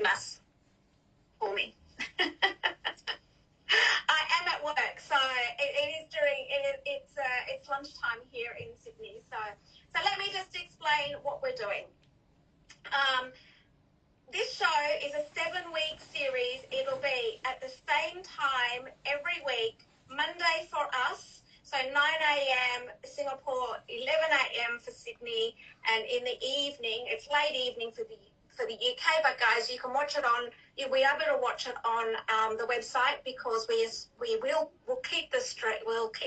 us for me. I am at work, so it's lunchtime here in Sydney. So let me just explain what we're doing. This show is a 7-week series. It'll be at the same time every week, Monday for us, so 9 a.m. Singapore, 11 a.m. for Sydney, and in the evening, it's late evening for the UK, but guys, you can watch it on, you'll be able to watch it on the website, because we'll keep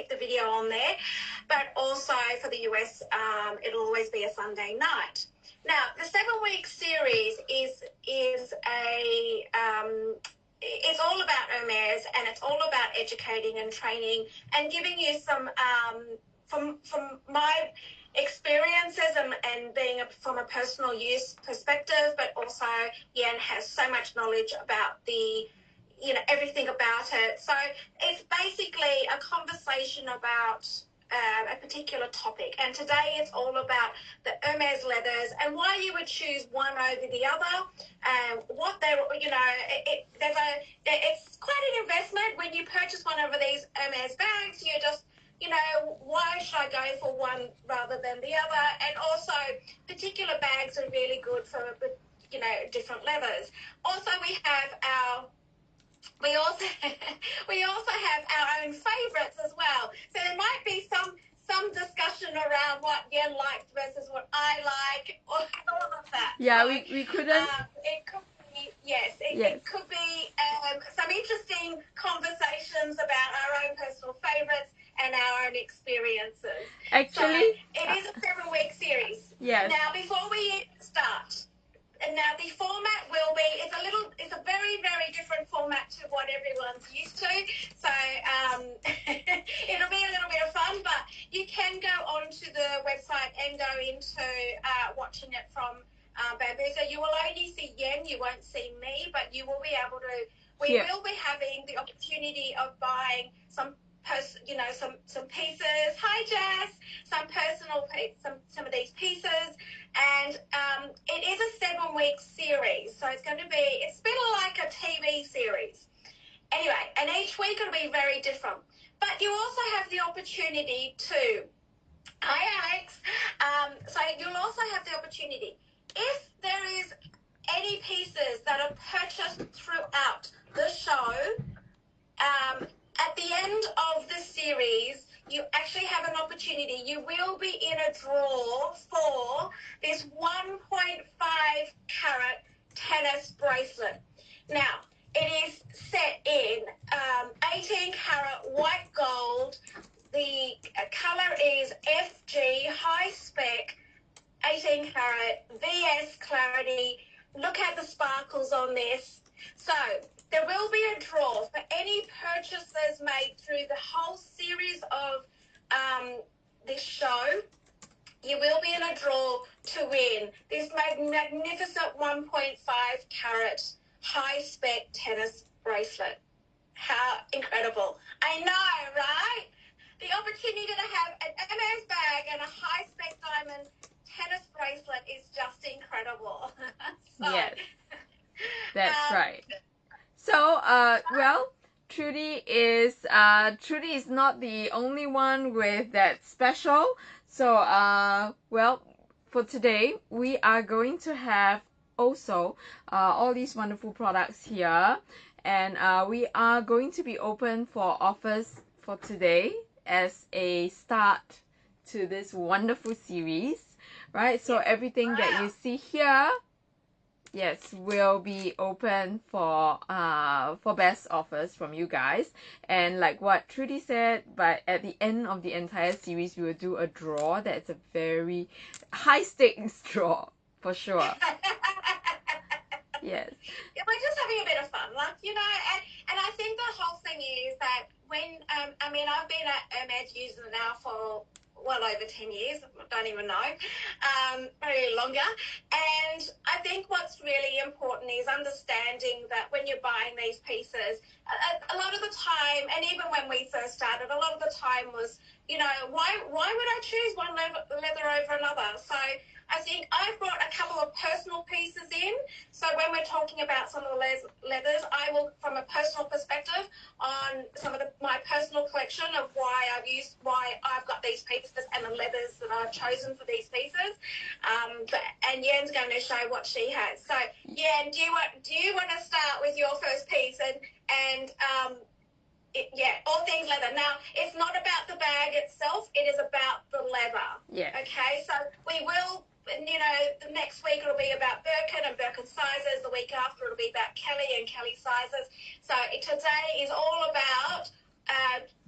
the video on there, but also for the US, it'll always be a Sunday night. Now, the 7-week series is it's all about Hermes, and it's all about educating and training and giving you some from my experiences and being from a personal use perspective, but also Yen has so much knowledge about everything about it. So it's basically a conversation about a particular topic, and today it's all about the Hermes leathers and why you would choose one over the other, what they're, it's quite an investment when you purchase one of these Hermes bags. You're just, why should I go for one rather than the other? And also, particular bags are really good for, different leathers. Also, we also have our own favourites as well. So there might be some discussion around what Yen likes versus what I like, or all of that. Yeah, so, we couldn't. It could be, it could be some interesting conversations about our own personal favourites and our own experiences. Actually, so it is a 7-week series. Yes. Now, before we start. And now the format will be, it's a very, very different format to what everyone's used to. So it'll be a little bit of fun, but you can go onto the website and go into watching it from Bambusa. You will only see Yen, you won't see me, but you will be able to, we will be having the opportunity of buying some pieces. Hi, Jess. Some personal, some of these pieces, and it is a 7-week series, so it's been like a TV series. Anyway, and each week it'll be very different. But you also have the opportunity to, hi, Alex. So you'll also have the opportunity, if there is any pieces that are purchased throughout the show, at the end of the series, you actually have an opportunity. You will be in a draw for this 1.5 carat tennis bracelet. Now, it is set in 18 carat white gold. The color is FG, high spec, 18 carat, VS clarity. Look at the sparkles on this. So, there will be a draw for any purchases made through the whole series of this show. You will be in a draw to win this magnificent 1.5 carat high spec tennis bracelet. How incredible. I know, right? The opportunity to have an Hermes bag and a high spec diamond tennis bracelet is just incredible. Yes, that's right. So, well, Trudy is not the only one with that special. So, well, for today, we are going to have also all these wonderful products here. And we are going to be open for offers for today as a start to this wonderful series, right? So everything that you see here, yes, will be open for best offers from you guys. And like what Trudy said, but at the end of the entire series, we will do a draw. That's a very high stakes draw for sure. Yes. Yeah, we're just having a bit of fun, and I think the whole thing is that when I've been at Hermes user now for well over 10 years, I don't even know, maybe longer. And I think what's really important is understanding that when you're buying these pieces, a lot of the time, and even when we first started, a lot of the time was, why would I choose one leather over another? So I think I've brought a couple of personal pieces in. So when we're talking about some of the leathers, I will, from a personal perspective, on some of my personal collection of why I've got these pieces and the leathers that I've chosen for these pieces. And Yen's going to show what she has. So Yen, do you want to start with your first piece and all things leather. Now, it's not about the bag itself. It is about the leather. Yeah. Okay, so we will, the next week it'll be about Birkin and Birkin sizes. The week after it'll be about Kelly and Kelly sizes. So today is all about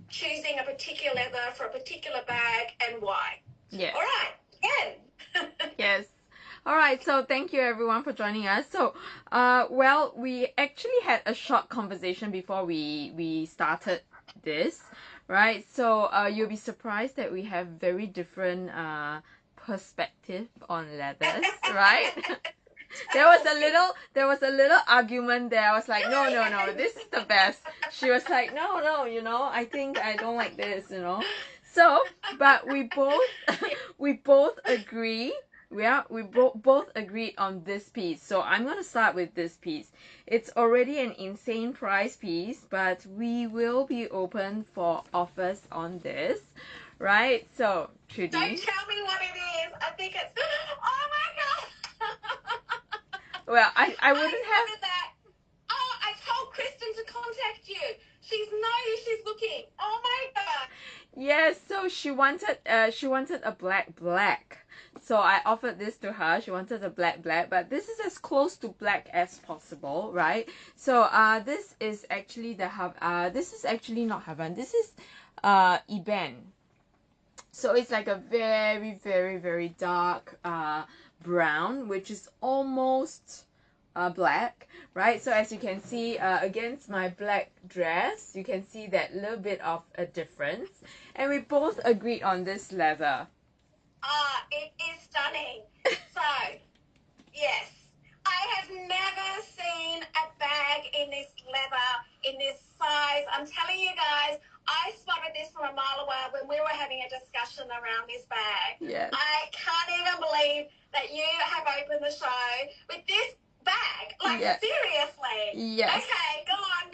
choosing a particular leather for a particular bag and why. Yeah. All right, Yen. Yes. All right, so thank you everyone for joining us. So, well, we actually had a short conversation before we started this, right? So, you'll be surprised that we have very different perspective on leathers, right? There was a little argument there. I was like, no, this is the best. She was like, no, I think I don't like this, So, but we both agree. We both agreed on this piece. So I'm going to start with this piece. It's already an insane price piece, but we will be open for offers on this, right? So, Trudy. Don't tell me what it is. I think it's, oh my God. Well, I wouldn't have. That. Oh, I told Kristen to contact you. She's looking. Oh my God. Yes, so she wanted a black. So I offered this to her. She wanted a black, but this is as close to black as possible, right? So this is actually this is actually not Havan. This is Eben. So it's like a very, very, very dark brown, which is almost black, right? So as you can see, against my black dress, you can see that little bit of a difference. And we both agreed on this leather. It is stunning. So, yes, I have never seen a bag in this leather, in this size. I'm telling you guys, I spotted this from a mile away when we were having a discussion around this bag. Yes. I can't even believe that you have opened the show with this bag. Like, yes. Seriously. Yes. Okay, go on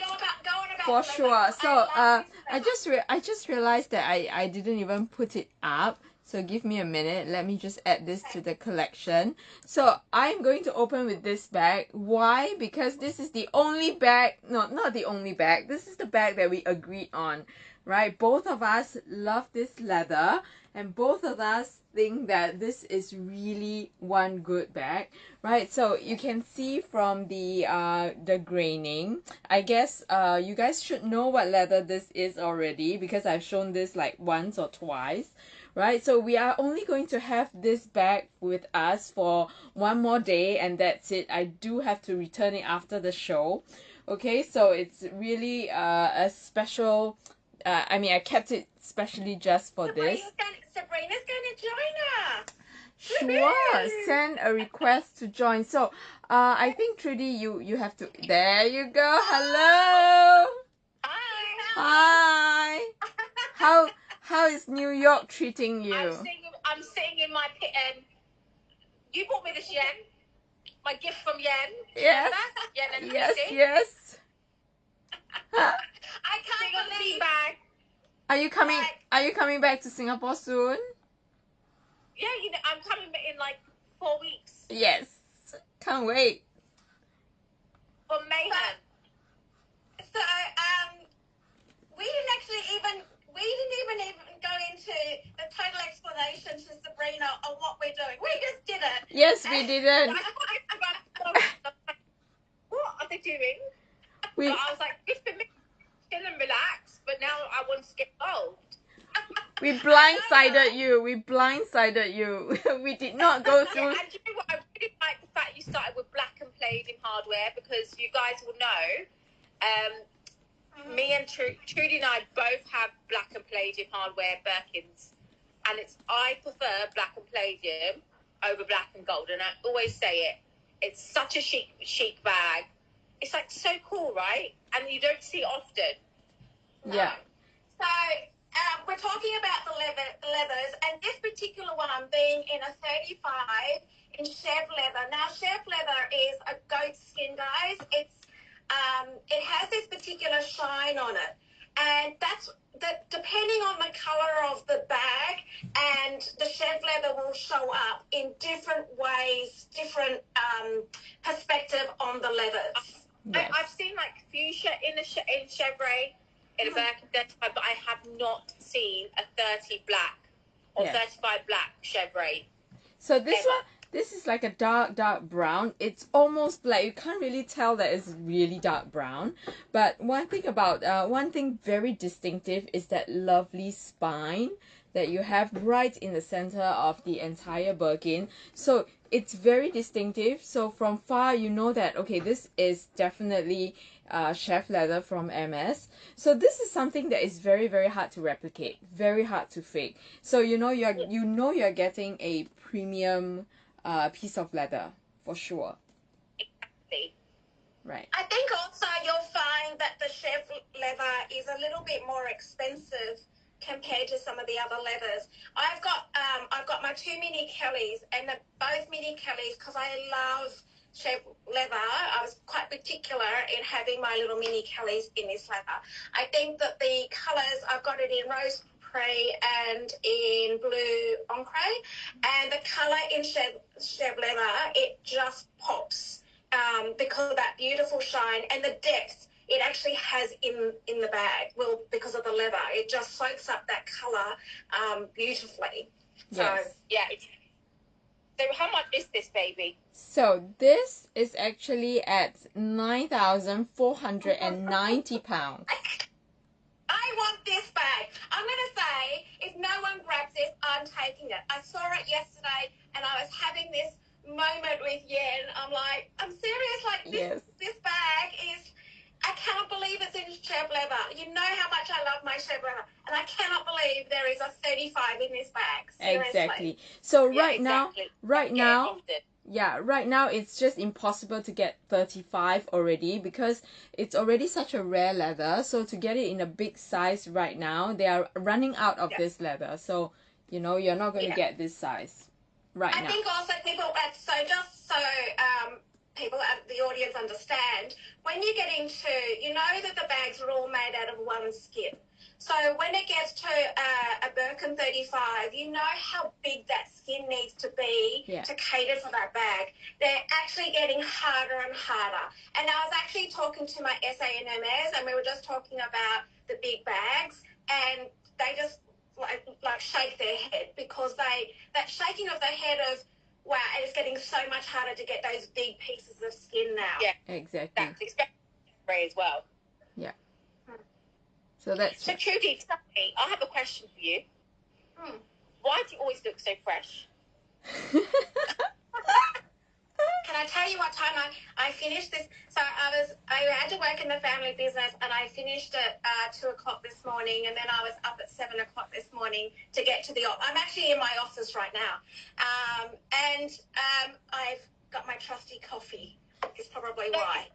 about for sure. So I just realized that I didn't even put it up. So give me a minute. Let me just add this to the collection. So I'm going to open with this bag. Why? Because this is the only bag. No, not the only bag. This is the bag that we agreed on, right? Both of us love this leather, and both of us think that this is really one good bag, right? So you can see from the graining. I guess you guys should know what leather this is already because I've shown this like once or twice, right? So we are only going to have this bag with us for one more day and that's it. I do have to return it after the show. Okay, so it's really a special. I kept it specially just for this. Sabrina's going to join us. Sure, send a request to join. So, I think Trudy, you have to. There you go. Hello. Hi. How is New York treating you? I'm sitting in my pit. You bought me this yen. My gift from Yen. Yes. Yen and yes. I can't believe. Bag. Are you coming back to Singapore soon? Yeah, I'm coming in like 4 weeks. Yes. Can't wait. For mayhem. So, we didn't even go into the total explanation to Sabrina of what we're doing. We just did it. Yes, we didn't. What are they doing? So I was like, just for me, chill and relax, but now I want to get involved. We blindsided you. We did not go through. Yeah, and do you know what? I really like the fact you started with black and palladium hardware because you guys will know, me and Trudy and I both have black and palladium hardware Birkins, and I prefer black and palladium over black and gold, and I always say it. It's such a chic bag. It's like so cool, right? And you don't see it often. Yeah. So we're talking about the leathers, and this particular one being in a 35 in chev leather. Now, chev leather is a goat skin, guys. It has this particular shine on it, and depending on the color of the bag, and the chev leather will show up in different ways, different perspective on the leathers. Yes. I've seen like fuchsia in chevrolet in a Birkin 35, but I have not seen a 30 black or 35 black chevrolet. So this is like a dark brown. It's almost black. You can't really tell that it's really dark brown. But one thing very distinctive is that lovely spine that you have right in the center of the entire Birkin. So it's very distinctive. So from far you know that, okay, this is definitely chev leather from Hermes. So this is something that is very, very hard to replicate, very hard to fake. So you're getting a premium piece of leather for sure. Exactly. Right. I think also you'll find that the chev leather is a little bit more expensive compared to some of the other leathers. I've got my 2 mini Kellys, and they're both mini Kellys because I love chev leather. I was quite particular in having my little mini Kellys in this leather. I think that the colours, I've got it in rose prey and in blue ochre, and the colour in chev leather, it just pops because of that beautiful shine and the depth it actually has in the bag. Well, because of the leather, it just soaks up that colour beautifully. Yes. So yeah. So how much is this baby? So this is actually at £9,490. I want this bag. I'm going to say, if no one grabs this, I'm taking it. I saw it yesterday, and I was having this moment with Yen. I'm like, I'm serious. Like, this bag is, I cannot believe it's in chev leather. You know how much I love my chev leather, and I cannot believe there is a 35 in this bag. Seriously. Exactly. So right now it's just impossible to get 35 already because it's already such a rare leather. So to get it in a big size right now, they are running out of this leather. So, you're not going to get this size right now. I think also people, people at the audience understand, when you get into, that the bags are all made out of one skin. So when it gets to a Birkin 35, you know how big that skin needs to be to cater for that bag. They're actually getting harder and harder. And I was actually talking to my SA in Hermes, and we were just talking about the big bags, and they just like shake their head because that shaking of the head of, wow, it's getting so much harder to get those big pieces of skin now. Yeah, exactly. That's expected as well. Yeah. So Trudy, tell me, I have a question for you. Why do you always look so fresh? Can I tell you what time I finished this? So I had to work in the family business, and I finished at 2 o'clock this morning, and then I was up at 7 o'clock this morning to get to the office. I'm actually in my office right now. I've got my trusty coffee. Is probably why.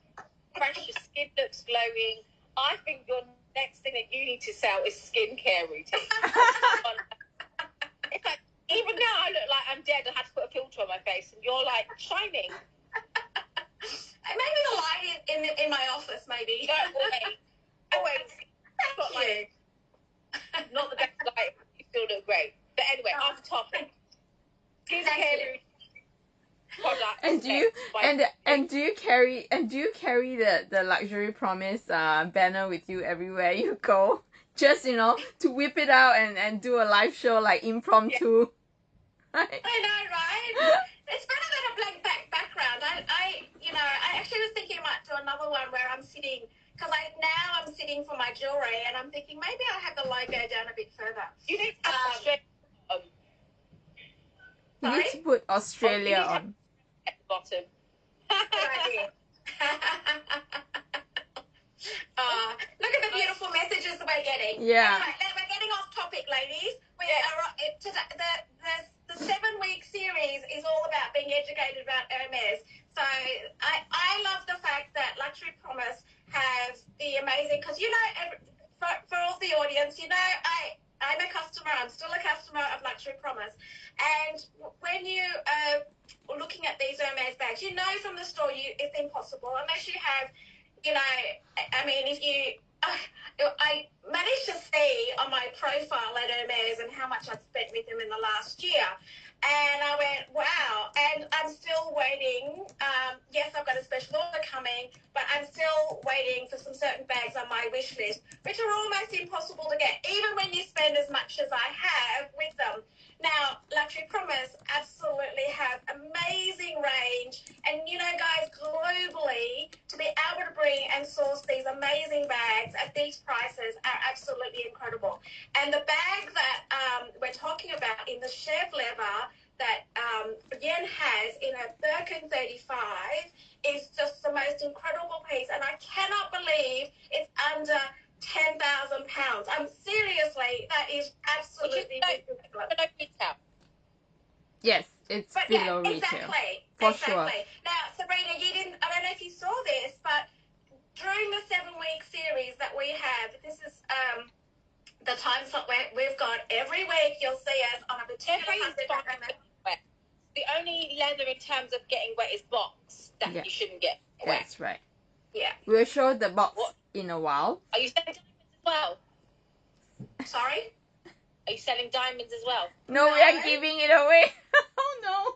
Fresh, your skin looks glowing. I think your next thing that you need to sell is skincare routine. It's like, even now I look like I'm dead. I had to put a filter on my face, and you're like shining. Maybe the light in my office, maybe. No, always. Got like, not the best light. You still look great. But anyway, off topic. Skincare routine. Product. And do you carry the Luxury Promise banner with you everywhere you go? Just to whip it out and do a live show like impromptu. Yeah. Right? I know, right? It's better than a blank background. I actually was thinking I might do another one where I'm sitting, because now I'm sitting for my jewelry, and I'm thinking maybe I'll have the logo down a bit further. You need to have Australia on. You need to put Australia on. At the bottom. Good idea. Look at the beautiful messages that we're getting. Yeah. Anyway, we're getting off topic, ladies. The 7-week series is all about being educated about Hermes. So I love the fact that Luxury Promise have the amazing, because for all the audience, I'm a unless you have, you know, I mean, if you, I managed to see on my profile at Hermes and how much I'd spent with them in the last year. And I went, wow. And I'm still waiting. Yes, I've got a special order coming, but I'm still waiting for some certain bags on my wish list, which are almost impossible to get, even when you spend as much as I have with them. Now, Luxury Promise absolutely have amazing range. And, you know, guys, globally, to be able to bring and source these amazing bags at these prices are absolutely incredible. And the bag that we're talking about in the Chev leather that Yen has in a Birkin 35 is just the most incredible piece. And I cannot believe it's under £10,000. Seriously, that is absolutely ridiculous. Yes, it's below retail. Exactly. For sure. Now, Sabrina, I don't know if you saw this, but during the 7-week series that we have, this is the time slot where we've got every week you'll see us on a particular The only leather in terms of getting wet is box that you shouldn't get wet. That's right. Yeah. We'll show the box in a while. Are you selling diamonds as well? Sorry? Are you selling diamonds as well? No, we are giving it away. Oh no.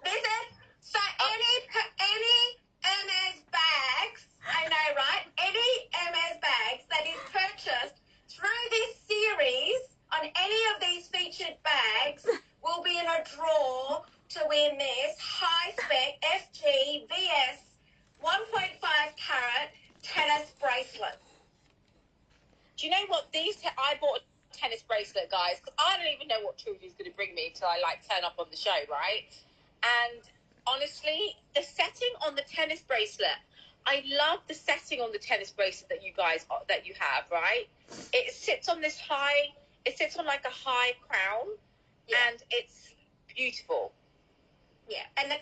So any Hermes bags, I know, right? Any Hermes bags that is purchased through this series on any of these featured bags will be in a draw to win this high-spec FG VS 1.5 carat tennis bracelet. Do you know what? I bought a tennis bracelet, guys, because I don't even know what Trudy's going to bring me until I turn up on the show, right? And honestly, the setting on the tennis bracelet, I love the setting on the tennis bracelet that you have, right? It sits on like a high crown, and it's beautiful. Yeah, and the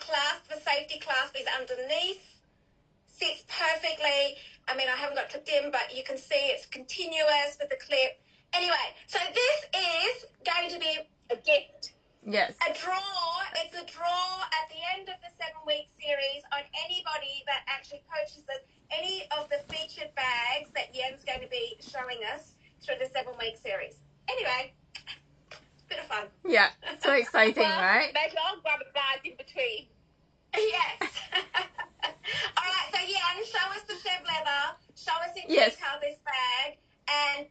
safety clasp is underneath, sits perfectly. I mean, I haven't got clipped in, but you can see it's continuous with the clip. Anyway, so this is going to be a gift. Yes. A draw. It's a draw at the end of the 7-week series on anybody that actually purchases any of the featured bags that Yen's going to be showing us through the 7-week series. Anyway, bit of fun. Yeah, so exciting, right? Maybe I'll grab a bag in between. Yes. All right, so Yen, show us the Chev leather. Show us in detail this bag, and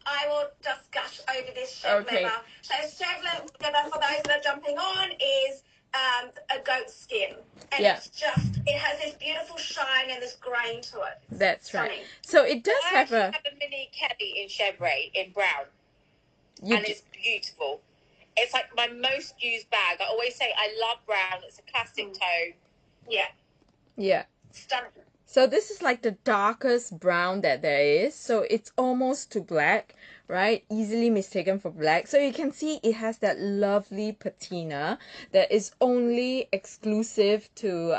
I will just gush over this Chev leather. So Chev leather, for those that are jumping on, is a goat skin. And it has this beautiful shine and this grain to it. That's right. So it does have a mini Kelly in chevrolet in brown. And it's beautiful. It's like my most used bag. I always say I love brown. It's a classic tone. Yeah. Yeah. Stunning. So this is like the darkest brown that there is. So it's almost to black, right? Easily mistaken for black. So you can see it has that lovely patina that is only exclusive to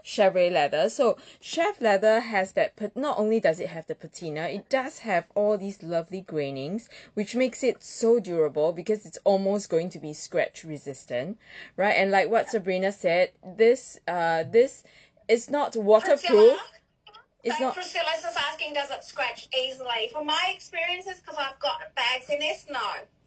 Chevrolet leather. So Chev leather has that, but not only does it have the patina, it does have all these lovely grainings, which makes it so durable because it's almost going to be scratch resistant, right? And like what Sabrina said, this it's not waterproof. Priscilla's just asking, does it scratch easily? From my experiences, because I've got bags in this, no.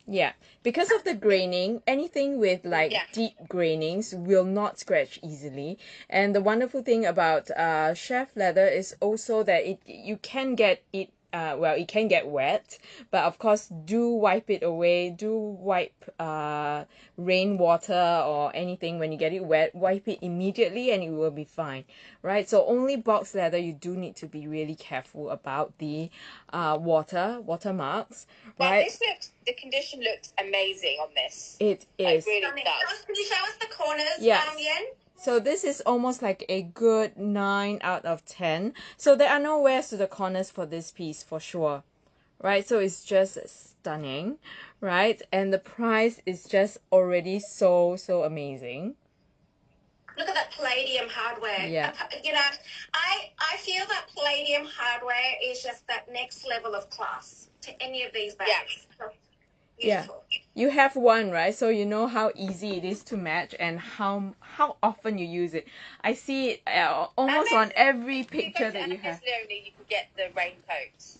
Yeah, because of the graining, anything with like deep grainings will not scratch easily. And the wonderful thing about Chev leather is also that you can get it. It can get wet, but of course, do wipe it away. Do wipe rainwater or anything when you get it wet. Wipe it immediately, and it will be fine, right? So only box leather, you do need to be really careful about the watermarks, right? But the condition looks amazing on this. It is. It really does. Can you show us the corners, Yes. Yen? So this is almost like a good 9 out of 10. So there are no wears to the corners for this piece for sure, right? So it's just stunning, right? And the price is just already so amazing. Look at that palladium hardware. Yeah. You know, I feel that palladium hardware is just that next level of class to any of these bags. beautiful. You have one, right? So you know how easy it is to match and how often you use it. I see it almost on every picture that you have. Leonie, you can get the raincoats.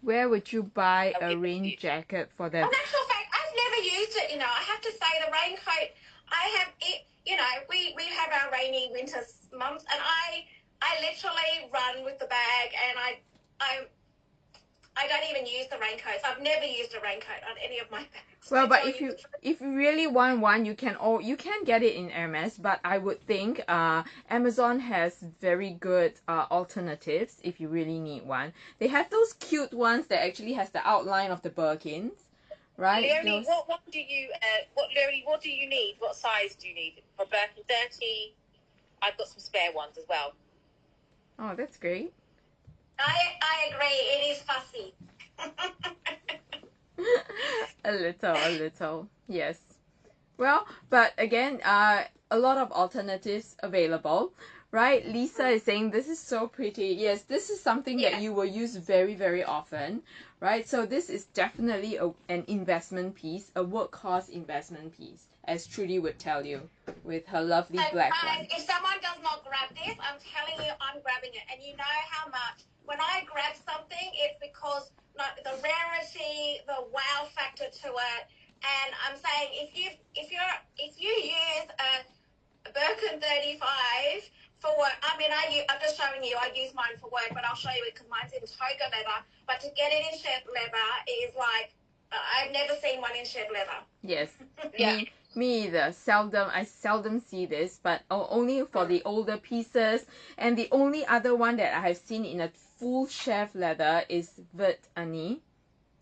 Where would you buy I'll a give it to rain you. jacket for In them? actual fact, I've never used it. I have to say the raincoat. I have it. We have our rainy winter months, and I literally run with the bag, and I don't even use the raincoats. I've never used a raincoat on any of my bags. Well, but if you really want one, you can get it in Hermes, but I would think Amazon has very good alternatives if you really need one. They have those cute ones that actually has the outline of the Birkins, right? Leonie, what do you Leonie, what do you need? What size do you need? For Birkin 30, I've got some spare ones as well. Oh, that's great. I agree. It is fussy. A little, yes. Well, but again, a lot of alternatives available, right? Lisa is saying this is so pretty. Yes, this is something that you will use very, very often, right? So this is definitely an investment piece, a workhorse investment piece, as Trudy would tell you, with her lovely black one. If someone does not grab this, I'm telling you, I'm grabbing it. And you know how much, when I grab something, it's because the rarity, the wow factor to it. And I'm saying if you use a Birkin 35 for work, I'm just showing you, I use mine for work, but I'll show you it because mine's in toga leather. But to get it in shed leather is like, I've never seen one in shed leather. Yes. Yeah. Me either. I seldom see this, but only for the older pieces. And the only other one that I have seen in a full chef leather is Vert Annie.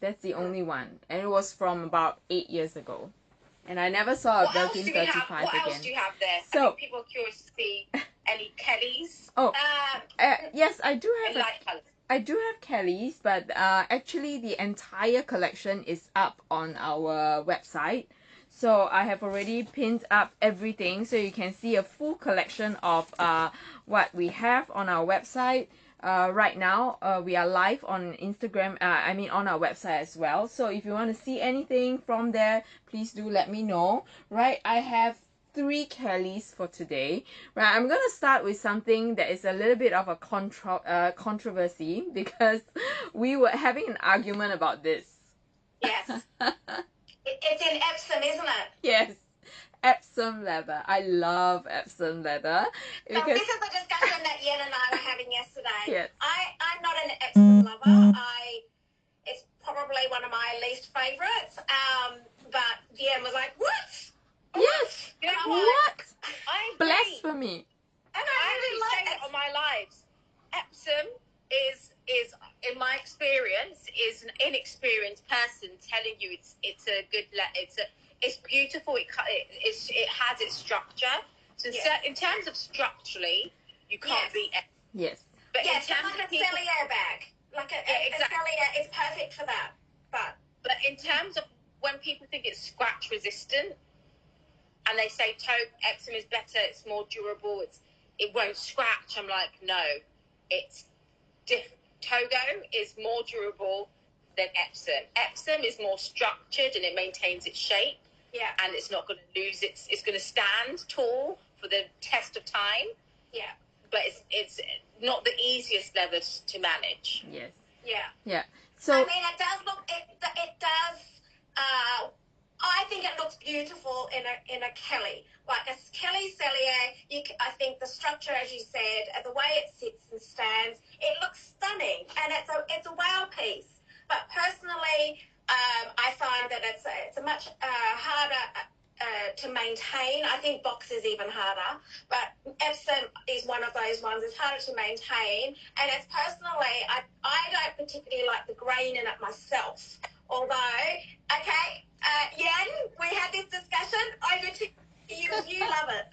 That's the only one. And it was from about 8 years ago. And I never saw a Birkin 35 again. What else do you have there? So, I think people are curious to see any Kellys. Yes, I do have light colours. I do have Kelly's, but actually the entire collection is up on our website. So I have already pinned up everything, so you can see a full collection of what we have on our website. Right now, we are live on Instagram, on our website as well. So if you want to see anything from there, please do let me know. Right, I have 3 Kellys for today. Right, I'm gonna start with something that is a little bit of a controversy because we were having an argument about this. Yes. It's in Epsom, isn't it? Yes. Epsom leather. I love Epsom leather. So this is the discussion that Yen and I were having yesterday. Yes. I'm not an Epsom lover. It's probably one of my least favourites. But Yen was like, what? Yes. You know what? I Blasphemy. And I really say it on my lives. Epsom is in my experience is an inexperienced person telling you it's a good it's beautiful. It has its structure. So in terms of structurally, you can't beat Epsom. Yes. But in terms of Cellier bag, exactly. Cellier is perfect for that. But in terms of when people think it's scratch resistant, and they say Epsom is better, it's more durable, it won't scratch. I'm like, no, it's different. Togo is more durable than Epsom. Epsom is more structured and it maintains its shape. Yeah. And it's not going to lose it's going to stand tall for the test of time. Yeah. But it's not the easiest leather to manage. Yes. Yeah. Yeah. So it does look. It does. I think it looks beautiful in a Kelly, like a Kelly Cellier. I think the structure, as you said, the way it sits and stands, it looks stunning, and it's a wow piece. But personally, I find that it's a much harder to maintain. I think box is even harder, but Epsom is one of those ones. It's harder to maintain, and it's personally, I don't particularly like the grain in it myself. Although, okay, Yen, we had this discussion. Over to you. You love it.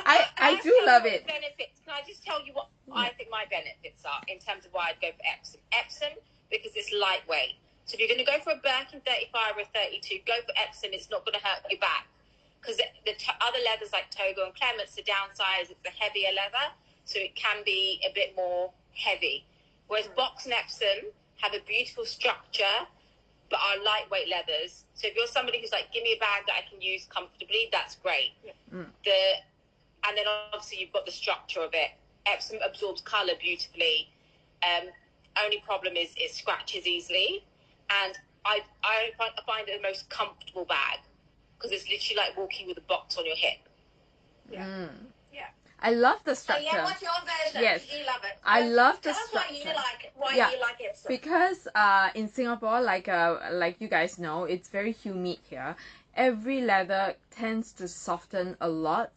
I do love it. Benefits. Can I just tell you what I think my benefits are in terms of why I'd go for Epsom? Epsom because it's lightweight. So if you're going to go for a Birkin 35 or a 32, go for Epsom. It's not going to hurt your back. Because the other leathers like Togo and Clements, the downside is it's a heavier leather, so it can be a bit more heavy. Whereas Box and Epsom have a beautiful structure, but are lightweight leathers. So if you're somebody who's like, give me a bag that I can use comfortably, that's great. Mm. And then obviously you've got the structure of it. Epsom absorbs colour beautifully. Only problem is it scratches easily. And I find it the most comfortable bag because it's literally like walking with a box on your hip. Yeah. Mm. Yeah. I love the structure. So yeah, what's your version? Yes. You love it. I love the Tell us structure. why you like it. Why Yeah. you like it. Because in Singapore, like you guys know, it's very humid here. Every leather tends to soften a lot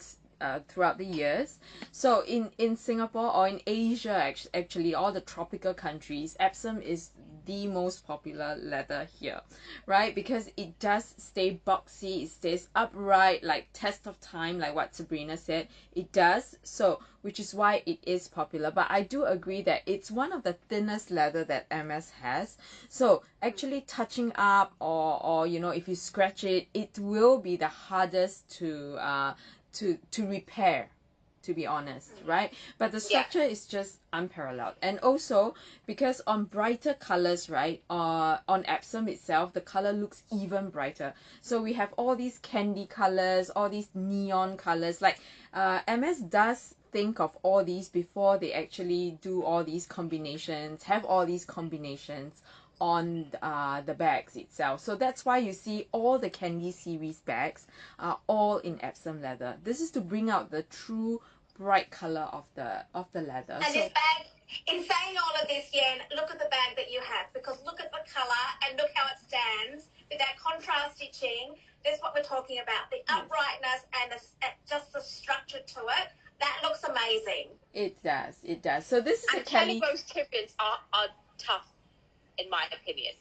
throughout the years. So in Singapore or in Asia, actually all the tropical countries, Epsom is the most popular leather here, right? Because it does stay boxy, it stays upright, like test of time, like what Sabrina said, it does. So which is why it is popular. But I do agree that it's one of the thinnest leather that Hermes has. So actually touching up or you know, if you scratch it, it will be the hardest to repair, to be honest, right? But the structure is just unparalleled. And also because on brighter colors, right, on Epsom itself, the color looks even brighter. So we have all these candy colors, all these neon colors. Like MS does think of all these before they actually do all these combinations, have all these combinations on the bags itself. So that's why you see all the Candy series bags are all in Epsom leather. This is to bring out the true bright color of the leather. And this bag, in saying all of this, Yen, look at the bag that you have, because look at the color and look how it stands with that contrast stitching. That's what we're talking about, the uprightness and just the structure to it. That looks amazing. It does, it does. So this is and a Kelly. Kelly Rose Tyrians are tough, in my opinion.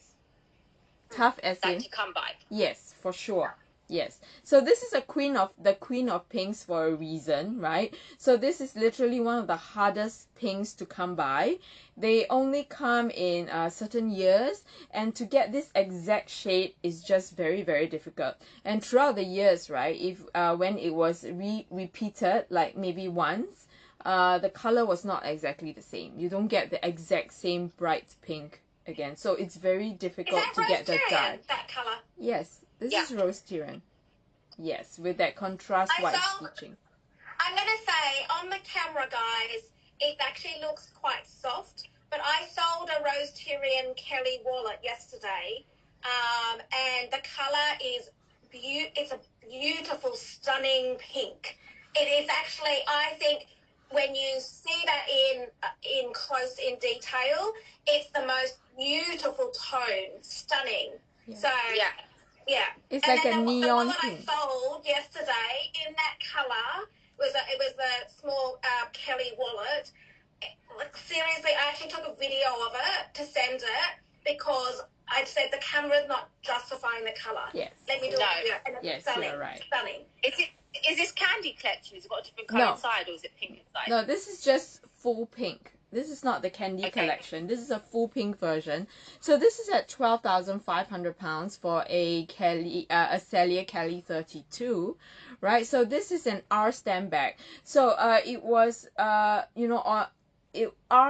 Tough as in? To come by. Yes, for sure. Yes. So this is the queen of pinks for a reason, right? So this is literally one of the hardest pinks to come by. They only come in certain years, and to get this exact shade is just very, very difficult. And throughout the years, right, if when it was repeated, like maybe once, the color was not exactly the same. You don't get the exact same bright pink again. So it's very difficult to get the dye. That color? Yes. This is Rose Tyrian. Yes, with that contrast white stitching. I'm going to say, on the camera, guys, it actually looks quite soft, but I sold a Rose Tyrian Kelly wallet yesterday, and the color is it's a beautiful, stunning pink. It is actually, I think, when you see that in close, in detail, it's the most beautiful tone, stunning. Yeah. So, yeah. It's like a neon the one pink. I sold yesterday in that colour it was a small Kelly wallet. Seriously, I actually took a video of it to send it because I said the camera's not justifying the colour. Yes. Let me do a video. And it's stunning. You're right. Stunning. Is this candy collection? Has it got a different colour inside, or is it pink inside? No, this is just full pink. This is not the candy collection. This is a full pink version. So this is at £12,500 for a Celia Kelly 32, right? So this is an R stem bag. So it was R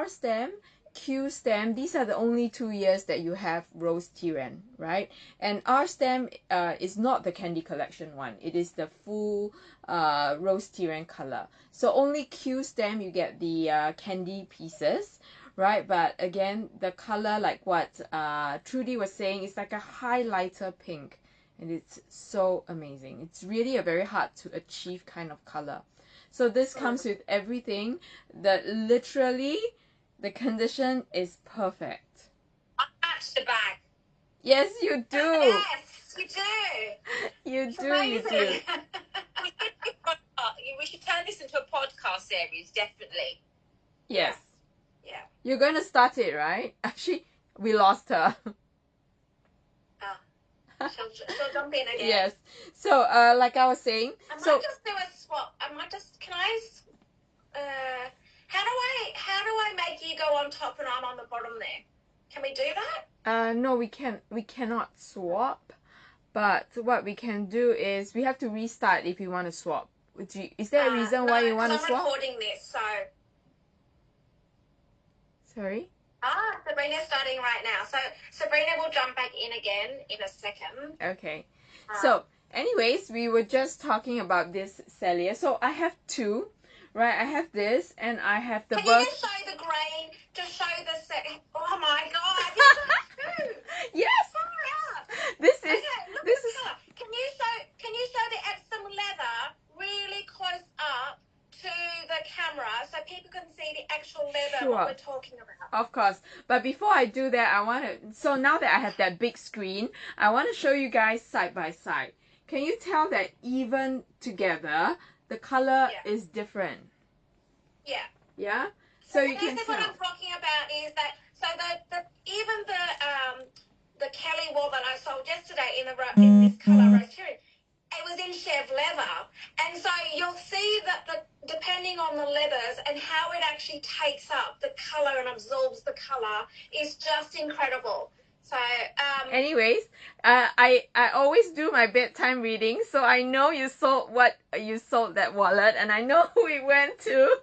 stem, Q stem. These are the only 2 years that you have Rose Tyrian, right? And R stem is not the candy collection one. It is the full Rose Tyrian color. So only Q stem you get the candy pieces, right? But again, the color, like what Trudy was saying, is like a highlighter pink, and it's so amazing. It's really a very hard to achieve kind of color. So this comes with everything. That literally the condition is perfect. I match the bag. Yes, you do. Yes, you do. You do. We should turn this into a podcast series, definitely. Yes. Yeah. You're going to start it, right? Actually, we lost her. She'll jump in again. Yes. So, like I was saying, I might just do a swap. Can I? How do I make you go on top and I'm on the bottom there? Can we do that? No, we cannot swap. But what we can do is we have to restart if you want to swap. Is there a reason why you want to swap? I'm recording this, so. Sorry? The Sabrina's starting right now. So Sabrina will jump back in again in a second. Okay. So, anyways, we were just talking about this Celia. So I have two, right? I have this, and I have the Can you just show the grain? Just show the Oh my God! You've got two. Yes. Far This is. Okay, look This at the is. colour. Can you show the Epsom leather really close up to the camera so people can see the actual leather what we're talking about? Of course. But before I do that, I want to. So now that I have that big screen, I want to show you guys side by side. Can you tell that even together, the color is different? Yeah. Yeah. So you can tell. tell. What I'm talking about is that even the Kelly wool that I sold yesterday in this colour rose cherry, it was in Chev leather, and so you'll see that depending on the leathers and how it actually takes up the colour and absorbs the colour is just incredible. So anyways, I always do my bedtime reading, so I know you sold that wallet, and I know who it went to.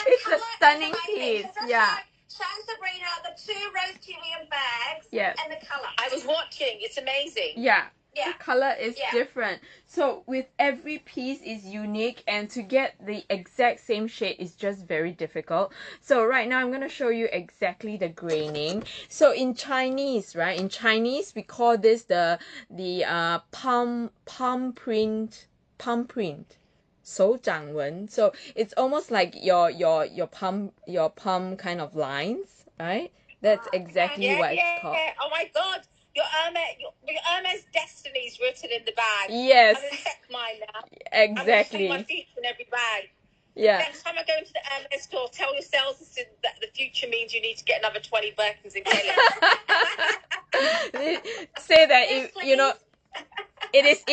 It's a stunning piece. Yeah. Show Sabrina the two rose Chilean bags. Yes. And the colour. I was watching. It's amazing. Yeah. Yeah. The color is different. So with every piece is unique, and to get the exact same shade is just very difficult. So right now I'm going to show you exactly the graining. So in Chinese, right? In Chinese we call this the palm print. 手掌纹. So it's almost like your palm kind of lines, right? That's exactly what it's called. Yeah. Oh my God. Your Hermes destiny is written in the bag. Yes. I'm going to check mine now. Exactly. I'm going to see my future in every bag. Yeah. Next time I go into the Hermes store, tell your sales assistant that the future means you need to get another 20 Birkins and Kelly. Say that it's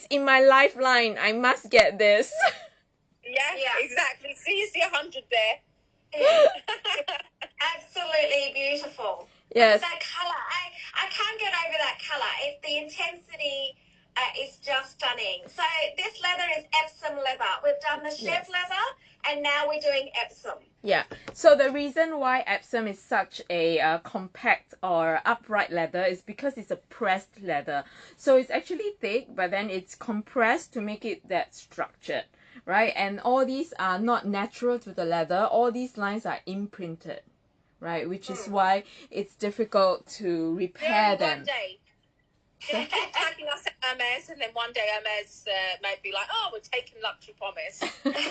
in my lifeline. I must get this. Yeah, exactly. See, you see 100 there. Absolutely beautiful. Yes. That colour, I can't get over that colour. The intensity is just stunning. So this leather is Epsom leather. We've done the Chev leather, and now we're doing Epsom. Yeah. So the reason why Epsom is such a compact or upright leather is because it's a pressed leather. So it's actually thick, but then it's compressed to make it that structured, right? And all these are not natural to the leather. All these lines are imprinted, right? Which is why it's difficult to repair them. One day. Just keep tagging us at Hermes, and then one day Hermes might be like, "Oh, we're taking luxury promise." Yay!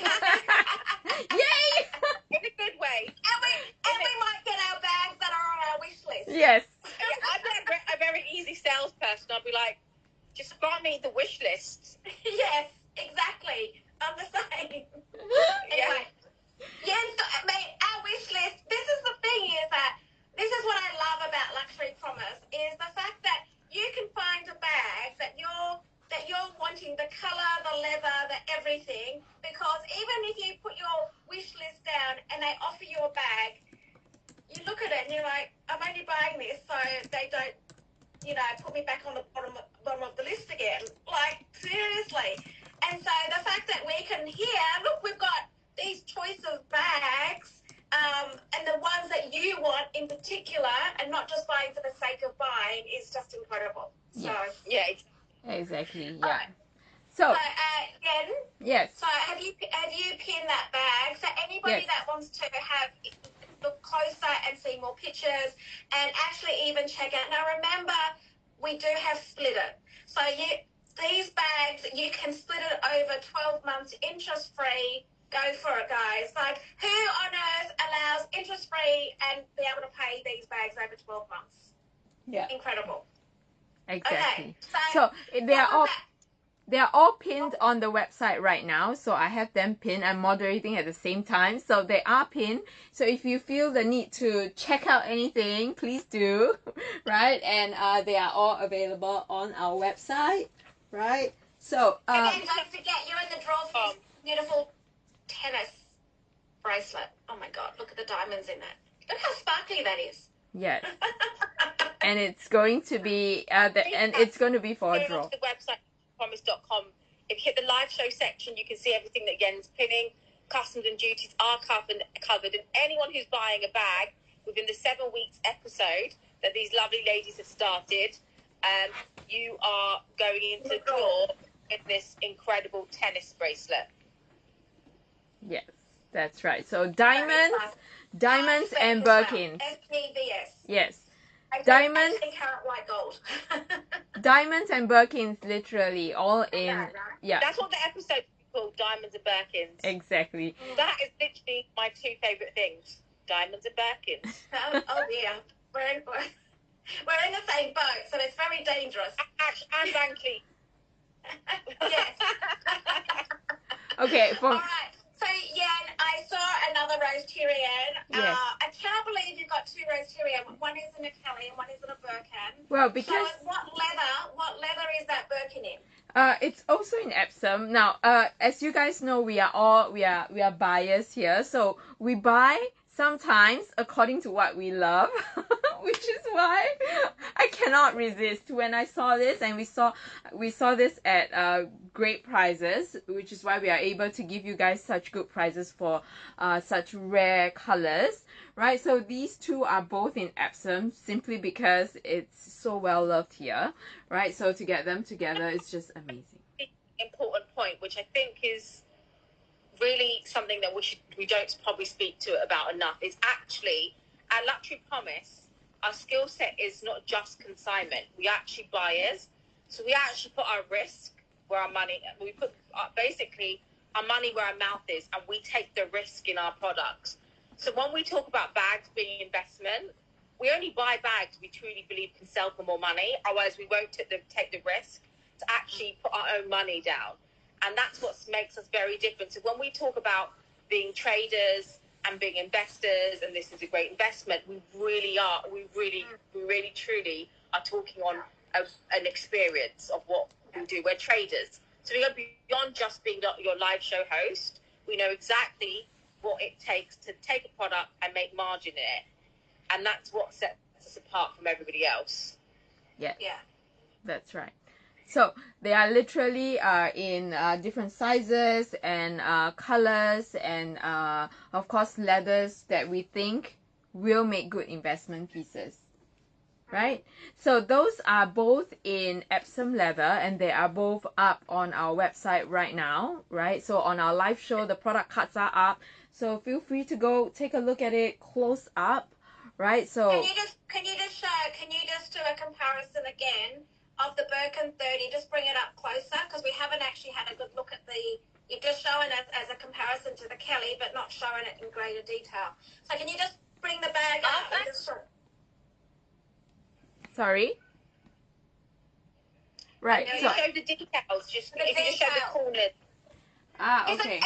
In a good way. And we might get our bags that are on our wish list. Yes. I'm a very easy salesperson. I'll be like, just grant me the wish list. Yes, exactly. I'm the same. Anyway. Yes, our wish list. This is the thing, is that this is what I love about Luxury Promise, is the fact that you can find a bag that you're wanting, the colour, the leather, the everything, because even if you put your wish list down and they offer you a bag, you look at it and you're like, I'm only buying this so they don't, put me back on the bottom of the list again. Like, seriously. And so the fact that we can look, we've got these choice of bags, and the ones that you want in particular, and not just buying for the sake of buying, is just incredible. So exactly. Yeah. Right. So Jen, yes. So have you pinned that bag? So anybody that wants to look closer and see more pictures, and actually even check out. Now remember, we do have split it. So these bags, you can split it over 12 months interest free. Go for it, guys. Like, who on earth allows interest-free and be able to pay these bags over 12 months? Yeah. Incredible. Exactly. Okay, so they are all pinned on the website right now. So I have them pinned. I'm moderating at the same time. So they are pinned. So if you feel the need to check out anything, please do. Right? And they are all available on our website. Right? So and then don't forget, you're in the draw for this beautiful tennis bracelet. Oh my God, look at the diamonds in that. Look how sparkly that is. Yes. And it's going to be it's going to be for a draw. To the website promise.com. If you hit the live show section, you can see everything that Yen's pinning. customs and duties are covered, and anyone who's buying a bag within the 7 weeks episode that these lovely ladies have started, you are going into the draw in this incredible tennis bracelet. Yes, that's right. So diamonds and Birkins. SPVS. Yes. 18 Diamonds. 18 karat white gold. Diamonds and Birkins, literally all in. Right. Yeah. That's what the episode is called, Diamonds and Birkins. Exactly. That is literally my 2 favourite things, diamonds and Birkins. Oh dear. We're in the same boat, so it's very dangerous. And Van Cleef. Yes. Okay. All right. So, yeah, I saw another Rose Tyrian. Yes. I can't believe you've got 2 Rose Tyrian. One is in a Kelly and one is in a Birkin. Well, So, because what leather is that Birkin in? it's also in Epsom. Now, as you guys know, we are buyers here, so we buy sometimes according to what we love, which is why I cannot resist when I saw this, and we saw this at great prices, which is why we are able to give you guys such good prices for such rare colors, right? So these 2 are both in Epsom simply because it's so well loved here, right? So to get them together is just amazing. Important point, which I think is really something that we don't probably speak to about enough, is actually our luxury promise. Our skill set is not just consignment. We actually buyers, so we actually put our risk where our money. We put basically our money where our mouth is, and we take the risk in our products. So when we talk about bags being investment, we only buy bags we truly believe can sell for more money. Otherwise, we won't take the risk to actually put our own money down. And that's what makes us very different. So when we talk about being traders and being investors, and this is a great investment, we really truly are talking on an experience of what we do. We're traders. So we go beyond just being your live show host. We know exactly what it takes to take a product and make margin in it. And that's what sets us apart from everybody else. Yeah. Yeah. That's right. So they are literally in different sizes and colors and of course leathers that we think will make good investment pieces, right? So those are both in Epsom leather, and they are both up on our website right now, right? So on our live show, the product cards are up, so feel free to go take a look at it close up, right? So can you just do a comparison again of the Birkin 30? Just bring it up closer, because we haven't actually had a good look at you've just shown it as a comparison to the Kelly, but not showing it in greater detail. So can you just bring the bag up and just show? Sorry. Right. No, you show the details. If you just show the corners. Okay.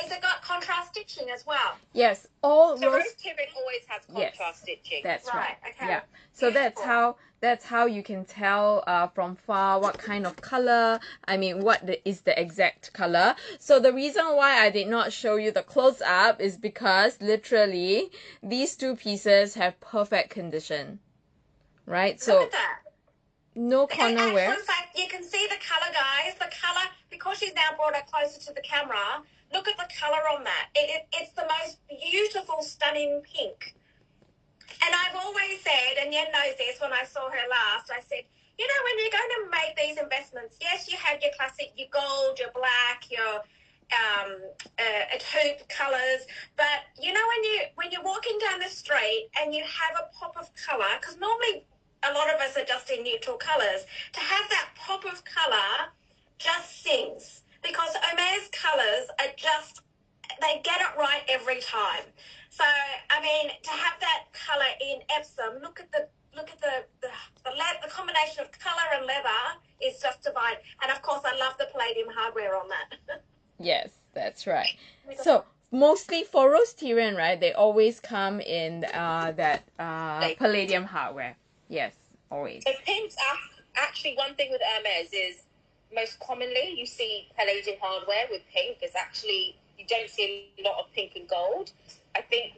Is it got contrast stitching as well? Yes, all So rose. Rose Tyrian always has contrast stitching. That's right. Okay. Yeah. So Beautiful. that's how you can tell from far what kind of color. I mean, is the exact color. So the reason why I did not show you the close up is because literally these 2 pieces have perfect condition, right? So Look at that. no corner wear. In fact, you can see the colour, guys. The colour, because she's now brought it closer to the camera, look at the colour on that. It's the most beautiful, stunning pink. And I've always said, and Yen knows this, when I saw her last, I said, you know, when you're going to make these investments, yes, you have your classic, your gold, your black, your taupe colours, but, you know, when you're walking down the street and you have a pop of colour, because normally a lot of us are just in neutral colours, to have that pop of colour just sings, because Hermes colours are just, they get it right every time. So, I mean, to have that colour in Epsom, look at the combination of colour and leather is just divine. And of course, I love the palladium hardware on that. Yes, that's right. So mostly for Rose Tyrian, right? They always come in that palladium hardware. Yes, always. So pinks are actually one thing with Hermes is most commonly you see palladium hardware with pink. It's actually, you don't see a lot of pink and gold. I think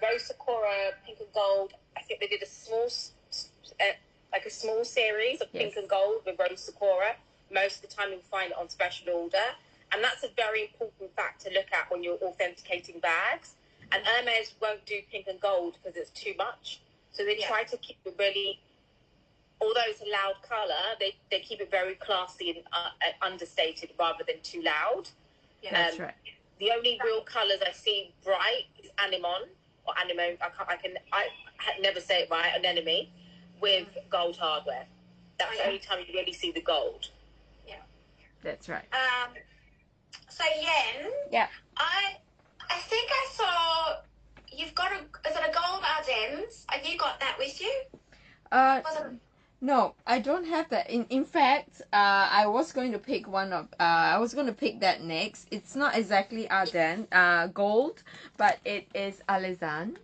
Rose Sakura pink and gold, I think they did a small series of pink and gold with Rose Sakura. Most of the time you'll find it on special order. And that's a very important fact to look at when you're authenticating bags. And Hermes won't do pink and gold because it's too much. So they try to keep it really, although it's a loud colour, they keep it very classy and understated rather than too loud. Yeah, that's right. The only real colours I see bright is anemone or anemone. I never say it right. Anemone with gold hardware. That's the only time you really see the gold. Yeah, that's right. So Yen, yeah, I think I saw you've got is it a gold Ardennes? Have you got that with you? No, I don't have that. In fact, I was going to pick I was going to pick that next. It's not exactly Ardennes, gold, but it is Alezan.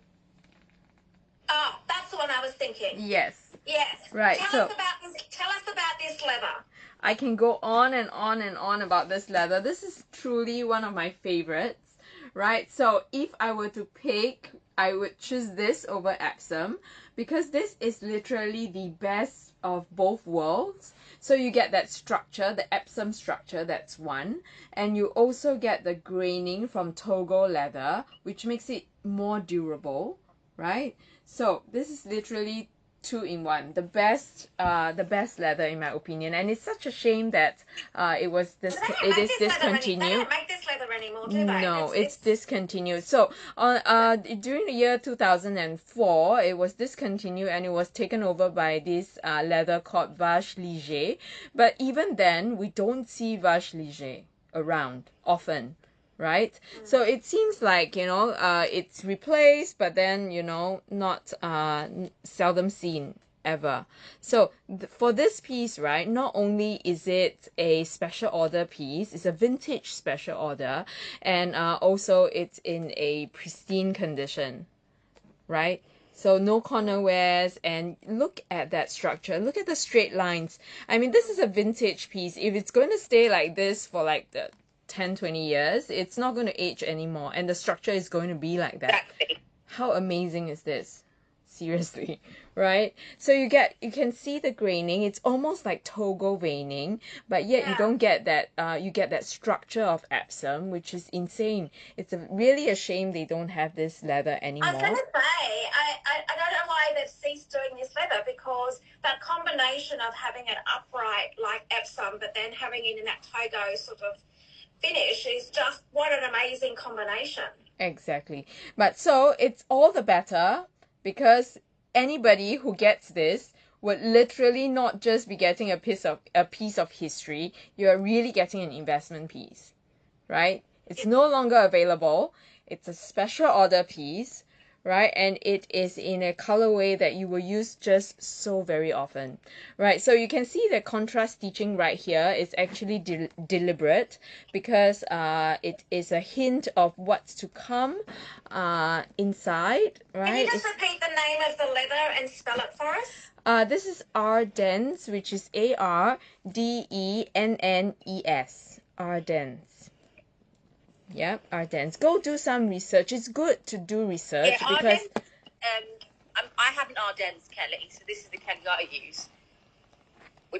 Oh, that's the one I was thinking. Yes. Yes. Right. Tell us about this leather. I can go on and on and on about this leather. This is truly one of my favorites, right? So if I were to pick, I would choose this over Epsom because this is literally the best of both worlds. So you get that structure, the Epsom structure, that's one. And you also get the graining from Togo leather, which makes it more durable, right? So this is literally 2-in-1, the best leather in my opinion, and it's such a shame that it is discontinued. They don't make this leather anymore, do they? No, it's discontinued. So during the year 2004, it was discontinued and it was taken over by this leather called Vache Liger. But even then, we don't see Vache Liger around often. Right? So it seems like, it's replaced, but then, not seldom seen ever. So for this piece, right, not only is it a special order piece, it's a vintage special order, and also it's in a pristine condition, right? So no corner wears, and look at that structure. Look at the straight lines. I mean, this is a vintage piece. If it's going to stay like this for like the 10-20 years, it's not going to age anymore, and the structure is going to be like that. Exactly. How amazing is this? Seriously, right? So you can see the graining. It's almost like Togo veining, but yet you don't get that. You get that structure of Epsom, which is insane. It's really a shame they don't have this leather anymore. I was going to say, I don't know why they've ceased doing this leather, because that combination of having it upright like Epsom, but then having it in that Togo sort of finish is just, what an amazing combination. Exactly. But so it's all the better because anybody who gets this would literally not just be getting a piece of history. You're really getting an investment piece, right? It's no longer available. It's a special order piece, right? And it is in a colorway that you will use just so very often, right? So you can see the contrast stitching right here is actually deliberate because it is a hint of what's to come inside, right? Can you just repeat the name of the leather and spell it for us? This is Ardennes, which is Ardennes. Ardennes. Yep, Ardennes. Go do some research. It's good to do research because Ardennes, I have an Ardennes Kelly, so this is the Kelly that I use.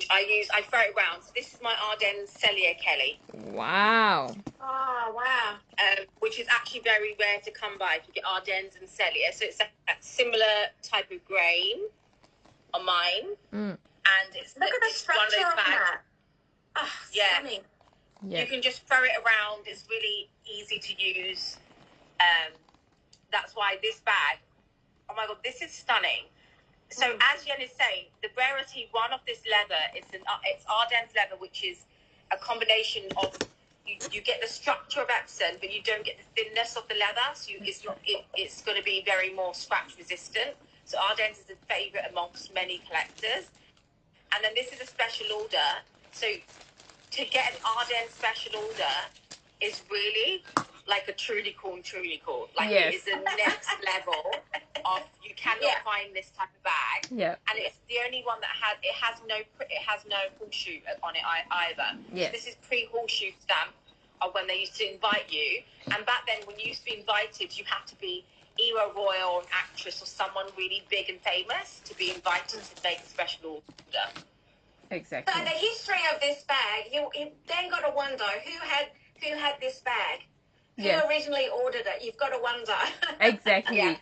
I throw it around. So this is my Ardennes Cellier Kelly. Wow. Oh, wow. Which is actually very rare to come by if you get Ardennes and Cellier. So it's a similar type of grain on mine. And it's Look at the structure of that. Oh, stunning. Yeah. You can just throw it around. It's really easy to use. That's why this bag, oh my God, this is stunning. So as Yen is saying, the rarity one of this leather it's Ardennes leather, which is a combination of you get the structure of Epsom, but you don't get the thinness of the leather. So it's going to be very more scratch resistant. So Ardennes is a favourite amongst many collectors. And then this is a special order. So to get an Ardennes special order is really like a truly cool. Like it is the next level of, you cannot find this type of bag. Yeah. And it's the only one that has no horseshoe on it either. Yes. So this is pre-horseshoe stamp of when they used to invite you. And back then when you used to be invited, you had to be either a royal or an actress or someone really big and famous to be invited to make a special order. Exactly. So the history of this bag, you then got to wonder who had who had this bag? Who Yes. originally ordered it? You've got to wonder. Exactly. Yeah.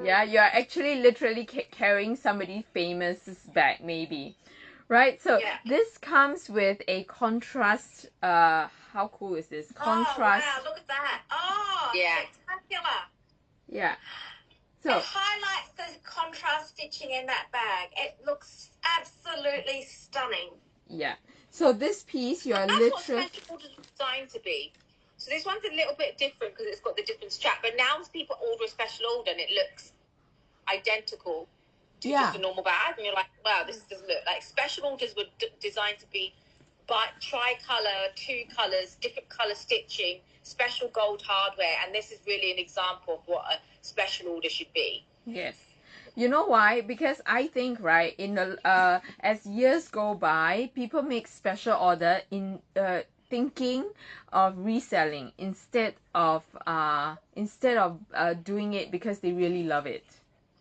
Yeah, you're actually literally carrying somebody famous's bag, maybe. Right? So Yeah. this comes with a contrast. How cool is this? Contrast. Oh, wow, look at that. Oh, Yeah. spectacular. Yeah. It So highlights the contrast stitching in that bag. It looks absolutely stunning. yeah. So this piece, you're That's what literally. special orders are designed to be. So this one's a little bit different because it's got the different strap. But now people order a special order and it looks identical to just a normal bag, and you're like, wow, this doesn't look like. Special orders were designed to be tri-color, 2 colors, different color stitching, special gold hardware, and this is really an example of what a special order should be. Yes. You know why? Because I think, right, in the as years go by, people make special order in thinking of reselling instead of doing it because they really love it.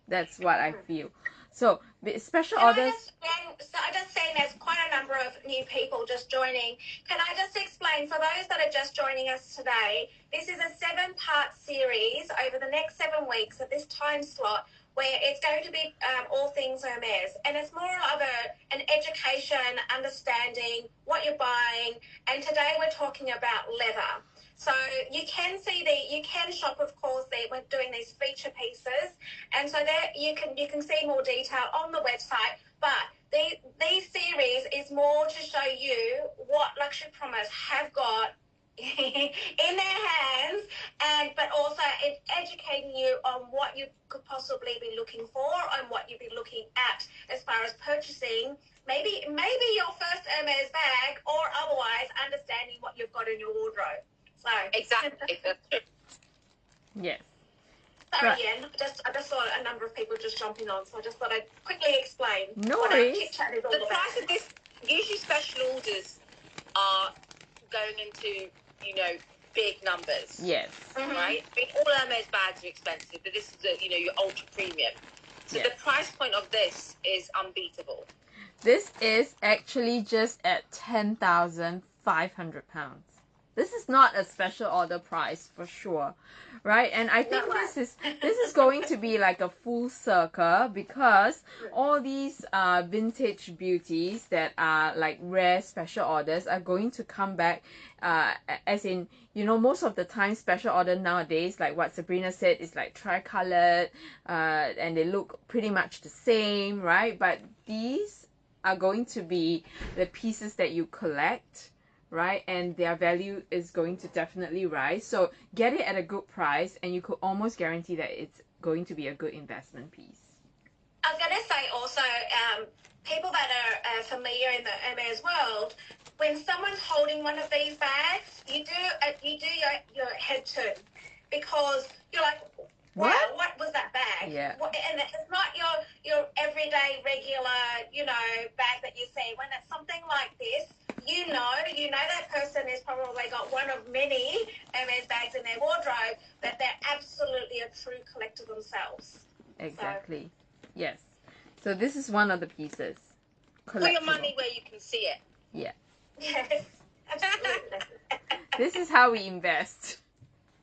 That's what I feel. So special orders. I just seen there's quite a number of new people just joining. Can I just explain for those that are just joining us today? This is a 7-part series over the next 7 weeks at this time slot, where it's going to be all things Hermes, and it's more of an education, understanding what you're buying. And today we're talking about leather. So you can shop, of course. We're doing these feature pieces, and so there you can see more detail on the website. But these series is more to show you what Luxury Promise have got in their hands, but also educating you on what you could possibly be looking for and what you'd be looking at as far as purchasing maybe your first Hermes bag, or otherwise understanding what you've got in your wardrobe. So Exactly. Yes. Sorry, Right. Yen. I just saw a number of people just jumping on, so I just thought I'd quickly explain No what worries. our chit-chat is all The about. price of this, usually special orders are going into, big numbers. Yes. Right? I mean, all Hermes bags are expensive, but this is, your ultra premium. So Yes. the price point of this is unbeatable. This is actually just at £10,500. This is not a special order price for sure, right? And I think this is going to be like a full circle, because all these vintage beauties that are like rare special orders are going to come back, as in, most of the time special order nowadays, like what Sabrina said, is like tricolored, and they look pretty much the same, right? But these are going to be the pieces that you collect, right? And their value is going to definitely rise. So get it at a good price, and you could almost guarantee that it's going to be a good investment piece. I was going to say also, people that are familiar in the Hermes world, when someone's holding one of these bags, you do your head turn, because you're like, wow, what was that bag? Yeah. And it's not your everyday regular, bag that you see. When it's something like this, you know that person has probably got one of many Hermes bags in their wardrobe, that they're absolutely a true collector themselves. Exactly. Yes. So this is one of the pieces. Put your money where you can see it. Yeah. Yes, absolutely. This is how we invest.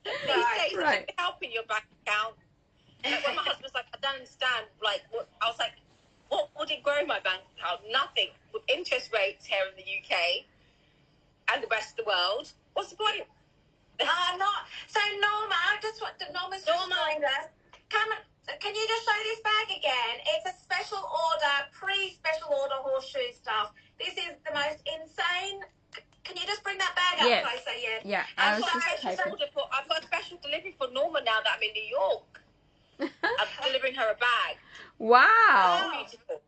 These days, Right. it's helping your bank account. Like when my husband's like, I don't understand, like, what? I was like, what would it grow in my bank account? Nothing. With interest rates here in the UK and the rest of the world, what's the point? Not so. Norma, Norma's joined us. Can you just show this bag again? It's a special order, pre-special order horseshoe stuff. This is the most insane. Can you just bring that bag up closer? Yeah. I've got a special delivery for Norma now that I'm in New York. I'm delivering her a bag. Wow. Beautiful.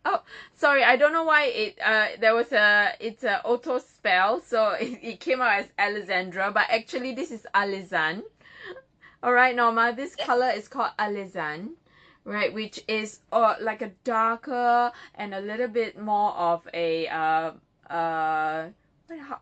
Oh, sorry, I don't know why it's a auto spell, so it came out as Alexandra, but actually this is Alizan. Alright, Norma, this color is called Alizan, right, which is like a darker and a little bit more of a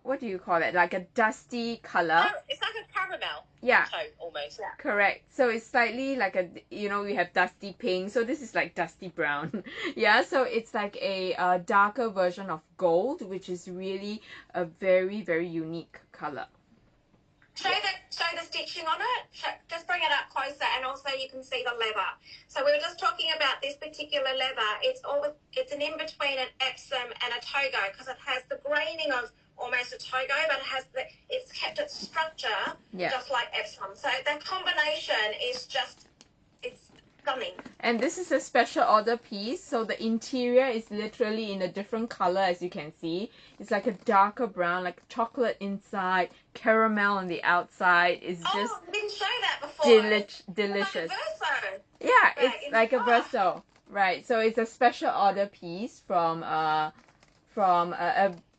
what do you call it? Like a dusty color. Oh, it's like a caramel. Yeah. Tone, almost. Yeah. Correct. So it's slightly like we have dusty pink. So this is like dusty brown. Yeah. So it's like a darker version of gold, which is really a very, very unique color. Show the stitching on it. Just bring it up closer, and also you can see the leather. So we were just talking about this particular leather. It's an in between an Epsom and a Togo, because it has the graining of almost a Togo, but it's kept its structure just like Epsom. So the combination is it's stunning. And this is a special order piece, so the interior is literally in a different color, as you can see. It's like a darker brown, like chocolate inside, caramel on the outside. It's just I didn't show that before. delicious. Like a verso. Yeah, it's like a verso. Right, so it's a special order piece from a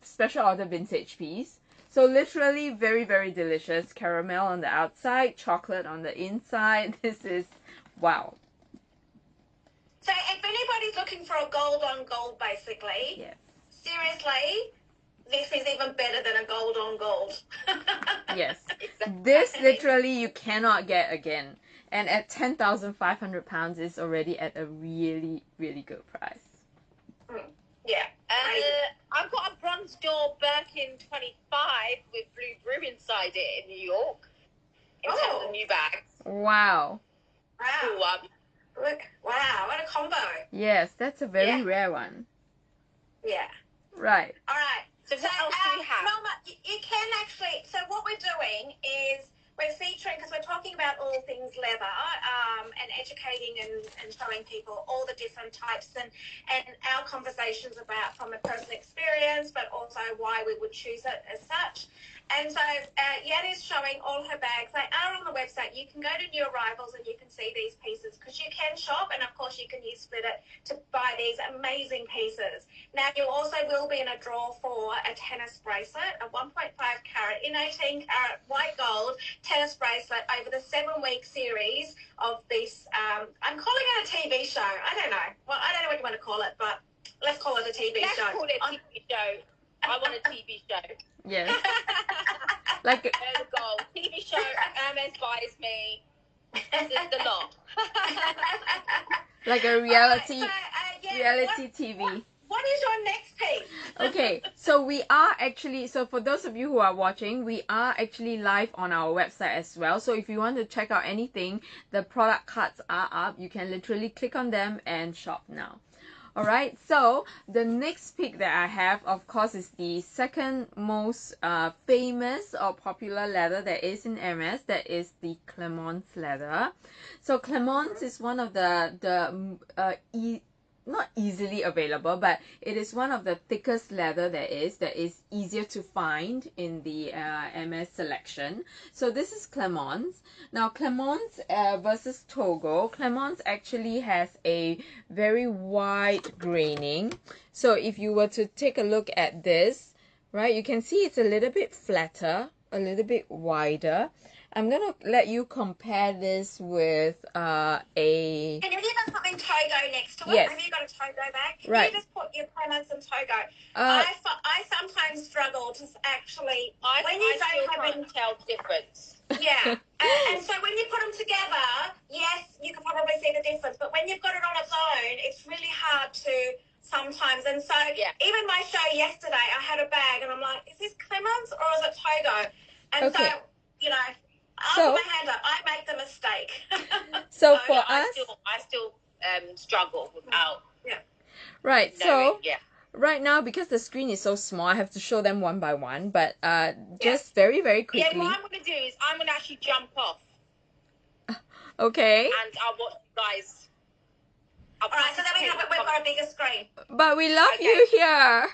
special order vintage piece. So literally very, very delicious. Caramel on the outside, chocolate on the inside. This is wow. So if anybody's looking for a gold on gold, basically, seriously, this is even better than a gold on gold. Yes. This literally you cannot get again. And at £10,500 is already at a really, really good price. Yeah. I've got a bronze door Birkin 25 with blue brew inside it in New York. In terms of new bags. Wow. Cool one. Look, wow, what a combo. Yes, that's a very rare one. Yeah. Right. All right. So what else do we have? Norma, you can actually, so what we're doing is we're featuring, because we're talking about all things leather, and educating and showing people all the different types and our conversations about from a personal experience, but also why we would choose it as such. And so Yan is showing all her bags. They are on the website. You can go to New Arrivals and you can see these pieces, because you can shop, and of course you can use Split It to buy these amazing pieces. Now you also will be in a draw for a tennis bracelet, a 1.5 carat in 18 carat white gold tennis bracelet over the 7-week series of this. I'm calling it a TV show. I don't know. Well, I don't know what you want to call it, but let's call it a TV show. Let's call it a TV show. I want a TV show. Yes. Like there we go. TV show. Hermes buys me. This is the lot. like a reality reality TV. What is your next piece? Okay, so we are actually, so for those of you who are watching, we are actually live on our website as well. So if you want to check out anything, the product cards are up. You can literally click on them and shop now. Alright, so the next pick that I have, of course, is the second most famous or popular leather that is in Hermes. That is the Clemence leather. So Clemence is one of not easily available, but it is one of the thickest leather that is easier to find in the Hermes selection. So this is Clemence. Now Clemence versus Togo. Clemence actually has a very wide graining. So if you were to take a look at this, right, you can see it's a little bit flatter, a little bit wider. I'm going to let you compare this with a... Can you give us something Togo next to it? Yes. Have you got a Togo bag? Can right. you just put your Clemence and Togo? I sometimes struggle to actually... I still can't tell the difference. Yeah. And so when you put them together, yes, you can probably see the difference. But when you've got it on its own, it's really hard to sometimes. And so even my show yesterday, I had a bag and I'm like, is this Clemence or is it Togo? And so, you know... I'll put my hand up. I make the mistake. So for us... I still struggle without... Yeah. Right, so... Right now, because the screen is so small, I have to show them one by one. But just very, very quickly... Yeah, what I'm going to do is I'm going to actually jump off. Okay. And I'll watch you guys... Alright, so then we've got a bigger screen. But we love you here.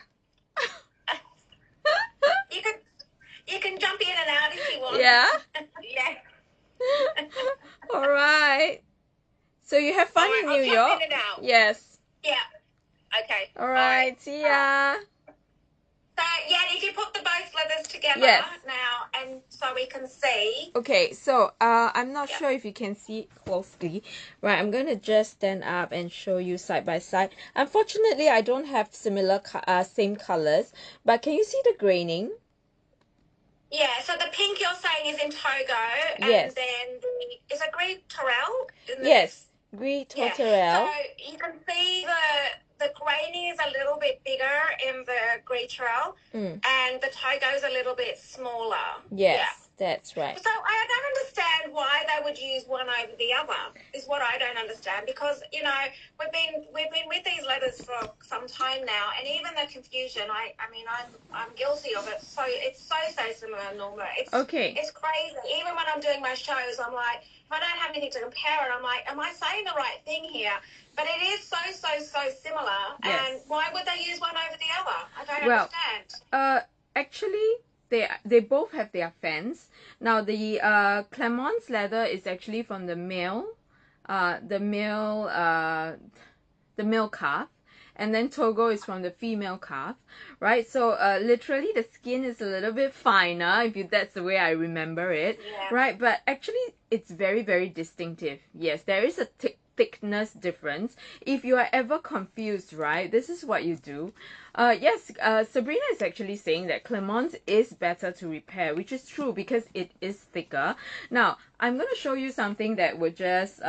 You can jump in and out if you want. Yeah? Yeah. All right. So you have fun in New York? In and out. Yes. Yeah. Okay. All right. See ya. So yeah, if you put the both leathers together now, and so we can see. Okay, so I'm not sure if you can see it closely. Right, I'm gonna just stand up and show you side by side. Unfortunately, I don't have similar same colors, but can you see the graining? Yeah, so the pink you're saying is in Togo, Yes. and then is it Gris Torel? Yes, Gris Torel. Yeah. So you can see the graining is a little bit bigger in the Gris Torel, and the Togo is a little bit smaller. Yes, yeah. That's right. So I don't understand why they would use one over the other. Is what I don't understand, because you know we've been with these leathers for some time now, and even the confusion. I mean I'm guilty of it. So it's so similar, Norma. It's crazy. Even when I'm doing my shows, I'm like, if I don't have anything to compare it, I'm like, am I saying the right thing here? But it is so similar. Yes. And why would they use one over the other? I don't understand. Actually, they both have their fans. Now the Clermont's leather is actually from the male calf, and then Togo is from the female calf, right? So literally the skin is a little bit finer, that's the way I remember it, right? But actually it's very, very distinctive. Yes, there is a thickness difference. If you are ever confused, right, this is what you do. Yes, Sabrina is actually saying that Clermont is better to repair, which is true because it is thicker. Now, I'm going to show you something that would just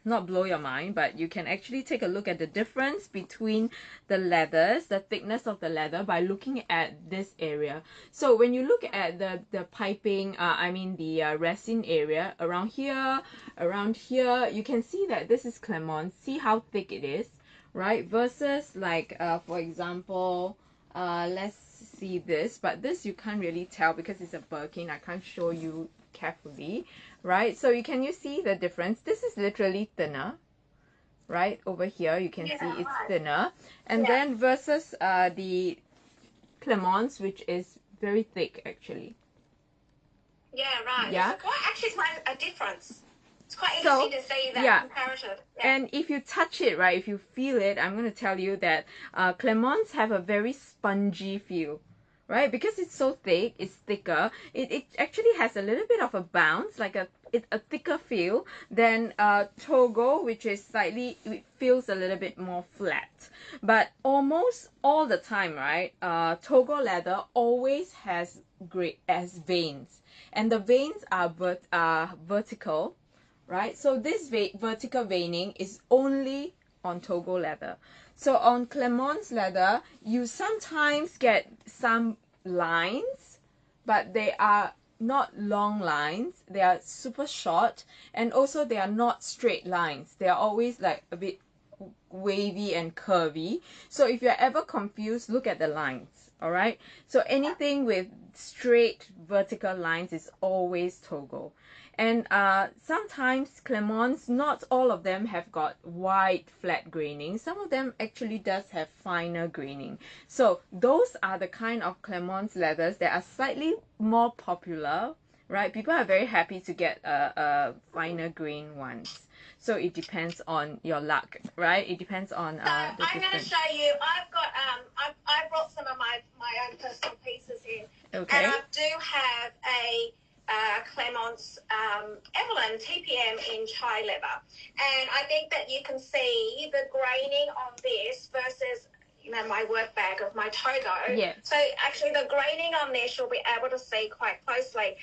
not blow your mind, but you can actually take a look at the difference between the leathers, the thickness of the leather, by looking at this area. So when you look at the piping, the resin area around here, you can see that this is Clermont. See how thick it is, right? Versus like, for example, let's see this, but this you can't really tell because it's a Birkin. I can't show you carefully, right? So you see the difference. This is literally thinner, right? Over here you can see it's thinner, and then versus the Clermont's, which is very thick actually. Yeah, right. Yeah. It's quite a difference. It's quite interesting to see that comparison. Yeah. And if you touch it, right, if you feel it, I'm going to tell you that Clermont's have a very spongy feel, right? Because it's so thick, it's thicker, it actually has a little bit of a bounce, like a thicker feel than Togo, which is slightly, it feels a little bit more flat. But almost all the time, right, Togo leather always has veins, and the veins are vertical, right? So this vertical veining is only on Togo leather. So on Clermont's leather, you sometimes get some lines, but they are not long lines. They are super short, and also they are not straight lines. They are always like a bit wavy and curvy. So if you're ever confused, look at the lines, all right? So anything with straight vertical lines is always Togo. And sometimes Clermont's, not all of them have got wide flat graining. Some of them actually does have finer graining. So those are the kind of Clermont's leathers that are slightly more popular, right? People are very happy to get a finer grain ones. So it depends on your luck, right? It depends on the I'm going to show you. I've got I brought some of my own personal pieces in. Okay. And I do have a Clermont's Evelyn TPM in chai leather, and I think that you can see the graining on this versus my work bag of my Togo. Yeah. So actually the graining on this you'll be able to see quite closely.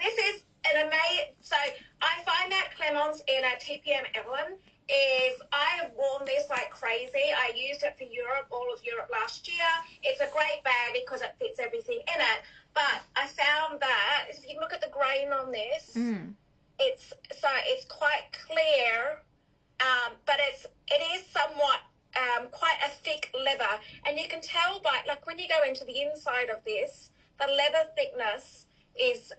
This is an amazing. So I find that Clermont's in a TPM Evelyn is, I have worn this like crazy. I used it for Europe, all of Europe last year. It's a great bag because it fits everything in it. But I found that if you look at the grain on this, it's quite clear, but it is somewhat quite a thick leather, and you can tell by like when you go into the inside of this, the leather thickness is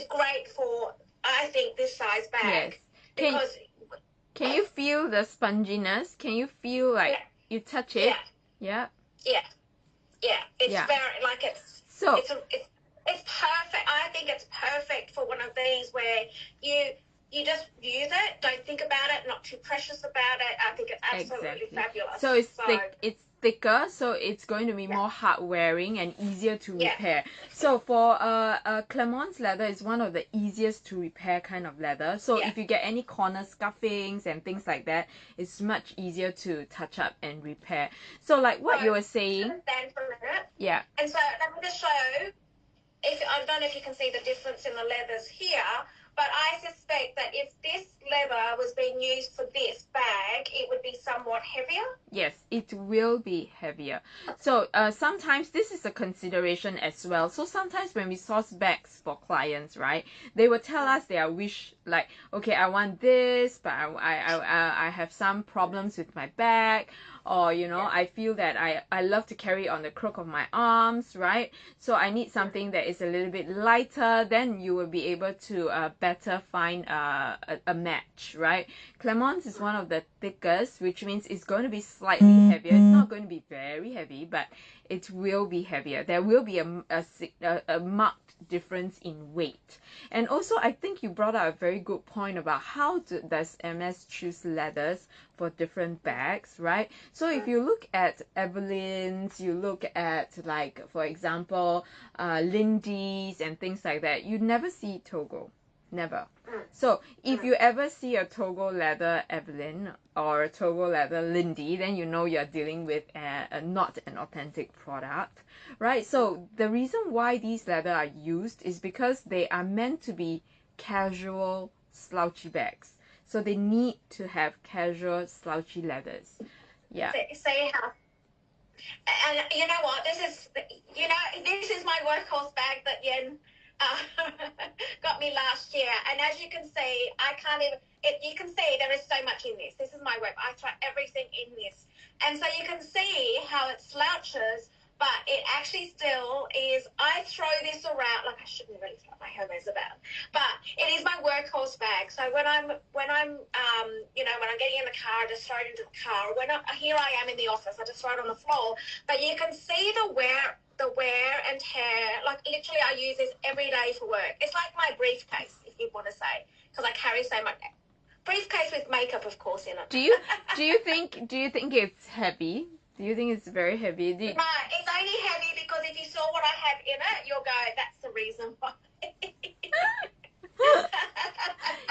great for, I think, this size bag. Yes. Can you feel the sponginess? Can you feel like you touch it? Yeah. It's very like it's perfect. I think it's perfect for one of these where you just use it, don't think about it, not too precious about it. I think it's absolutely fabulous. So it's thick. It's thicker, so it's going to be more hard wearing and easier to repair. So for Clermont's leather is one of the easiest to repair kind of leather. So if you get any corner scuffings and things like that, it's much easier to touch up and repair. So like what you were saying. Stand for a minute. Yeah. And so let me just show. I don't know if you can see the difference in the leathers here, but I suspect that if this leather was being used for this bag, it would be somewhat heavier. Yes, it will be heavier. So sometimes this is a consideration as well. So sometimes when we source bags for clients, right, they will tell us their wish, like, okay, I want this, but I have some problems with my bag, or you know, I feel that I love to carry it on the crook of my arms, right? So I need something that is a little bit lighter. Then you will be able to better find a match, right? Clermont's is one of the thickest, which means it's going to be slightly heavier. It's not going to be very heavy, but it will be heavier. There will be a marked difference in weight. And also, I think you brought up a very good point about how does Hermes choose leathers for different bags, right? So if you look at Evelyn's, you look at, like, for example, Lindy's and things like that, you never see Togo. Never. So if you ever see a Togo leather Evelyn or a Togo leather Lindy, then you know you're dealing with not an authentic product, right? So the reason why these leather are used is because they are meant to be casual slouchy bags. So they need to have casual slouchy leathers. Yeah. See how. And you know what? This is my workhorse bag that Yen got me last year. And as you can see, I can't even. You can see there is so much in this. This is my work. I throw everything in this, and so you can see how it slouches. But it actually still is. I throw this around like I shouldn't really throw my Hermes about, but it is my workhorse bag. So when I'm when I'm getting in the car, I just throw it into the car. Here I am in the office, I just throw it on the floor. But you can see the wear and tear. Like literally, I use this every day for work. It's like my briefcase, if you want to say, because I carry so much. Briefcase with makeup, of course, in it. Do you think it's heavy? Do you think it's very heavy? No, it's only heavy because if you saw what I have in it, you'll go, that's the reason why.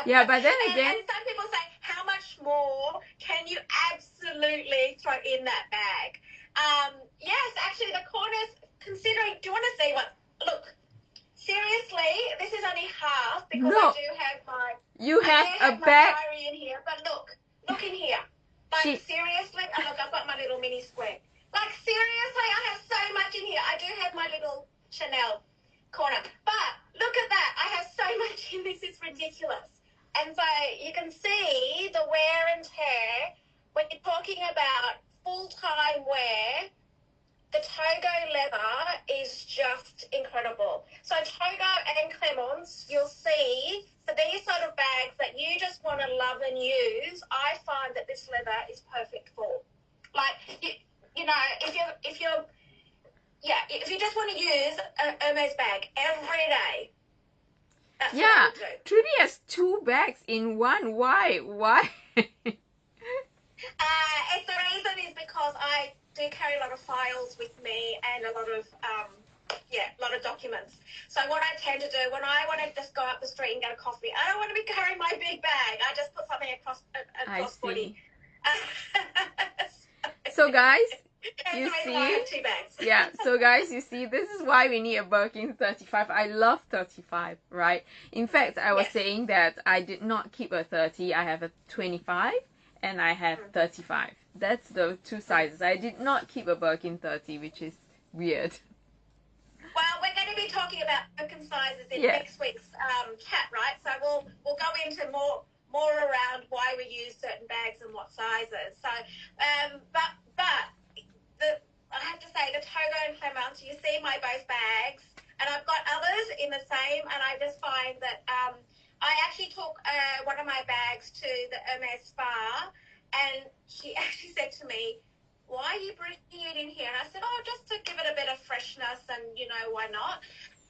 Yeah, but then again... And some people say, how much more can you absolutely throw in that bag? Yes, actually, the corners, considering... Do you want to see what... Look, seriously, this is only half because I do have my... You have a bag... my diary in here, but look in here. Like, seriously? Oh, look, I've got my little mini square. Like, seriously, I have so much in here. I do have my little Chanel corner. But look at that. I have so much in this. It's ridiculous. And so you can see the wear and tear. When you're talking about full-time wear, the Togo leather is just incredible. So Togo and Clermont's, you'll see, for these sort of bags that you just want to love and use, I find that this leather is perfect for. Like, you know, if you just want to use a Hermes bag every day, that's what I would do. Trudy has 2 bags in one. Why? The reason is because I do carry a lot of files with me and a lot of documents. So what I tend to do when I want to just go up the street and get a coffee, I don't want to be carrying my big bag. I just put something across body. So guys, you see, I have 2 bags. Yeah, so guys, you see, this is why we need a Birkin 35. I love 35, right? In fact, I was saying that I did not keep a 30. I have a 25 and I have 35. That's the 2 sizes. I did not keep a Birkin 30, which is weird. Well, we're going to be talking about Birkin sizes in next week's chat, right? So we'll go into more around why we use certain bags and what sizes. So, but I have to say the Togo and Clermont's, you see my both bags, and I've got others in the same, and I just find that I actually took one of my bags to the Hermes spa, and she actually said to me, why are you bringing it in here? And I said, oh, just to give it a bit of freshness and, you know, why not?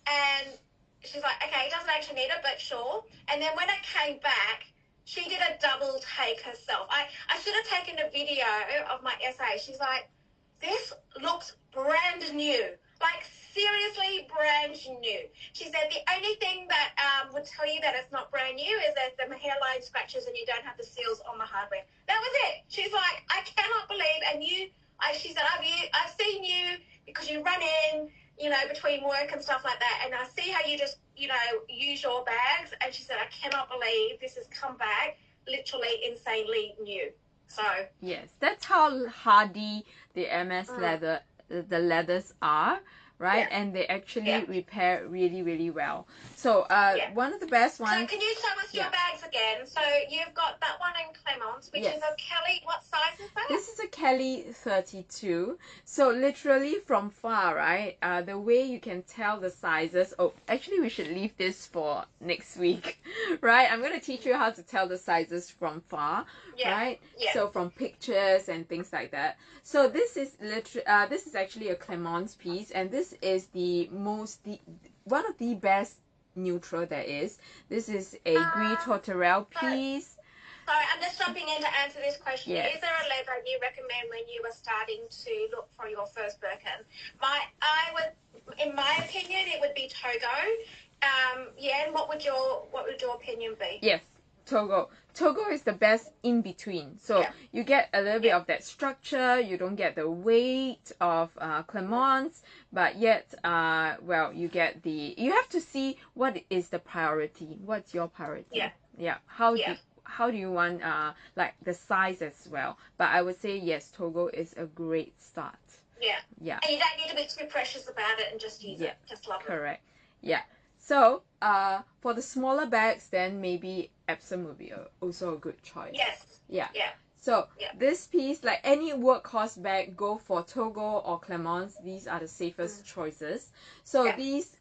And she's like, okay, it doesn't actually need it, but sure. And then when it came back, she did a double take herself. I should have taken a video of my essay. She's like, this looks brand new. Like, seriously brand new. She said the only thing that would tell you that it's not brand new is that the hairline scratches and you don't have the seals on the hardware. That was it. She's like, I cannot believe, and she said, I've seen you because you run in, you know, between work and stuff like that, and I see how you just, you know, use your bags, and she said, I cannot believe this has come back literally insanely new. So yes, that's how hardy the MS the leathers are, right? And they actually repair really, really well. So one of the best ones. So can you show us your bags again? So you've got that one in Clemence, which is a Kelly. What size is that? This is a Kelly 32. So literally from far, right? The way you can tell the sizes. Oh, actually we should leave this for next week, right? I'm going to teach you how to tell the sizes from far, right? So from pictures and things like that. So this is this is actually a Clemence piece, and this is one of the best neutral there is. This is a Gris Tourterelle piece. Sorry, I'm just jumping in to answer this question. Yes. Is there a leather you recommend when you were starting to look for your first Birkin? In my opinion, it would be Togo. And what would your opinion be? Yes, Togo. Togo is the best in between. So you get a little bit of that structure. You don't get the weight of Clemence, but yet, well, you get you have to see what is the priority. What's your priority? Yeah. How do you want like the size as well? But I would say yes, Togo is a great start. Yeah. And you don't need to be too precious about it and just use it. Just love it. Correct. Yeah. So for the smaller bags, then maybe Epsom would be also a good choice. Yes. Yeah. So this piece, like any workhorse bag, go for Togo or Clemence. These are the safest choices. So this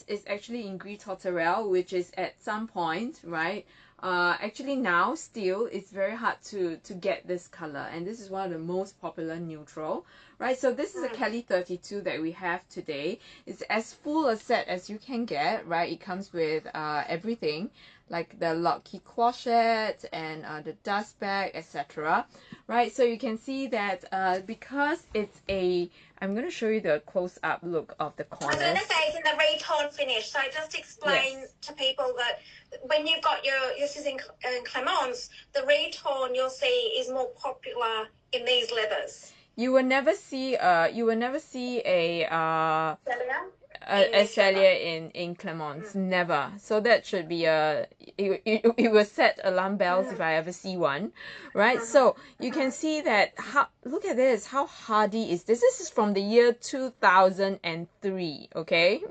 is actually in Gris Tourterelle, which is at some point, right? Actually now still it's very hard to get this color, and this is one of the most popular neutral, right? So this is a Kelly 32 that we have today. It's as full a set as you can get, right? It comes with everything, like the lock key clochette and the dust bag, etc., right? So you can see that because it's I'm going to show you the close-up look of the corners. I was going to say it's in the retorn finish. So just explain to people that when you've got this is in Clemence, the retorn you'll see is more popular in these leathers. You will never see a Celia in Clemence, never. So that should be it will set alarm bells if I ever see one, right? So you can see that look at this, how hardy is this? This is from the year 2003, okay?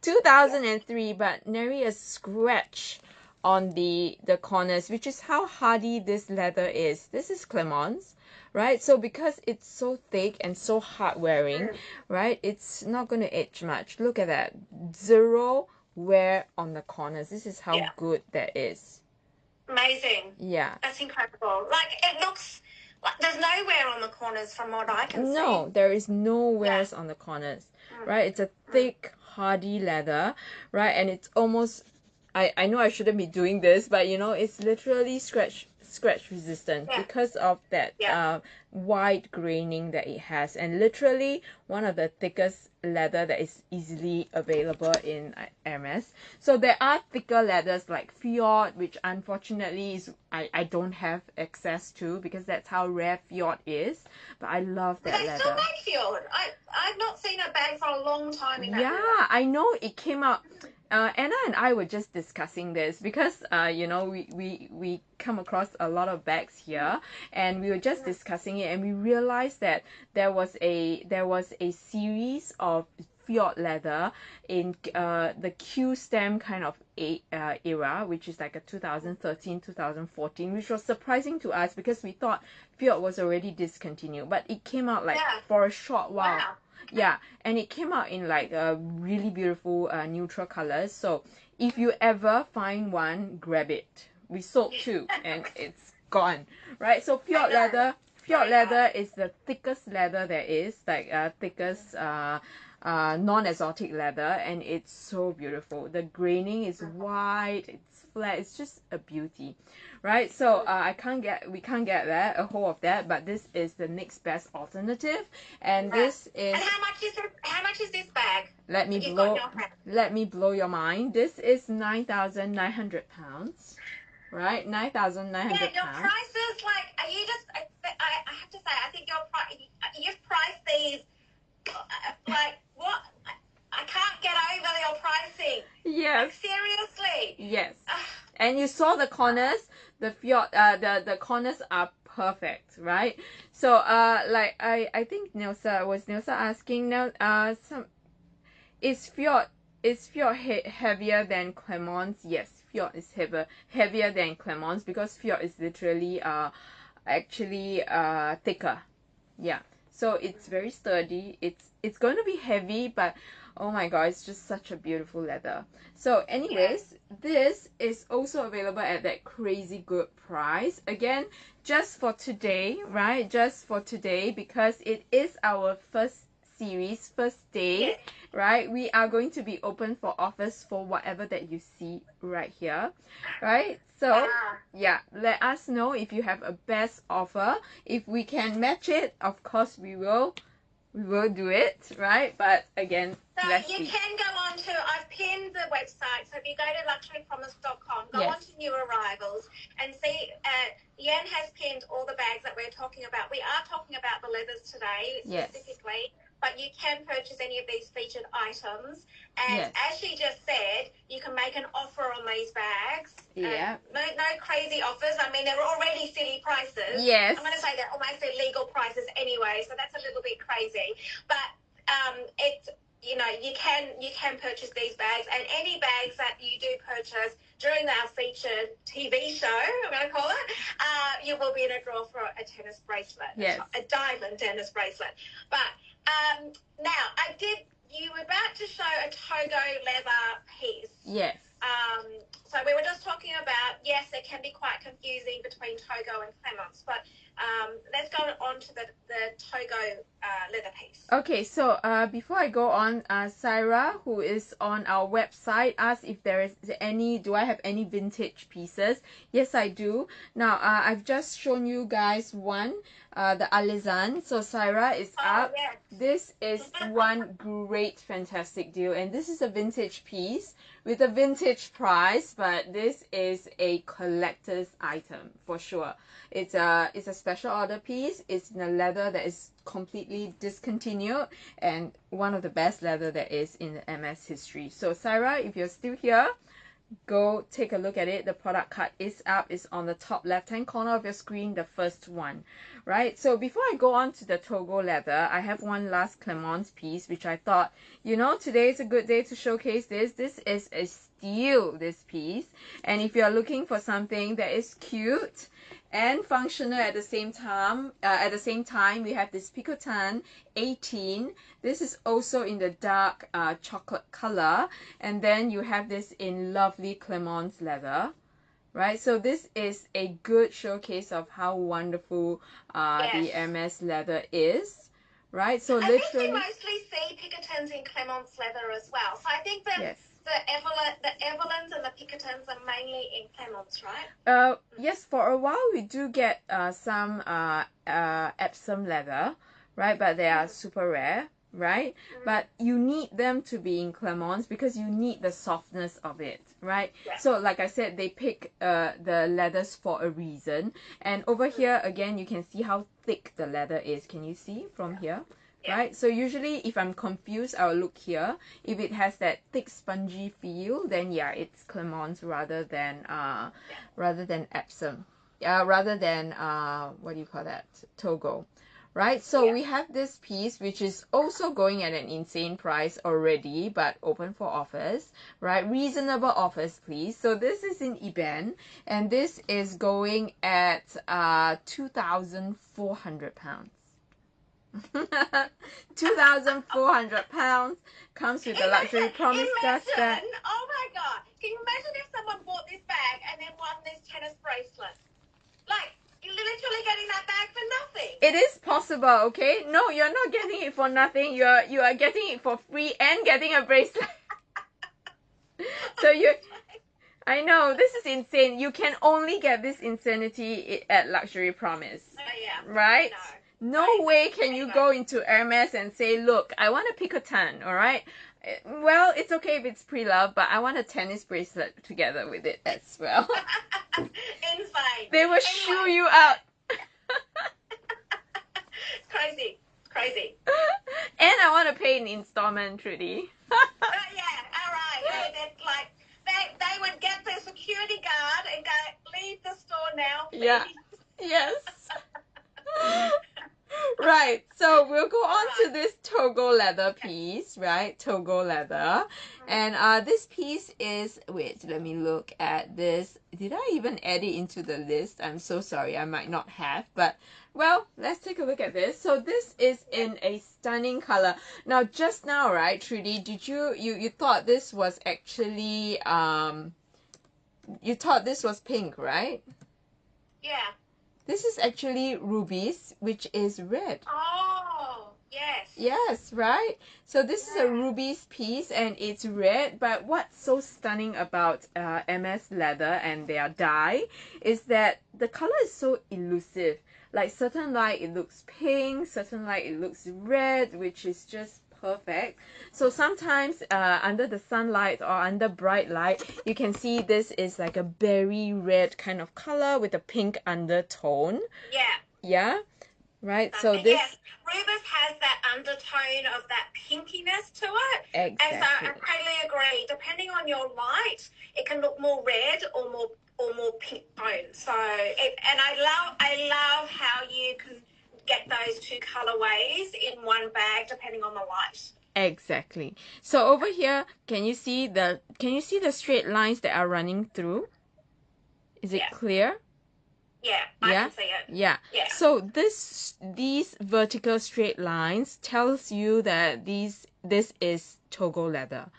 2003, but nary a scratch on the corners, which is how hardy this leather is. This is Clemence, right? So because it's so thick and so hard wearing, right, it's not going to age much. Look at that, zero wear on the corners. This is how good that is. Amazing. Yeah, that's incredible. Like, it looks like there's no wear on the corners from what I can see. No, there is no wears on the corners, right? It's a thick hardy leather, right? And it's almost, I know I shouldn't be doing this, but you know, it's literally scratch resistant because of that wide graining that it has, and literally one of the thickest leather that is easily available in Hermes. So there are thicker leathers like Fjord, which unfortunately I don't have access to because that's how rare Fjord is, but I love that leather. They still make Fjord. I've not seen a bag for a long time in that leather. I know it came out. Anna and I were just discussing this because you know, we come across a lot of bags here, and we were just discussing it, and we realized that there was a series of Fjord leather in the Q stem kind of era, which is like a 2013-2014, which was surprising to us because we thought Fjord was already discontinued, but it came out like for a short while. Wow. Yeah, and it came out in like really beautiful neutral colors. So if you ever find one, grab it. We sold two and it's gone, right? So Fjord leather is the thickest leather there is, like thickest non-exotic leather, and it's so beautiful. The graining is wide, it's flat. It's just a beauty, right? So we can't get that, a hold of that, but this is the next best alternative. And this is, and how much is this bag? let me blow your mind. This is 9,900 pounds. Right, 9,900 Yeah, your prices, like, are you just, I have to say, I think you've priced these, like, what? I can't get over your pricing. Yes. Like, seriously. Yes. And you saw the corners, the the corners are perfect, right? So, like, I think was Nilsa asking now, is Fjord heavier than Clemons? Yes, Fjord is heavier than Clemons because Fjord is literally actually thicker. Yeah. So it's very sturdy. It's going to be heavy, but oh my god, it's just such a beautiful leather. So anyways, this is also available at that crazy good price. Again, just for today, right? Just for today, because it is our first series, first day, right? We are going to be open for offers for whatever that you see right here, right? So yeah, let us know if you have a best offer. If we can match it, of course we will do it, right? But again, so you can go on to, I've pinned the website, so if you go to luxurypromise.com, go on to new arrivals and see, Yen has pinned all the bags that we're talking about. We are talking about the leathers today specifically, but you can purchase any of these featured items. And as she just said, you can make an offer on these bags. Yeah. No crazy offers. I mean, they're already silly prices. Yes. I'm going to say they're almost illegal prices anyway, so that's a little bit crazy. But it's, you know, you can purchase these bags, and any bags that you do purchase during our featured TV show, I'm going to call it, you will be in a draw for a tennis bracelet, a diamond tennis bracelet. But now, you were about to show a Togo leather piece. Yes. So we were just talking about, yes, it can be quite confusing between Togo and Clemence, but let's go on to the Togo leather piece. Okay, so before I go on, Syra, who is on our website, asked if there is do I have any vintage pieces? Yes, I do. Now, I've just shown you guys one, the Alizan. So Syra is up. Yes. This is one great, fantastic deal, and this is a vintage piece with a vintage price, but this is a collector's item for sure. It's a special order piece. It's in a leather that is completely discontinued and one of the best leather that is in the MS history. So Syra, if you're still here, go take a look at it. The product card is up. It's on the top left hand corner of your screen, the first one, right? So before I go on to the Togo leather, I have one last Clemence piece which I thought, you know, today is a good day to showcase this. This is a steal, this piece, and if you're looking for something that is cute and functional at the same time, we have this Picotin 18. This is also in the dark chocolate color, and then you have this in lovely Clemence leather, right? So this is a good showcase of how wonderful the Hermes leather is, right? So I think you mostly see Picotins in Clemence leather as well. So I think that the Evelyns and the Picotins are mainly in Clemence, right? Yes, for a while we do get some Epsom leather, right? But they are super rare, right? But you need them to be in Clemence because you need the softness of it, right? So like I said, they pick the leathers for a reason. And over here, again, you can see how thick the leather is. Can you see from here? Right, so usually if I'm confused, I'll look here. If it has that thick spongy feel, then yeah, it's Clemence rather than Epsom, rather than what do you call that, Togo, right? So we have this piece which is also going at an insane price already, but open for offers, right? Reasonable offers, please. So this is in Iban, and this is going at £2,400. 2,400 pounds, comes with the luxury promise dust bag. Oh my god, can you imagine if someone bought this bag and then won this tennis bracelet? Like, you're literally getting that bag for nothing. It is possible, okay? No, you're not getting it for nothing. You are getting it for free and getting a bracelet. So I know, this is insane. You can only get this insanity at Luxury Promise. Yeah. Right? No Right. way can you go into Hermes and say, look, I want to pick a tan, all right? Well, it's okay if it's pre-loved, but I want a tennis bracelet together with it as well. Insane. They will shoo you out. Crazy. And I want to pay in installment, Trudy. Yeah, all right. Yeah, that's like, they would get the security guard and go, leave the store now, please. Yeah. Yes. Right, so we'll go on to this Togo leather piece, right? Togo leather. And this piece is, wait, let me look at this. Did I even add it into the list? I'm so sorry, I might not have, but well, let's take a look at this. So this is in a stunning color. Now, just now, right, Trudy, did you thought this was actually, you thought this was pink, right? Yeah. This is actually rubies, which is red. Oh, yes. Yes, right? So this is a rubies piece and it's red, but what's so stunning about MS leather and their dye is that the color is so elusive. Like certain light it looks pink, certain light it looks red, which is just perfect. So sometimes under the sunlight or under bright light, you can see this is like a berry red kind of color with a pink undertone. Yeah. Yeah, right? So this... Yes, Rubus has that undertone of that pinkiness to it. Exactly. And so I totally agree. Depending on your light, it can look more red or more pink tone. So, and I love how you can get those two colorways in one bag depending on the light. Exactly. So over here, can you see the straight lines that are running through? Is it clear? Yeah, I can see it. Yeah. So these vertical straight lines tells you that this is Togo leather,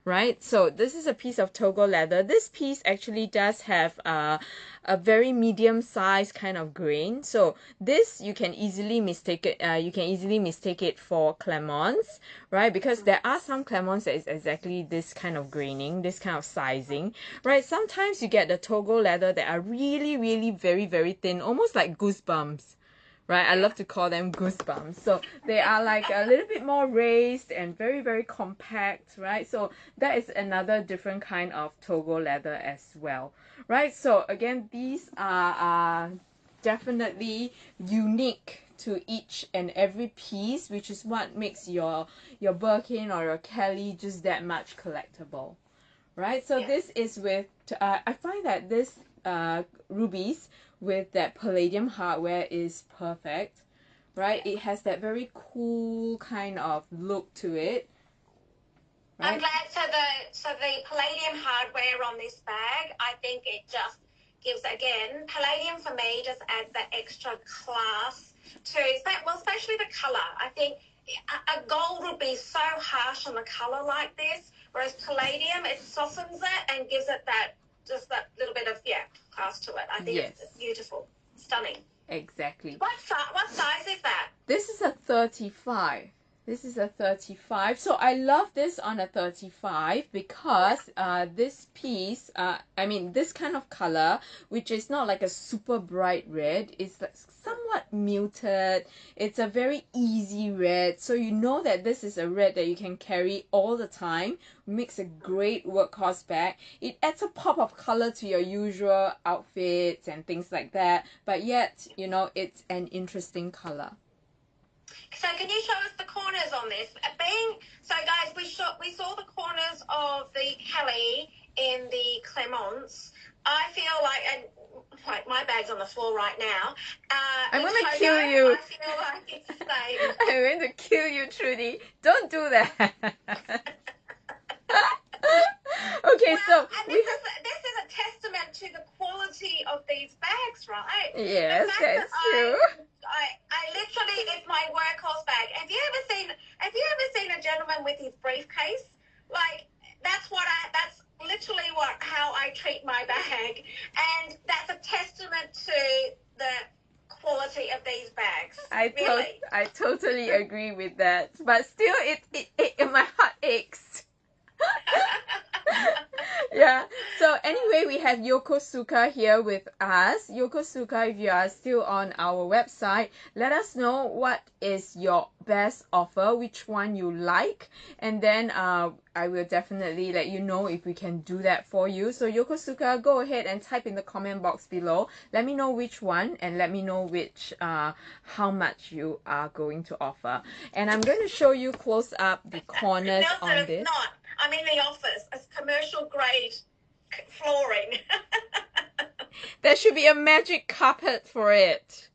right? So this is a piece of Togo leather. This piece actually does have a very medium size kind of grain. So this you can easily mistake it. You can easily mistake it for Clermonts, right? Because there are some Clermonts that is exactly this kind of graining, this kind of sizing, right? Sometimes you get the Togo leather that are really, really very, very thin, almost like goosebumps. Right, I love to call them goosebumps. So they are like a little bit more raised and very, very compact, right? So that is another different kind of Togo leather as well, right? So again, these are definitely unique to each and every piece, which is what makes your Birkin or your Kelly just that much collectible, right? So this is with, I find that this rubies with that palladium hardware is perfect, right? It has that very cool kind of look to it. Right? I'm glad. So the palladium hardware on this bag, I think it just gives, again, palladium for me just adds that extra class to, well, especially the color. I think a gold would be so harsh on a color like this, whereas palladium, it softens it and gives it that, just that little bit of, class to it. I think it's beautiful. Stunning. Exactly. What size is that? This is a 35. This is a 35. So I love this on a 35 because this piece, I mean this kind of color, which is not like a super bright red, is like somewhat muted. It's a very easy red. So you know that this is a red that you can carry all the time. Makes a great workhorse bag. It adds a pop of color to your usual outfits and things like that. But yet, you know, it's an interesting color. So can you show us the corners on this? So guys, we saw the corners of the Kelly in the Clermonts. I feel like my bag's on the floor right now. I'm going to kill you. I feel like it's the same. I'm going to kill you, Trudy. Don't do that. Okay, well, and this is a testament to the quality of these bags, right? Yes, that's true. I literally, it's my workhorse bag. Have you ever seen a gentleman with his briefcase? Like, that's literally how I treat my bag, and that's a testament to the quality of these bags. I totally agree with that, but still, it my heart aches. Yeah. So anyway, we have Yokosuka here with us. Yokosuka, if you are still on our website, let us know what is your best offer, which one you like, and then I will definitely let you know if we can do that for you. So Yokosuka, go ahead and type in the comment box below. Let me know which one and let me know which how much you are going to offer. And I'm going to show you close up the corners Nelson, on this. it's not. I'm in the office. It's commercial grade flooring. There should be a magic carpet for it.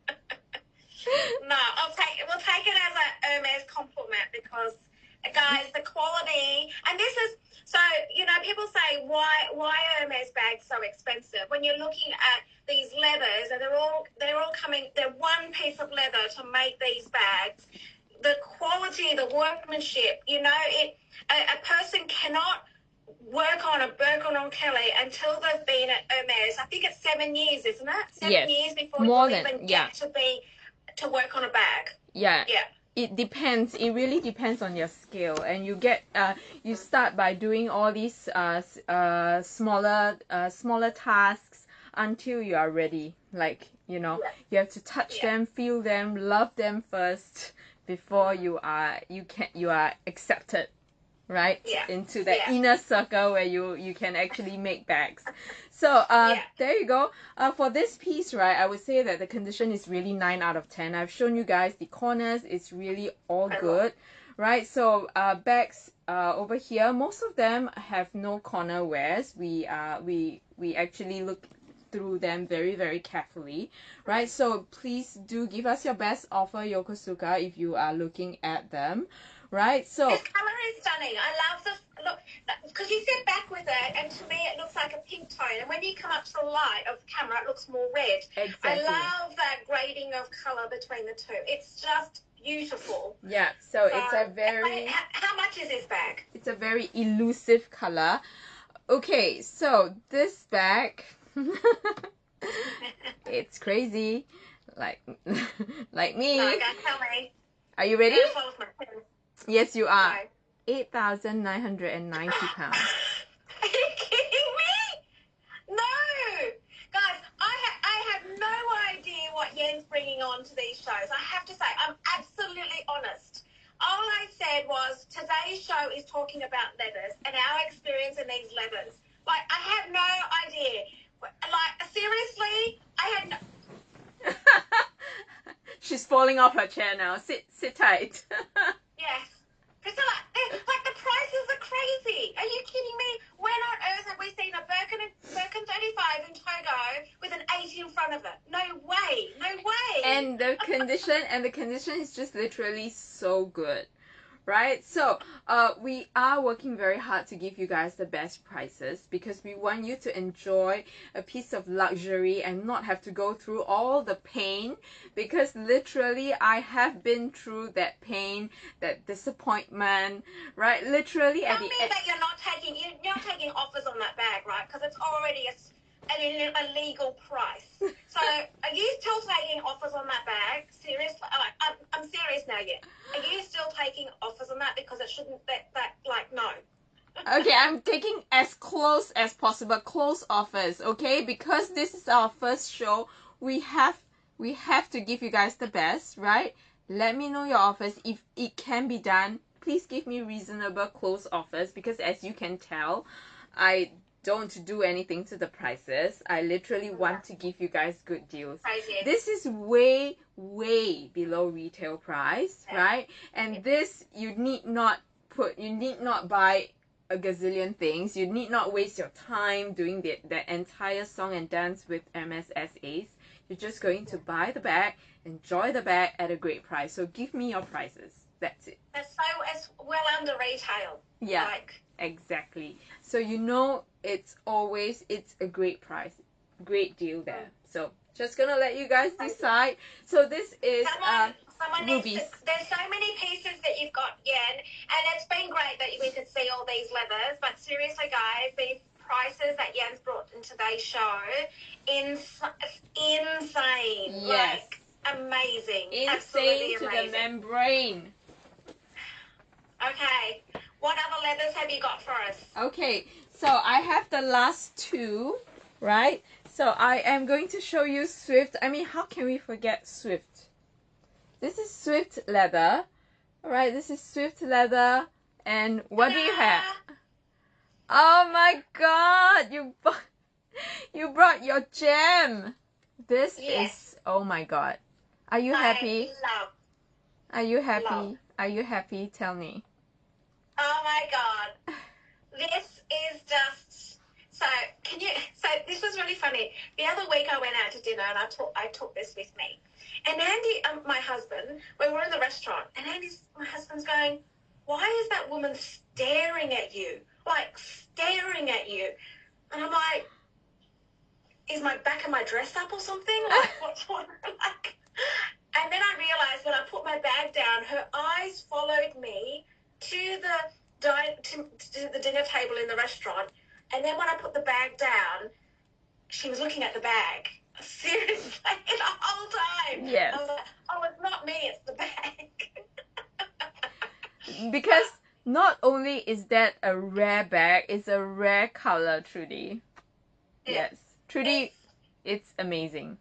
No, we'll take it as a Hermes compliment because, guys, the quality, and this is, so, you know, people say, why Hermes bags so expensive? When you're looking at these leathers, and they're all coming, they're one piece of leather to make these bags. The quality, the workmanship, you know, a person cannot work on a Birkenau Kelly until they've been at Hermes. I think it's 7 years, isn't it? 7 years before you even get to work on a bag. Yeah. Yeah. It depends. It really depends on your skill, and you get you start by doing all these smaller tasks until you are ready. Like, you know, you have to touch them, feel them, love them first before you are accepted, right? Into that inner circle where you can actually make bags. So there you go. For this piece, right, I would say that the condition is really 9 out of 10. I've shown you guys the corners. It's really all good, right? So bags over here, most of them have no corner wears. We actually look through them very, very carefully, right? So please do give us your best offer, Yokosuka, if you are looking at them, right? So this color is stunning. I love the look, because you sit back with it, and to me it looks like a pink tone, and when you come up to the light of the camera, it looks more red. Exactly. I love that grading of color between the two. It's just beautiful. Yeah, so it's a very... How much is this bag? It's a very elusive color. Okay, so this bag... it's crazy. Like me. No, tell me. Are you ready? Yes, you are. No. 8,990 pounds. Are you kidding me? No! Guys, I have no idea what Yen's bringing on to these shows. I have to say, I'm absolutely honest. All I said was today's show is talking about leathers and our experience in these leathers. Like, I have no idea. Like, seriously, I had no... She's falling off her chair now. Sit tight. Yes. Priscilla, like the prices are crazy. Are you kidding me? When on earth have we seen a Birkin 35 in Togo with an 8 in front of it? No way. No way. And the condition is just literally so good. Right? So we are working very hard to give you guys the best prices because we want you to enjoy a piece of luxury and not have to go through all the pain, because literally I have been through that pain, that disappointment, right? Literally Tell me that you're not taking offers on that bag, right? Because it's already a legal price. So are you still taking offers on that bag? Seriously? I'm serious now, yeah. Are you still taking offers on that? Because it shouldn't, no. Okay, I'm taking as close as possible, close offers, okay? Because this is our first show, we have to give you guys the best, right? Let me know your offers. If it can be done, please give me reasonable close offers, because as you can tell, I don't do anything to the prices. I literally want to give you guys good deals. This is way below retail price, right? And this, you need not buy a gazillion things. You need not waste your time doing the entire song and dance with Hermes SAs. You're just going to buy the bag, enjoy the bag at a great price. So give me your prices. That's it. It's well under retail. Yeah. Exactly. So you know it's a great price, great deal there. So just gonna let you guys decide. So this is rubies. There's so many pieces that you've got, Yen, and it's been great that we could see all these leathers. But seriously, guys, these prices that Yen's brought in today's show, insane. Yes. Like, amazing. Insane. Absolutely to amazing. the membrane. Okay. What other leathers have you got for us? Okay, So I have the last two, right? So I am going to show you Swift. I mean, how can we forget Swift? This is Swift leather. All right, this is Swift leather. And what do you have? Oh my God, you brought your gem. This is, oh my God. Are you happy? Are you happy? Are you happy? Tell me. Oh my God. This is just, so this was really funny. The other week I went out to dinner and I took this with me. And Andy, my husband, we were in the restaurant and my husband's going, why is that woman staring at you? Like staring at you. And I'm like, is my back of my dress up or something? Like, what's what? Like, and then I realized when I put my bag down, her eyes followed me to the dinner table in the restaurant. And then when I put the bag down, she was looking at the bag. Seriously, the whole time. Yes. I was like, oh, it's not me, it's the bag. Because not only is that a rare bag, it's a rare color, Trudy. Yes. Trudy, it's amazing.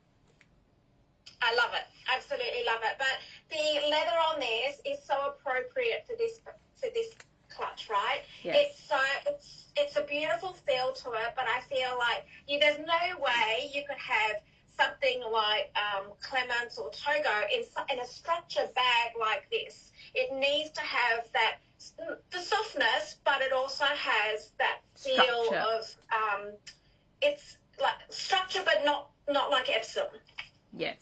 I love it. Absolutely love it. But the leather on this is so appropriate for this clutch, right? Yes. It's a beautiful feel to it, but I feel like there's no way you could have something like Clements or Togo in a structured bag like this. It needs to have the softness, but it also has that feel of it's like structure, but not like Epsom. Yes.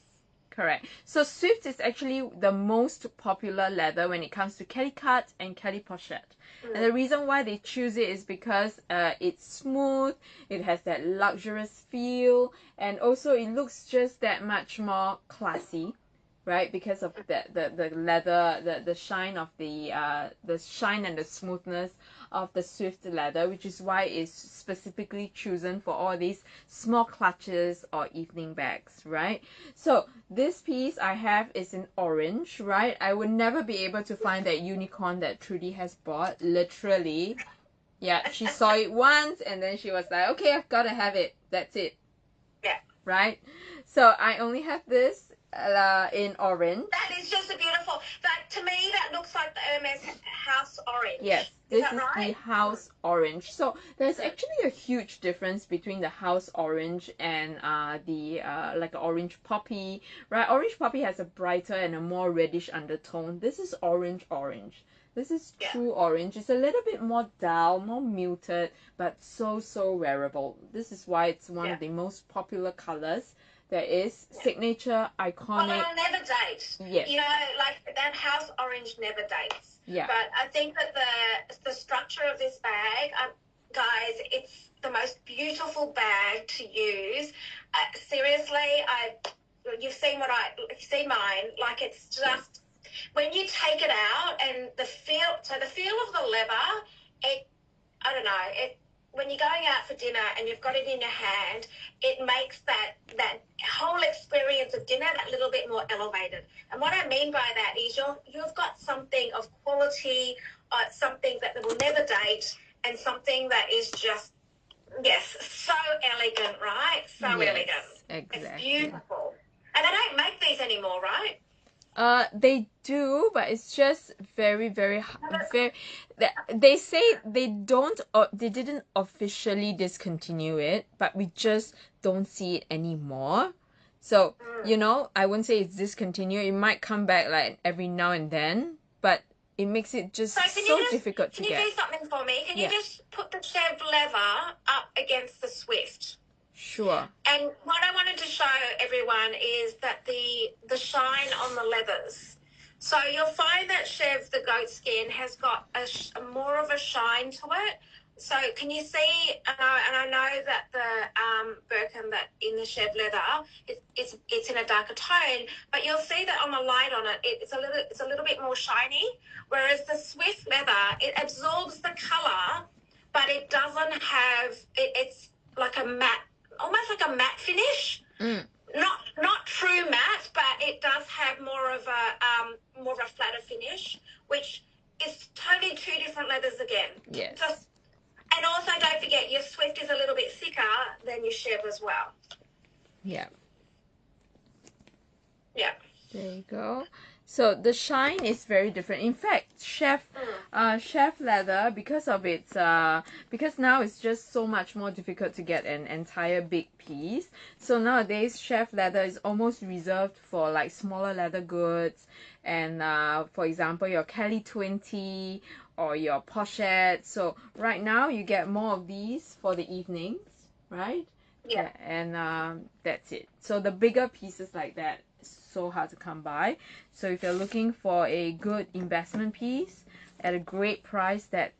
Correct. So Swift is actually the most popular leather when it comes to Kelly cut and Kelly pochette. And the reason why they choose it is because it's smooth, it has that luxurious feel, and also it looks just that much more classy, right? Because of the leather, the shine of the shine and the smoothness of the Swift leather, which is why it's specifically chosen for all these small clutches or evening bags, right? So this piece I have is in orange, right? I would never be able to find that unicorn that Trudy has bought, literally. Yeah, she saw it once and then she was like, okay, I've got to have it. That's it. Yeah. Right? So I only have this in orange. That is just a beautiful, to me, that looks like the Hermes house orange. Yes, this is the house orange. So there's actually a huge difference between the house orange and the like orange poppy, right? Orange poppy has a brighter and a more reddish undertone. This is orange. This is true orange. It's a little bit more dull, more muted, but so wearable. This is why it's one of the most popular colors. There is signature, iconic. Well, it'll never date. Yes. You know, like that house orange never dates. Yeah. But I think that the structure of this bag, guys, it's the most beautiful bag to use. Seriously, you've seen mine. Like it's just when you take it out and the feel of the leather, I don't know, when you're going out for dinner and you've got it in your hand, it makes that whole experience of dinner that little bit more elevated. And what I mean by that is you've got something of quality, something that will never date, and something that is just, so elegant, right? So elegant. Exactly. It's beautiful. And they don't make these anymore, right? They do, but it's just very. They say they didn't officially discontinue it, but we just don't see it anymore. So, I wouldn't say it's discontinued. It might come back like every now and then, but it makes it just so difficult to get. Can you do something for me? Can you just put the Chev leather up against the Swift? Sure. And what I wanted to show everyone is that the shine on the leathers. So you'll find that Chev, the goat skin, has got a more of a shine to it. So can you see? And I know that the Birkin that in the Chev leather, it's in a darker tone, but you'll see that on the light on it, it's a little bit more shiny. Whereas the Swift leather, it absorbs the color, but it doesn't have. It's like a matte. Almost like a matte finish, not true matte, but it does have more of a flatter finish, which is totally two different leathers again. Yes. And also, don't forget, There you go. So the shine is very different. In fact, chef leather, because of its because now it's just so much more difficult to get an entire big piece. So nowadays chef leather is almost reserved for like smaller leather goods, and for example your Kelly 20 or your pochette. So right now you get more of these for the evenings, right? Yeah. And that's it. So the bigger pieces like that, so hard to come by. So if you're looking for a good investment piece at a great price, that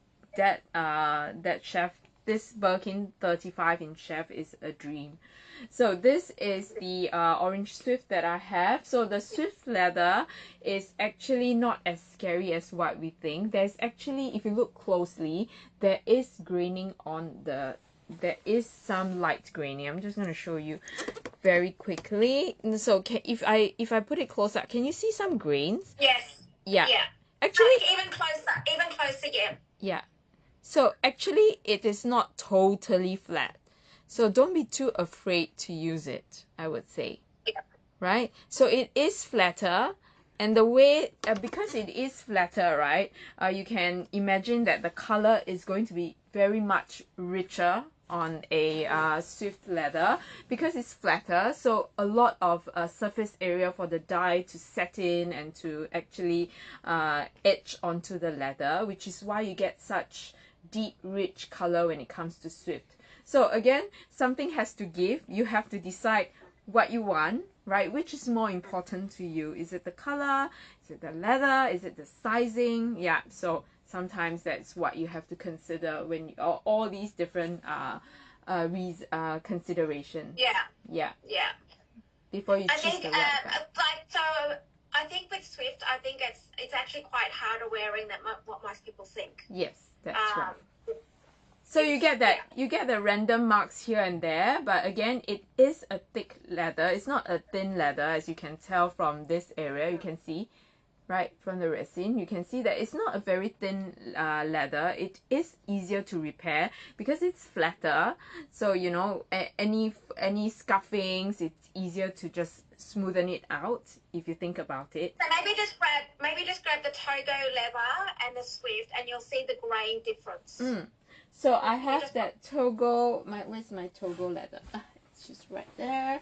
chef, this Birkin 35-inch chef is a dream. So this is the orange Swift that I have. So the Swift leather is actually not as scary as what we think. There's actually, if you look closely, there is graining on the, there is some light graining. I'm just going to show you very quickly. So if I put it close up, can you see some grains? Yes. Yeah. Yeah. Actually, even closer, yeah. yeah. So actually it is not totally flat. So don't be too afraid to use it, I would say. Yeah. Right? So it is flatter, and the way, because it is flatter, right, you can imagine that the color is going to be very much richer on a Swift leather because it's flatter, so a lot of surface area for the dye to set in and to actually etch onto the leather, which is why you get such deep rich color when it comes to Swift. So again, something has to give. You have to decide what you want, right? Which is more important to you? Is it the color? Is it the leather? Is it the sizing? Yeah, so sometimes that's what you have to consider when you, all these different considerations. Yeah. Yeah. Yeah. Before you I choose think the right bag. I think with Swift, I think it's actually quite harder wearing than what most people think. Yes, that's right. So you get that, you get the random marks here and there, but again, it is a thick leather. It's not a thin leather, as you can tell from this area. You can see, right, from the resin, you can see that it's not a very thin leather. It is easier to repair because it's flatter. So, you know, any scuffings, it's easier to just smoothen it out if you think about it. So maybe just grab the Togo leather and the Swift, and you'll see the grain difference. So I have that Togo. Where's my Togo leather? It's just right there.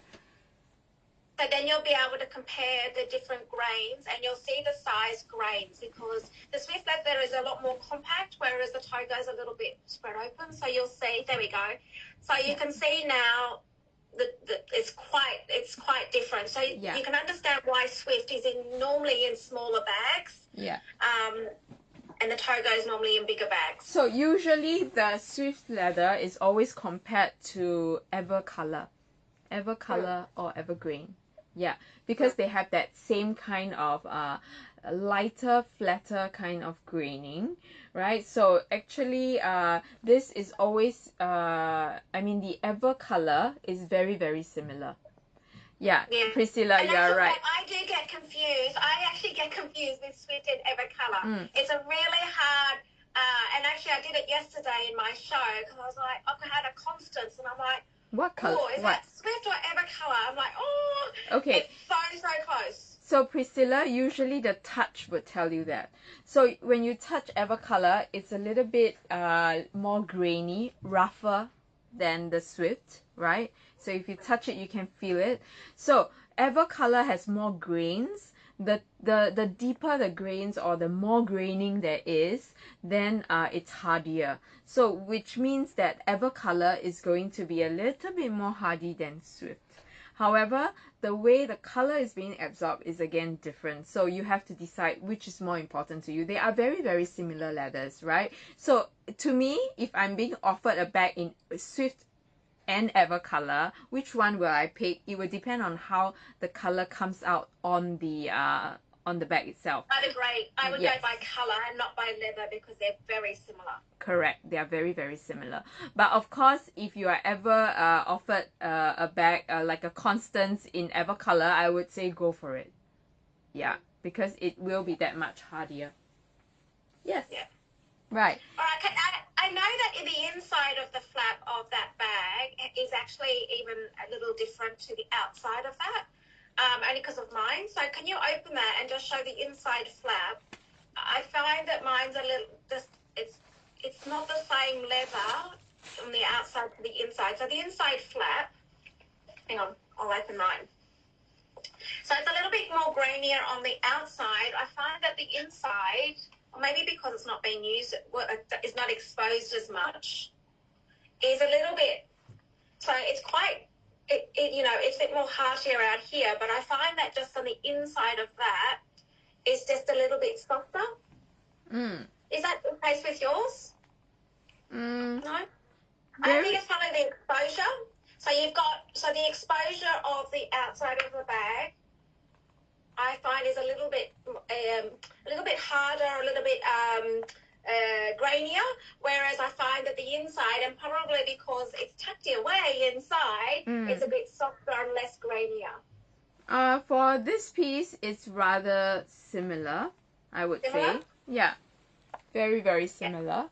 So then you'll be able to compare the different grains, and you'll see the size grains, because the Swift leather is a lot more compact, whereas the Togo is a little bit spread open. So you'll see. There we go. So you can see now that it's quite different. So you can understand why Swift is normally in smaller bags. Yeah. And the Togo is normally in bigger bags. So usually the Swift leather is always compared to Evercolor or Evergreen. Yeah, because they have that same kind of lighter, flatter kind of graining, right? So actually, this is always, I mean, the Evercolor is very, very similar. Yeah, Priscilla, you're right. I do get confused. I actually get confused with Swift and Evercolor. It's a really hard, and actually I did it yesterday in my show because I was like, I had a Constance, and I'm like, what color? Oh, is that Swift or Evercolor? I'm like, oh, okay. It's so close. So Priscilla, usually the touch would tell you that. So when you touch Evercolor, it's a little bit more grainy, rougher than the Swift, right? So if you touch it, you can feel it. So Evercolor has more grains. The deeper the grains or the more graining there is, then it's hardier. So which means that Evercolor is going to be a little bit more hardy than Swift. However, the way the color is being absorbed is again different. So you have to decide which is more important to you. They are very, very similar leathers, right? So to me, if I'm being offered a bag in Swift and Evercolor, which one will I pick? It will depend on how the color comes out on the bag itself. I'd agree. I would go by color and not by leather because they're very similar. Correct. They are very, very similar. But of course, if you are ever offered a bag like a Constance in Evercolor, I would say go for it. Yeah, because it will be that much hardier. Yes. Yeah. Right. All right. I know that in the inside of the flap of that bag is actually even a little different to the outside of that. only because of mine. So can you open that and just show the inside flap? I find that mine's a little, it's not the same leather from the outside to the inside. So the inside flap, hang on, I'll open mine. So it's a little bit more grainier on the outside. I find that the inside, or maybe because it's not being used, it's not exposed as much, is a little bit, so it's quite, it's a bit more heartier out here, but I find that just on the inside of that is just a little bit softer. Is that the case with yours? No? I think it's probably the exposure. So the exposure of the outside of the bag, I find is a little bit harder, a little bit grainier, whereas I find that the inside, and probably because it's tucked away inside, it's a bit softer and less grainier. For this piece, it's rather similar, I would say. Yeah, very, very similar.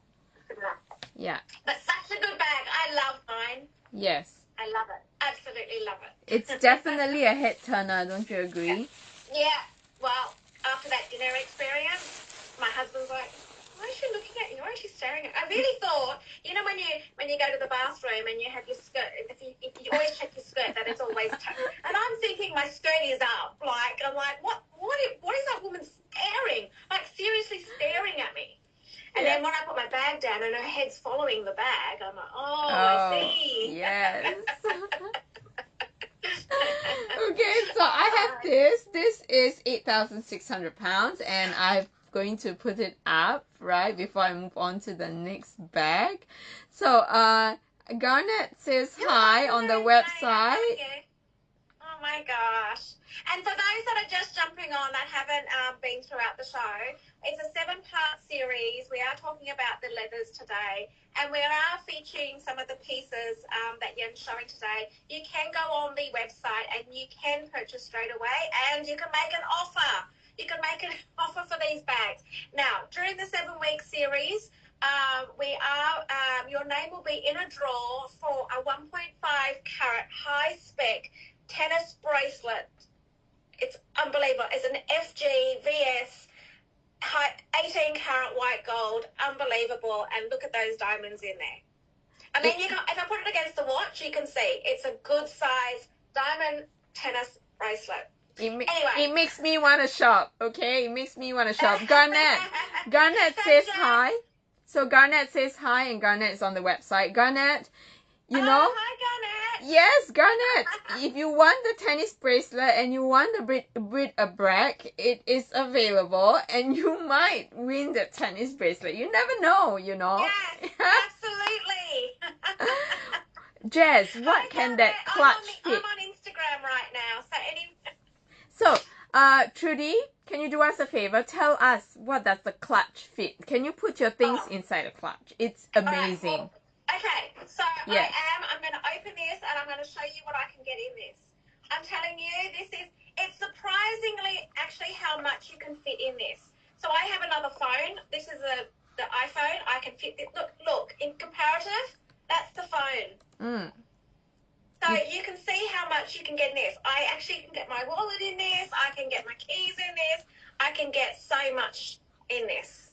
Yeah. But such a good bag. I love mine. Yes. I love it. Absolutely love it. It's definitely a head turner, don't you agree? Yeah. Well, after that dinner experience, my husband's like, why is she looking at you? Why is she staring at you? I really thought, when you go to the bathroom and you have your skirt, if you always check your skirt, that it's always tucked. And I'm thinking my skirt is up. I'm like, what is that woman staring? Like, seriously staring at me. And then when I put my bag down and her head's following the bag, I'm like, I see. Yes. Okay, so I have this. This is 8,600 pounds, and I'm going to put it up, right, before I move on to the next bag. So, Garnet says hi on the website. Oh my gosh. And for those that are just jumping on that haven't been throughout the show, it's a 7-part series. We are talking about the leathers today, and we are featuring some of the pieces that Yen's showing today. You can go on the website and you can purchase straight away, and you can make an offer. You can make an offer for these bags. Now, during the 7-week series, your name will be in a draw for a 1.5 carat high spec tennis bracelet. It's unbelievable. It's an FG VS 18 carat white gold. Unbelievable. And look at those diamonds in there. I mean, if I put it against the watch, you can see it's a good size diamond tennis bracelet. It makes me want to shop, okay? It makes me want to shop. Garnet says hi. So Garnet says hi, and Garnet is on the website. Garnet, hi, Garnet. Yes, Garnet. If you want the tennis bracelet and you want the bric-a-brac, it is available, and you might win the tennis bracelet. You never know, Yes, absolutely. Jess, what can that clutch fit? I'm on Instagram right now, So, Trudy, can you do us a favor? Tell us, what does the clutch fit? Can you put your things inside a clutch? It's amazing. Okay, so I'm going to open this and I'm going to show you what I can get in this. I'm telling you, it's surprisingly actually how much you can fit in this. So I have another phone. This is the iPhone. I can fit this. Look, in comparative, that's the phone. So you can see how much you can get in this. I actually can get my wallet in this. I can get my keys in this. I can get so much in this.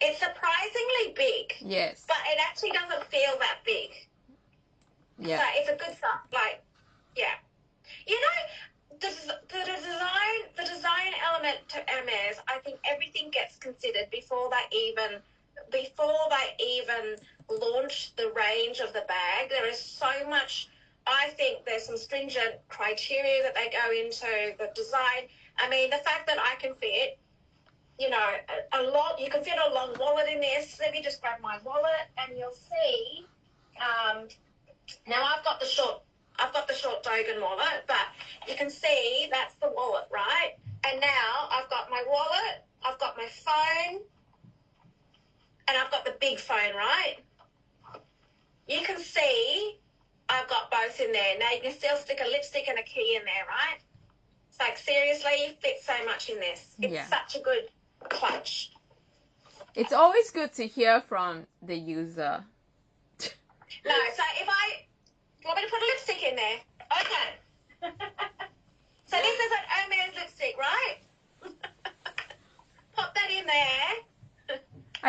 It's surprisingly big. Yes. But it actually doesn't feel that big. Yeah. So it's a good stuff. The design element to Hermes, I think everything gets considered before they even launch the range of the bag. There is so much. I think there's some stringent criteria that they go into the design. I mean, the fact that I can fit, a lot. You can fit a long wallet in this. Let me just grab my wallet, and you'll see. Now I've got the short Dogan wallet, but you can see that's the wallet, right? And now I've got my wallet, I've got my phone, and I've got the big phone, right? You can see I've got both in there. Now you can still stick a lipstick and a key in there, right? It's like, seriously, you fit so much in this. It's such a good clutch. It's always good to hear from the user. No, so you want me to put a lipstick in there? Okay. So this is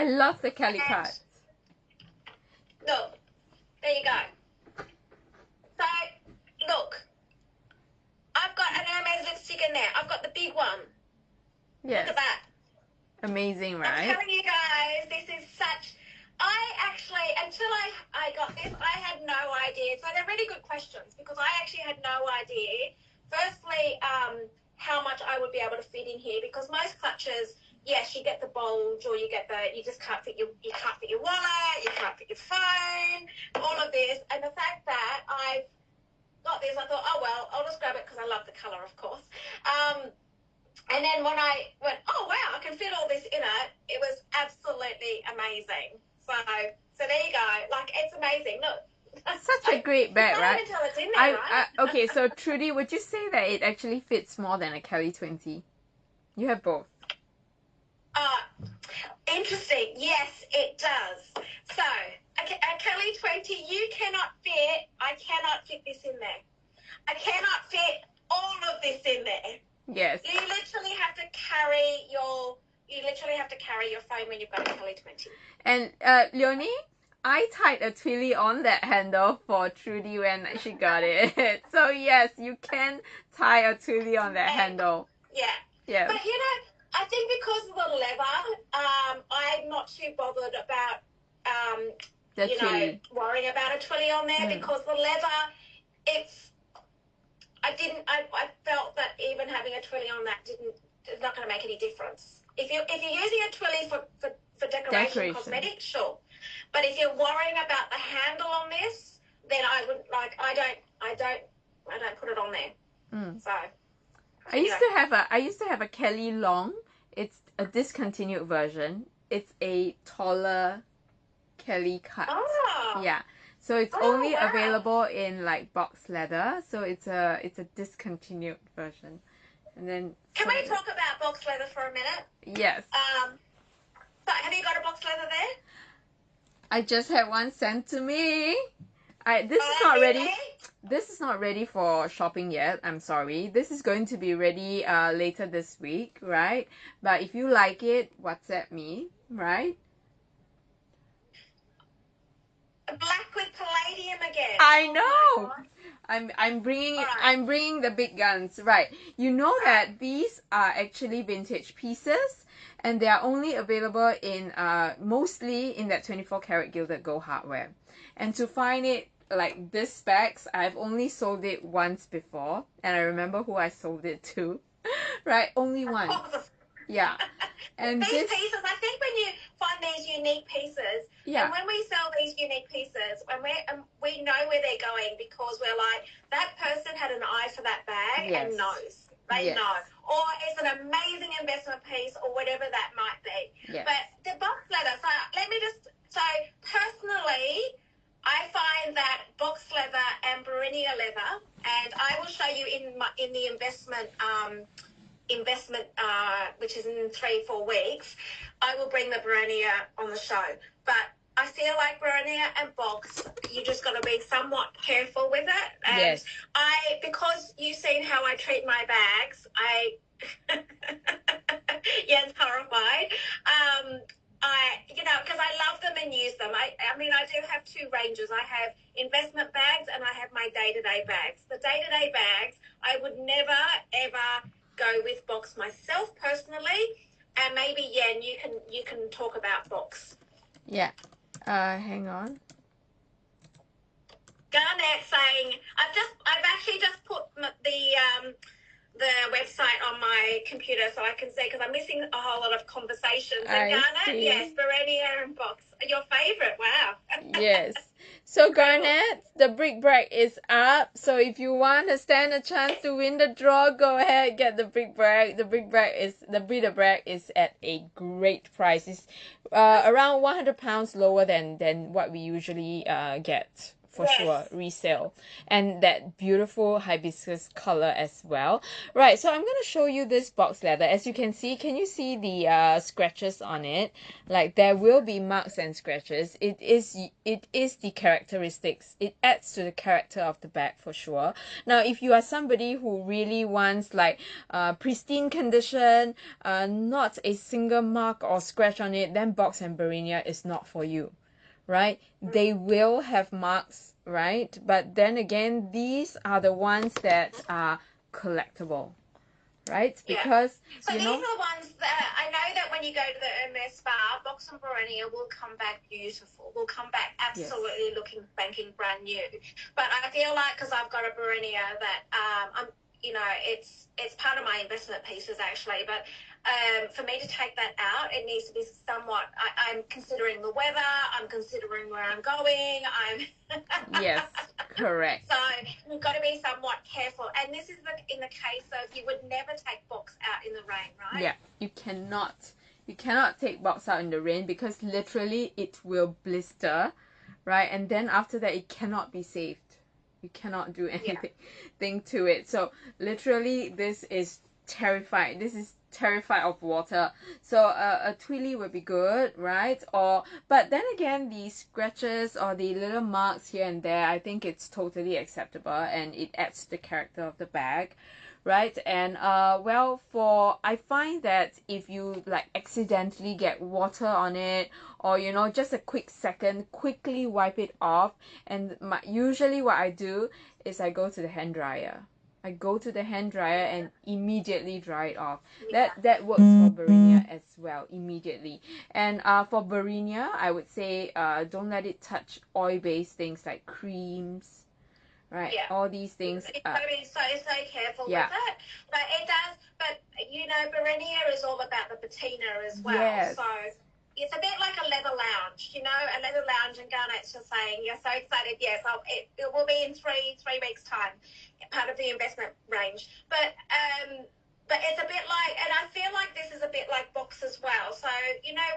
I love the Kelly cards. Look, there you go. So, look, I've got an Hermes lipstick in there. I've got the big one. Yes. Look at that. Amazing, right? I'm telling you guys, this is such... I actually, until I got this, I had no idea. So they're really good questions because I actually had no idea. Firstly, how much I would be able to fit in here because most clutches, yes, you get the bulge or you just can't fit your wallet, you can't fit your phone, all of this. And the fact that I've got this, I thought, oh well, I'll just grab it because I love the colour, of course. And then when I went, oh wow, I can fit all this in it was absolutely amazing. So there you go. Like, it's amazing. Look. Such a great bag, right? I can't even tell it's in there, right? Okay, so Trudy, would you say that it actually fits more than a Kelly 20? You have both. Interesting. Yes, it does. So, a Kelly 20, I cannot fit this in there. I cannot fit all of this in there. Yes. You literally have to carry your phone when you've got a Kelly 20. And Leonie, I tied a twilly on that handle for Trudy when she got it. So yes, you can tie a twilly on that handle. Yeah. Yeah. But I think because of the leather, I'm not too bothered about worrying about a twilly on there because the leather, I felt that even having a twilly on that it's not going to make any difference. If you're using a twilly for decoration cosmetics, sure. But if you're worrying about the handle on this, then I don't put it on there. So I used to have a Kelly Long. It's a discontinued version. It's a taller Kelly cut. Oh. Yeah. So it's only available in like box leather. So it's a discontinued version. And then can we talk about box leather for a minute? Yes. So have you got a box leather there? I just had one sent to me. This is not ready. This is not ready for shopping yet. I'm sorry. This is going to be ready later this week, right? But if you like it, WhatsApp me, right? Black with palladium again. I know. I'm bringing the big guns, right? You know that these are actually vintage pieces, and they are only available in mostly in that 24 karat gilded gold hardware. And to find it like this specs, I've only sold it once before, and I remember who I sold it to. Right, only once. Yeah. And these pieces, I think when you find these unique pieces, and when we sell these unique pieces, when we know where they're going because we're like, that person had an eye for that bag and knows. They know. Or it's an amazing investment piece or whatever that might be. Yes. But the box leather, so personally, I find that box leather and Berinia leather, and I will show you in the investment which is in 3-4 weeks, I will bring the Berinia on the show. But I feel like Berinia and box, you just got to be somewhat careful with it. And because you've seen how I treat my bags, Yen's horrified. Because I love them and use them. I do have two ranges. I have investment bags and I have my day-to-day bags. The day-to-day bags, I would never, ever go with box myself personally. And maybe, Yen, you can talk about box. Yeah. Hang on. Garnett saying, I've actually just put the website on my computer so I can see because I'm missing a whole lot of conversations. And Garnett, yes, Berinia and box, your favourite. Wow. Yes. So Garnett, the brick brag is up. So if you want to stand a chance to win the draw, go ahead, get the brick brag. The Brita brag is at a great price. It's around £100 lower than what we usually get for sure resale, and that beautiful hibiscus color as well. Right, so I'm going to show you this box leather. As you can you see the scratches on it? Like, there will be marks and scratches. It is the characteristics. It adds to the character of the bag for sure. Now, if you are somebody who really wants like pristine condition, not a single mark or scratch on it, then Box and Barinia is not for you, right? They will have marks, right? But then again, these are the ones that are collectible, right? Because so these are the ones that I know that when you go to the Hermes spa, Box and Barinia will come back beautiful. Will come back absolutely looking spanking brand new. But I feel like because I've got a Barinia that I'm, you know, it's part of my investment pieces actually, but for me to take that out, it needs to be somewhat. I'm considering the weather. I'm considering where I'm going. Yes, correct. So you've got to be somewhat careful. And this is in the case of you would never take Box out in the rain, right? Yeah, you cannot. You cannot take Box out in the rain because literally it will blister, right? And then after that, it cannot be saved. You cannot do anything to it. So literally, this is terrified. This is terrified of water. So a twilly would be good, right? But then again, the scratches or the little marks here and there, I think it's totally acceptable and it adds to the character of the bag, right? And I find that if you like accidentally get water on it, or just a quick second, quickly wipe it off. And usually what I do is I go to the hand dryer. I go to the hand dryer and immediately dry it off. That works for Barinia as well, immediately. And for Barinia, I would say don't let it touch oil-based things like creams, right? All these things. You've got to be so careful with it. But it does. But Barinia is all about the patina as well. Yes. So it's a bit like a leather lounge, a leather lounge, and Garnet's just saying, you're so excited. Yes, it will be in three weeks' time, part of the investment range. But it's a bit like, and I feel like this is a bit like Box as well. So,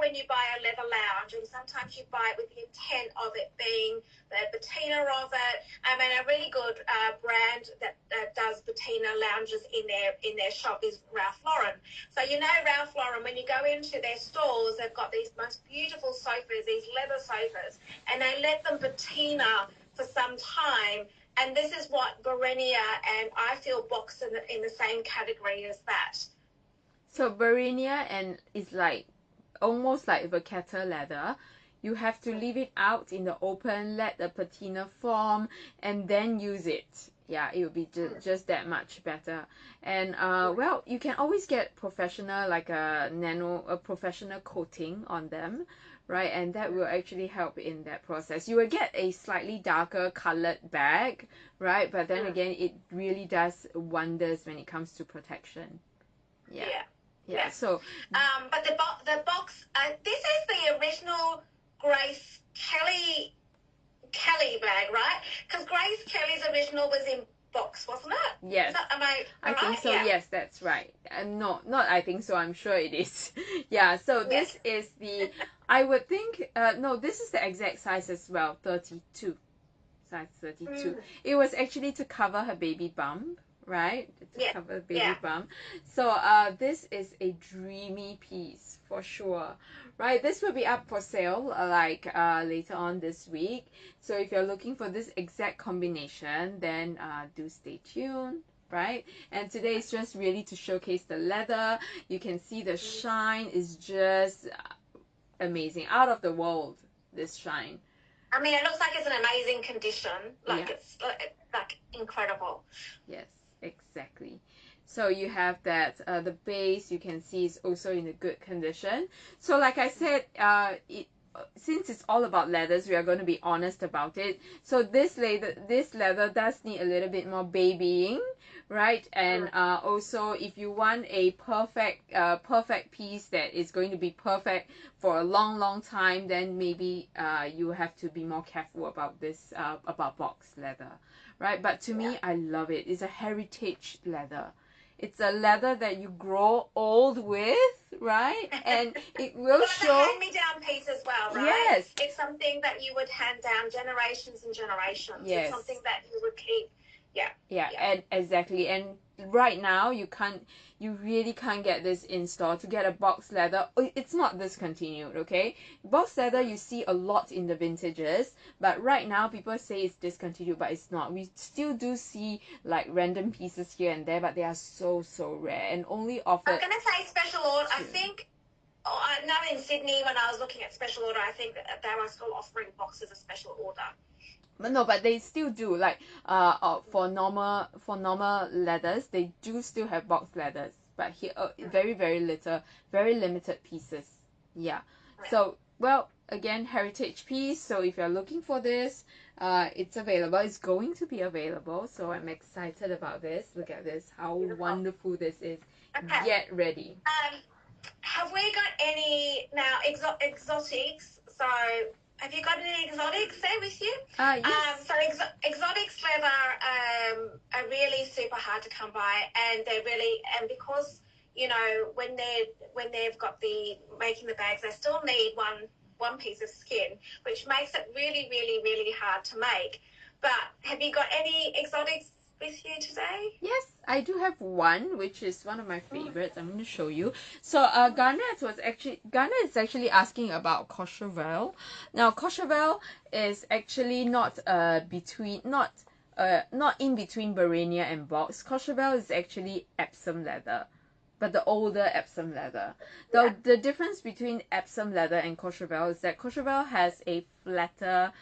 when you buy a leather lounge, and sometimes you buy it with the intent of it being the patina of it. I mean, a really good brand that does patina lounges in their shop is Ralph Lauren. So, Ralph Lauren, when you go into their stores, they've got these most beautiful sofas, these leather sofas, and they let them patina for some time. And this is what Barinia and I feel Box in the same category as that. So Barinia is like almost like vacata leather. You have to leave it out in the open, let the patina form, and then use it. Yeah, it will be just that much better. And you can always get professional, like a professional coating on them, right? And that will actually help in that process. You will get a slightly darker colored bag, right? But then again, it really does wonders when it comes to protection. Yeah. So, but the Box, this is the original Grace Kelly bag, right? Because Grace Kelly's original was in Box, wasn't it? Yes. I think so. Yeah. Yes, that's right. Not I think so. I'm sure it is. Yeah. So this is the. I would think. No, this is the exact size as well. 32. Size 32. It was actually to cover her baby bump, right? To cover the baby bump. So this is a dreamy piece for sure. Right, this will be up for sale later on this week. So if you're looking for this exact combination, then do stay tuned, right? And today is just really to showcase the leather. You can see the shine is just amazing, out of the world, this shine. I mean, it looks like it's in amazing condition. It's like incredible. Yes, exactly. So you have that the base, you can see, is also in a good condition. So like I said, since it's all about leathers, we are going to be honest about it. So this leather does need a little bit more babying, right? And also, if you want a perfect piece that is going to be perfect for a long time, then maybe you have to be more careful about this about Box leather, right? But to me, I love it. It's a heritage leather. It's a leather that you grow old with, right? And it will Well, show. it's a hand-me-down piece as well, right? Yes. It's something that you would hand down generations and generations. Yes. It's something that you would keep. Yeah. And exactly. And right now you really can't get this in store. To get a box leather, it's not discontinued, okay? Box leather you see a lot in the vintages, but right now people say it's discontinued, but it's not. We still do see like random pieces here and there, but they are so rare and only offered. I'm gonna say special order. I think. I know in Sydney when I was looking at special order, I think that they were still offering boxes of special order. No, but they still do, like for normal leathers they do still have box leathers, but here very limited pieces. Yeah. So well, again, heritage piece. So if you're looking for this, it's available. It's going to be available, so I'm excited about this. Look at this, how wonderful this is. Okay. Get ready. Have we got any now exotics? So have you got any exotics there with you? Yes. So exotics leather are really super hard to come by, and they're really, and because you know when they've got the making the bags, they still need one piece of skin, which makes it really hard to make. But have you got any exotics with you today? Yes, I do have one, which is one of my favorites. I'm going to show you. So Garnet is actually asking about Courchevel. Now Courchevel is actually not not in between Barenia and Box. Courchevel is actually Epsom leather, but the older Epsom leather. The difference between Epsom leather and Courchevel is that Courchevel has a flatter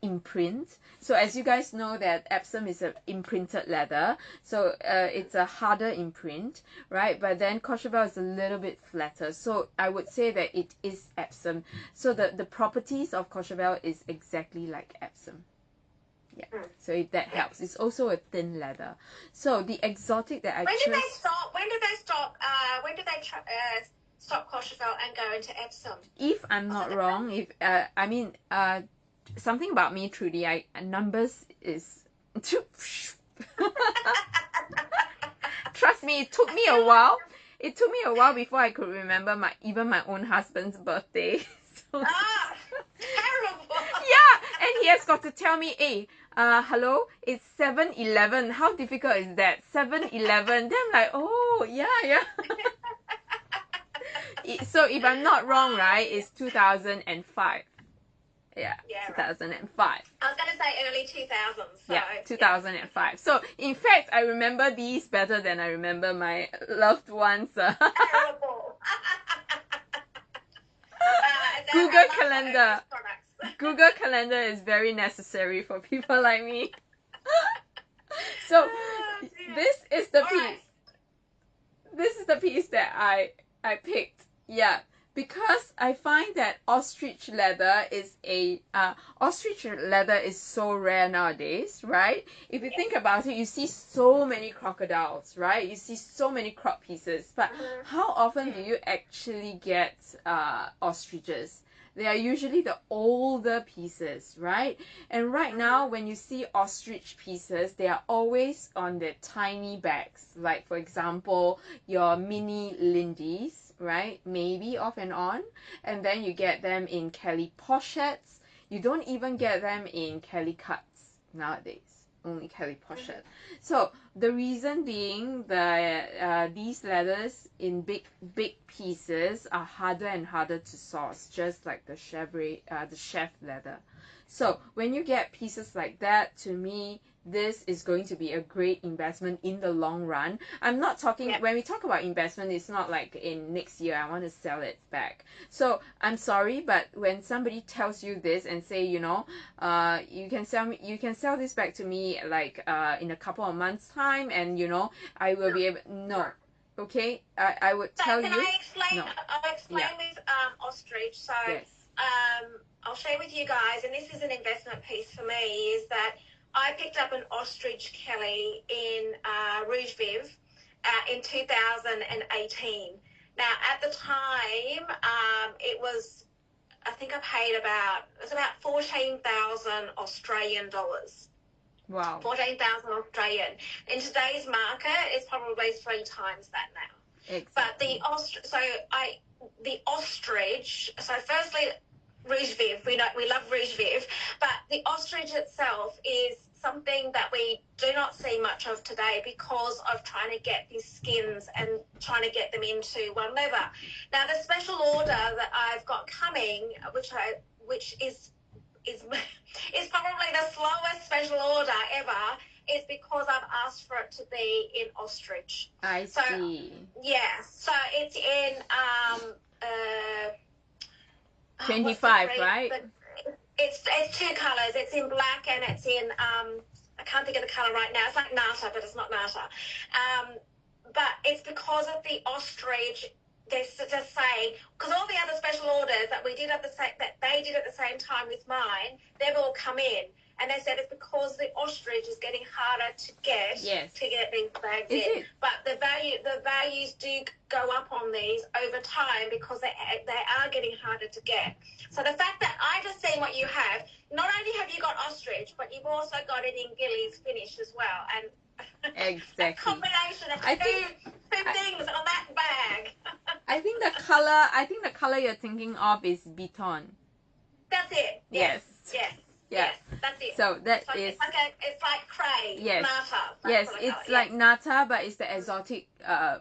imprint. So as you guys know that Epsom is an imprinted leather, so it's a harder imprint, right? But then Courchevel is a little bit flatter, so I would say that it is Epsom. So the properties of Courchevel is exactly like Epsom. Yeah, so if that helps. It's also a thin leather. So the exotic that I When did they stop? When did they stop Courchevel and go into Epsom? If I'm not wrong, if something about me, Trudy, numbers is trust me, it took me a while. It took me a while before I could remember even my own husband's birthday. So, terrible. Yeah, and he has got to tell me, hey, hello, it's 7-Eleven. How difficult is that? 7-Eleven. Then I'm like, oh, yeah. So if I'm not wrong, right, it's 2005. Yeah, 2005. I was going to say early 2000s. So, yeah, 2005. Yeah. So, in fact, I remember these better than I remember my loved ones. Terrible. Google Calendar. Google Calendar is very necessary for people like me. So, this is the piece. Right. This is the piece that I picked. Yeah. Because I find that ostrich leather is so rare nowadays, right? If you think about it, you see so many crocodiles, right? You see so many crop pieces, but how often do you actually get ostriches? They are usually the older pieces, right? And right now, when you see ostrich pieces, they are always on the tiny bags. Like, for example, your mini Lindy's, right? Maybe off and on. And then you get them in Kelly pochettes. You don't even get them in Kelly cuts nowadays. Only Kelly pochette. So the reason being that these leathers in big pieces are harder and harder to source, just like the chef leather. So when you get pieces like that, to me, this is going to be a great investment in the long run. I'm not talking, when we talk about investment, it's not like in next year I want to sell it back. So I'm sorry, but when somebody tells you this and say, you know, you can sell this back to me like in a couple of months time, and you know I will be able. No. Okay, I would tell you. Can I explain? No. I'll explain with ostrich. So I'll share with you guys, and this is an investment piece for me, is that I picked up an ostrich Kelly in Rouge Viv in 2018. Now, at the time, it was, I think I paid about 14,000 Australian dollars. Wow. 14,000 Australian. In today's market, it's probably 3 times that now. Exactly. But the ostrich. So firstly, Rouge Viv. We love Rouge Viv, but the ostrich itself is something that we do not see much of today because of trying to get these skins and trying to get them into one leather. Now, the special order that I've got coming, which is probably the slowest special order ever, is because I've asked for it to be in ostrich. I see. Yeah, so it's in 25, right? It's 2 colours. It's in black and it's in I can't think of the colour right now. It's like Nata, but it's not Nata. But it's because of the ostrich. They're just saying, because all the other special orders that they did at the same time with mine, they've all come in, and they said it's because the ostrich is getting harder to get these bags in. But the values do go up on these over time because they are getting harder to get. So the fact that I just seen what you have, not only have you got ostrich, but you've also got it in Gillies finish as well, and exactly. a combination of two things on that bag. I think the color you're thinking of is Beton. That's it. Yes. Yes, that's it. So that it's like cray. Yes. Nata. Yes, it's like Nata, but it's the exotic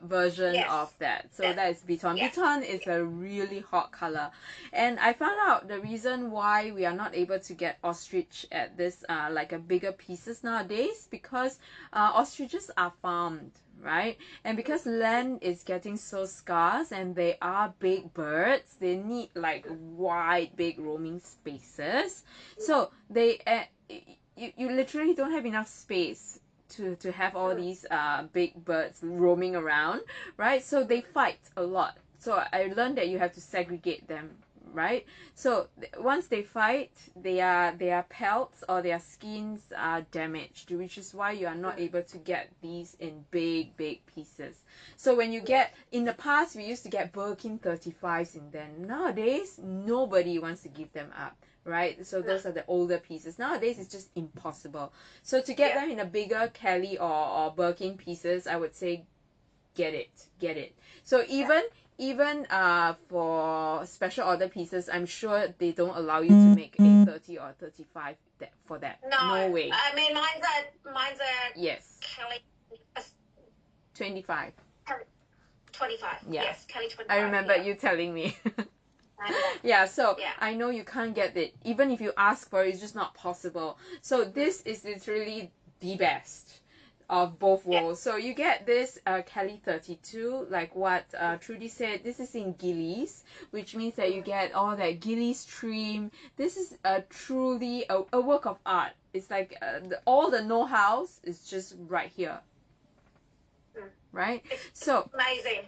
version of that. So that is Beton. Yes. Beton is a really hot color. And I found out the reason why we are not able to get ostrich at this like a bigger pieces nowadays, because ostriches are farmed, right? And because land is getting so scarce and they are big birds, they need like wide, big roaming spaces. So they you literally don't have enough space to have all these big birds roaming around, right? So they fight a lot. So I learned that you have to segregate them, right? So once they fight, their pelts or their skins are damaged, which is why you are not able to get these in big pieces. So when you get, in the past we used to get Birkin 35s in them. Nowadays nobody wants to give them up, right? So those are the older pieces. Nowadays it's just impossible. So to get them in a bigger Kelly or Birkin pieces, I would say get it. So even for special order pieces, I'm sure they don't allow you to make a 30 or 35 for that. No way. I mean, mine's a yes. Kelly 25. 25. Yeah. Yes, Kelly 25. I remember you telling me. I know you can't get it. Even if you ask for it, it's just not possible. So this is literally the best of both worlds. So you get this Kelly 32, like what Trudy said, this is in Gillies, which means that you get all that Gillies trim. This is truly a work of art. It's like all the know-hows is just right here, right? So amazing.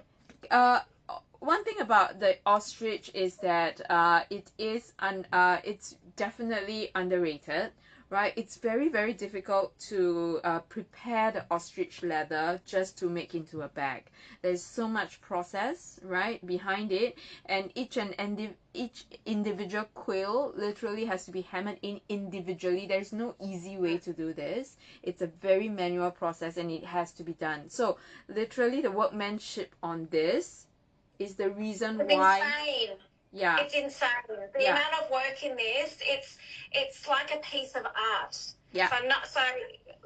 One thing about the ostrich is that it's definitely underrated, right? It's very difficult to prepare the ostrich leather just to make into a bag. There's so much process, right, behind it, and each individual quill literally has to be hammered in individually. There's no easy way to do this. It's a very manual process and it has to be done. So literally the workmanship on this is the reason why. Insane. Yeah. It's insane. The amount of work in this, it's like a piece of art. Yeah. So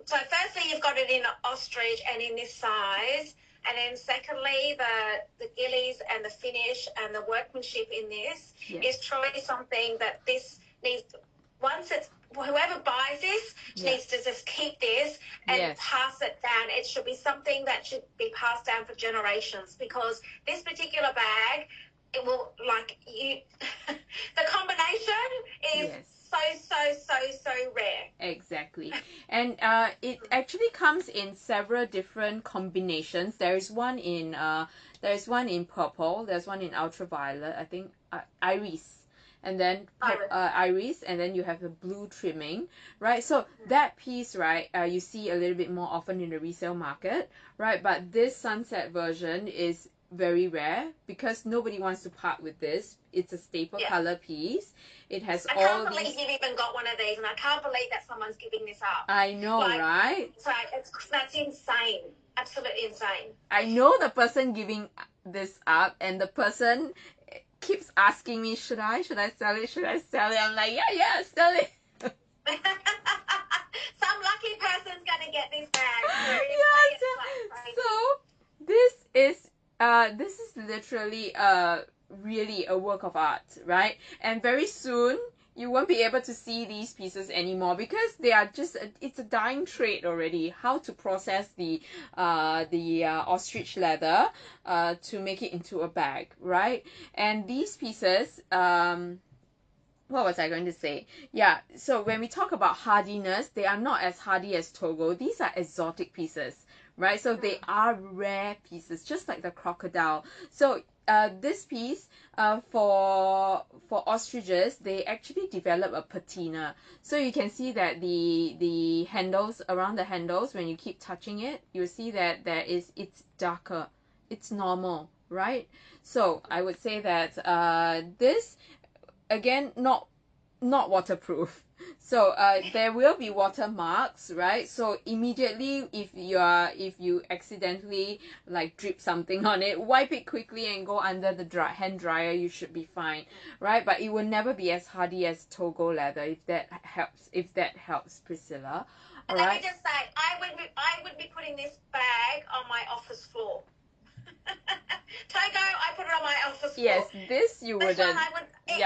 firstly you've got it in ostrich and in this size, and then secondly the gillies and the finish and the workmanship in this is truly something that this needs. Whoever buys this needs to just keep this and pass it down. It should be something that should be passed down for generations, because this particular bag, it will, like, you the combination is so rare. Exactly. And it actually comes in several different combinations. There's one in purple, there's one in ultraviolet, I think iris, and then iris, and then you have the blue trimming, right? So that piece, right, you see a little bit more often in the resale market, right? But this sunset version is very rare because nobody wants to part with this. It's a staple color piece. It has I can't believe you've even got one of these, and I can't believe that someone's giving this up. I know, right? So that's insane. Absolutely insane. I know the person giving this up, and the person keeps asking me, should I sell it? Should I sell it? I'm like, yeah, sell it. Some lucky person's gonna get this bag. So this is literally really a work of art, right? And very soon you won't be able to see these pieces anymore because they are just it's a dying trade already. How to process the ostrich leather to make it into a bag, right? And these pieces what was I going to say? Yeah, so when we talk about hardiness, they are not as hardy as Togo. These are exotic pieces, right? So they are rare pieces, just like the crocodile. So this piece, for ostriches, they actually develop a patina. So you can see that the handles, around the handles, when you keep touching it, you'll see that it's darker. It's normal, right? So I would say that this, again, not waterproof. So there will be watermarks, right? So immediately if you accidentally like drip something on it, wipe it quickly and go under the hand dryer. You should be fine, right? But it will never be as hardy as Togo leather, if that helps, Priscilla. All Let right. me just say, I would be putting this bag on my office floor. Togo, I put it on my office floor. Yes, this you wouldn't. This one, it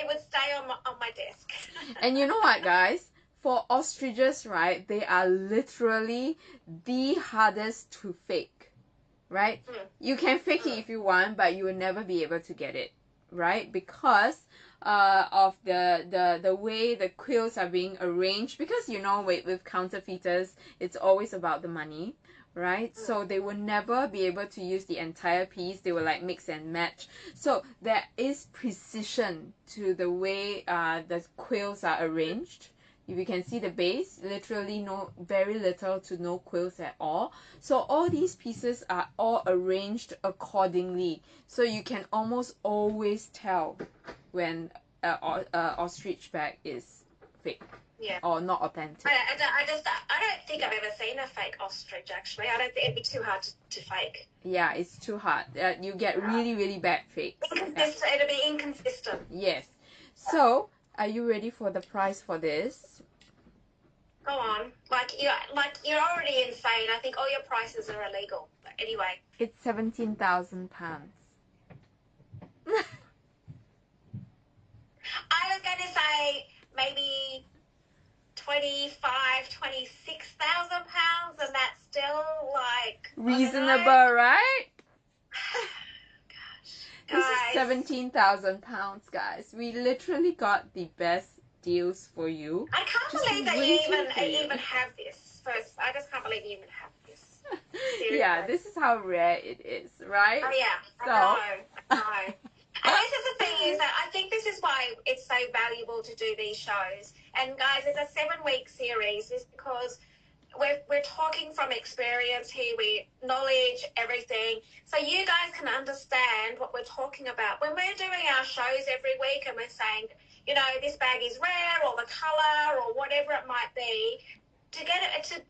would stay on my desk. And you know what, guys? For ostriches, right, they are literally the hardest to fake, right? You can fake it if you want, but you will never be able to get it, right? Because of the way the quills are being arranged. Because you know, with counterfeiters, it's always about the money, right? So they will never be able to use the entire piece. They will like mix and match. So there is precision to the way the quills are arranged. If you can see the base, literally very little to no quills at all. So all these pieces are all arranged accordingly. So you can almost always tell when an ostrich bag is fake. Yeah. Or not authentic. I don't think I've ever seen a fake ostrich, actually. I don't think it'd be too hard to fake. Yeah, it's too hard. You get really, really bad fakes. It'll be inconsistent. Yes. So, are you ready for the price for this? Go on. You're already insane. I think all your prices are illegal. But anyway. It's £17,000. I was going to say maybe 26,000 pounds, and that's still like reasonable, right? Gosh, this is £17,000, guys. We literally got the best deals for you. I can't believe that you even have this. First, I just can't believe you even have this. Seriously. Yeah, this is how rare it is, right? Oh yeah, I know. And this is the thing, is that I think this is why it's so valuable to do these shows. And guys, it's a 7-week series, is because we're talking from experience here, we knowledge everything, so you guys can understand what we're talking about. When we're doing our shows every week and we're saying, you know, this bag is rare, or the colour, or whatever it might be, to get it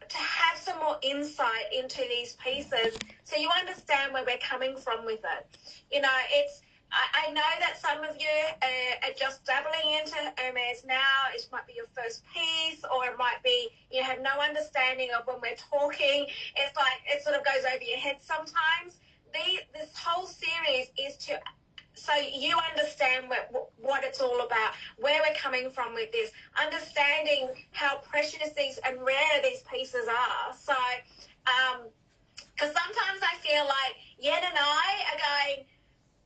to have some more insight into these pieces, so you understand where we're coming from with it. You know, I know that some of you are just dabbling into Hermes now. It might be your first piece, or it might be you have no understanding of when we're talking. It's like it sort of goes over your head sometimes. This whole series is so you understand what it's all about, where we're coming from with this, understanding how precious these and rare these pieces are. So, because sometimes I feel like Yen and I are going,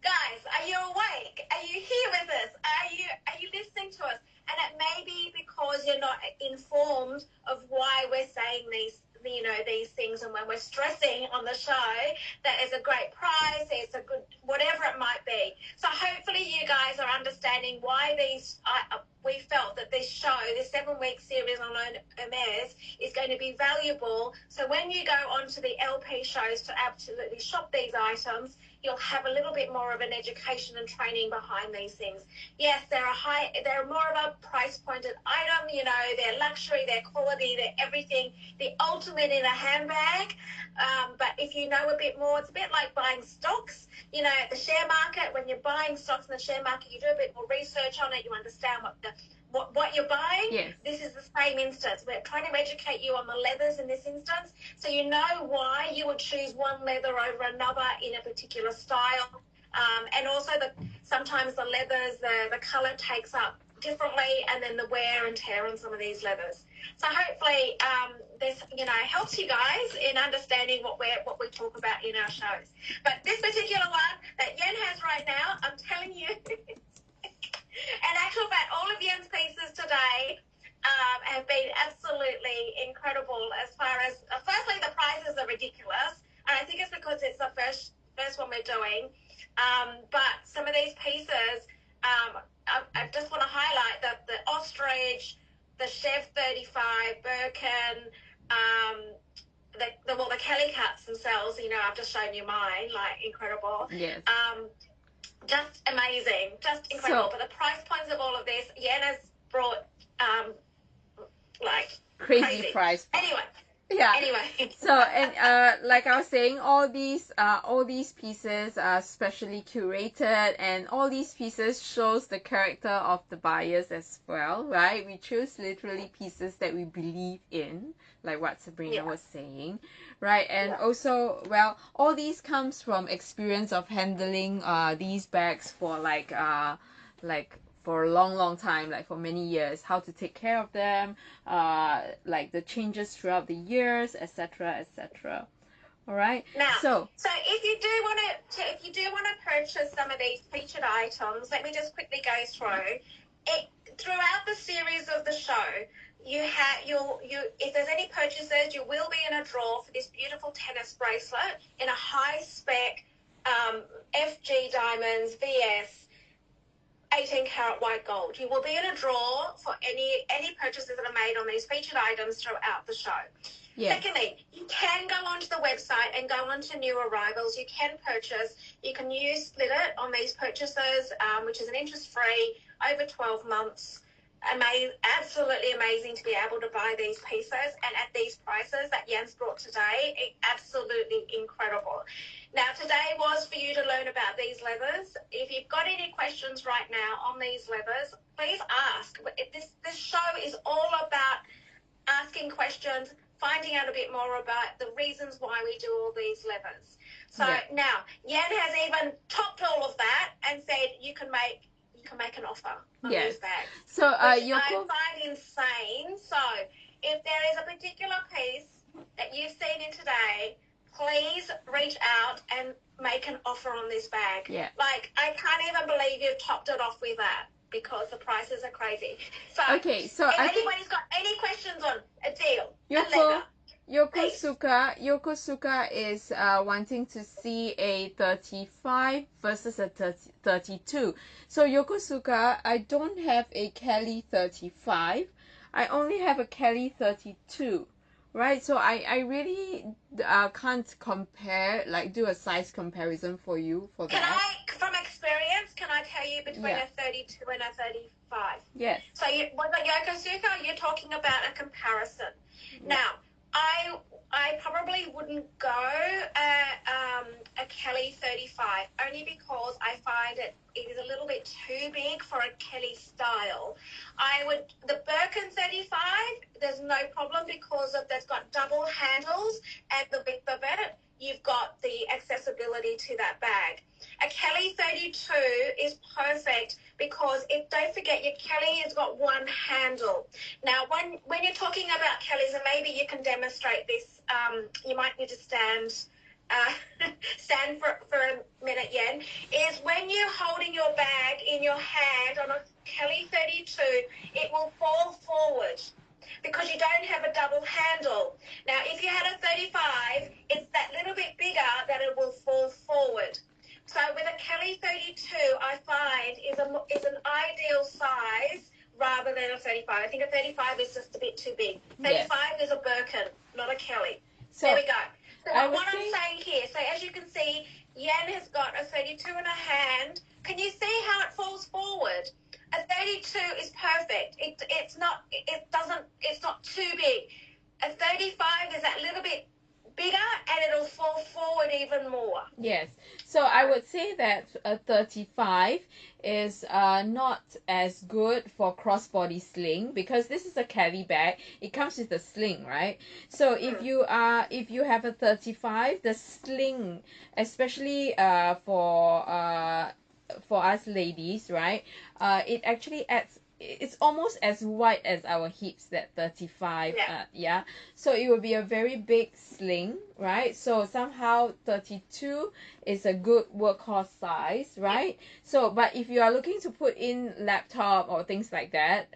guys, are you awake? Are you here with us? Are you listening to us? And it may be because you're not informed of why we're saying you know, these things, and when we're stressing on the show that it's a great price, it's a good whatever it might be. So hopefully you guys are understanding why we felt that this show, this 7-week series on Hermes, is going to be valuable. So when you go onto the LP shows to absolutely shop these items, you'll have a little bit more of an education and training behind these things. Yes, they're more of a price pointed item, you know, they're luxury, they're quality, they're everything, the ultimate in a handbag. But if you know a bit more, it's a bit like buying stocks. You know, at the share market, when you're buying stocks in the share market, you do a bit more research on it, you understand what you're buying. Yes. This is the same instance. We're trying to educate you on the leathers in this instance, so you know why you would choose one leather over another in a particular style. And also sometimes the leathers, the colour takes up differently, and then the wear and tear on some of these leathers. So hopefully this, you know, helps you guys in understanding what we talk about in our shows. But this particular one that Yen has right now, I'm telling you, in actual fact, all of Yen's pieces today have been absolutely incredible as far as, firstly, the prices are ridiculous. And I think it's because it's the first one we're doing. But some of these pieces, I just want to highlight that the ostrich, the Chev 35, Birkin, the Kelly cuts themselves, you know, I've just shown you mine, like incredible. Yes. Just amazing, just incredible. But the price points of all of this, Yen has brought like crazy price. Anyway. Yeah. Anyway. So, and like I was saying, all these pieces are specially curated, and all these pieces shows the character of the buyers as well, right? We choose literally pieces that we believe in, like what Sabrina was saying, right? And also, well, all these comes from experience of handling these bags for like for a long time, like for many years, how to take care of them, like the changes throughout the years, etc., etc. All right. Now, so if you do want to purchase some of these featured items, let me just quickly go through it. Throughout the series of the show, if there's any purchases, you will be in a draw for this beautiful tennis bracelet in a high spec FG diamonds VS 18 karat white gold. You will be in a draw for any purchases that are made on these featured items throughout the show. Yes. Secondly, you can go onto the website and go onto new arrivals. You can purchase. You can use Split It on these purchases, which is an interest-free over 12 months. Absolutely amazing to be able to buy these pieces, and at these prices that Jens brought today, absolutely incredible. Now, today was for you to learn about these leathers. If you've got any questions right now on these leathers, please ask. This show is all about asking questions, finding out a bit more about the reasons why we do all these leathers. So now, Yen has even topped all of that and said you can make an offer on these bags. So which I find insane. So if there is a particular piece that you've seen in today, please reach out and make an offer on this bag. Yeah. Like, I can't even believe you've topped it off with that, because the prices are crazy. So if anybody's got any questions on a deal, a leather, Yokosuka is wanting to see a 35 versus a 32. So Yokosuka, I don't have a Kelly 35. I only have a Kelly 32. Right, so I really can't compare, like do a size comparison for you for that. From experience, can I tell you between a 32 and a 35? Yes. So with the Yokosuka, you're talking about a comparison. Yeah. Now, I probably wouldn't go a Kelly 35, only because I find it is a little bit too big for a Kelly style. The Birkin 35, there's no problem because that's got double handles, and the width of it, you've got the accessibility to that bag. A Kelly 32 is perfect because don't forget, your Kelly has got one handle. Now, when you're talking about Kellys, and maybe you can demonstrate this, you might need to stand for a minute, Yen, is when you're holding your bag in your hand on a Kelly 32, it will fall forward. because you don't have a double handle. Now, if you had a 35, it's that little bit bigger that it will fall forward. So with a Kelly 32, I find is an ideal size rather than a 35. I think a 35 is just a bit too big. 35 is a Birkin, not a Kelly. So there we go. So what I'm saying here, so as you can see, Yan has got a 32 in her hand. Can you see how it falls forward? A 32 is perfect. It's not too big. A 35 is that little bit bigger and it'll fall forward even more. Yes. So I would say that a 35 is not as good for crossbody sling because this is a Kelly bag. It comes with a sling, right? So if you have a 35, the sling, especially for us ladies, right? It actually adds. It's almost as wide as our hips, that 35. Yeah. So it will be a very big sling, right? So somehow 32 is a good workhorse size, right? So but if you are looking to put in laptop or things like that,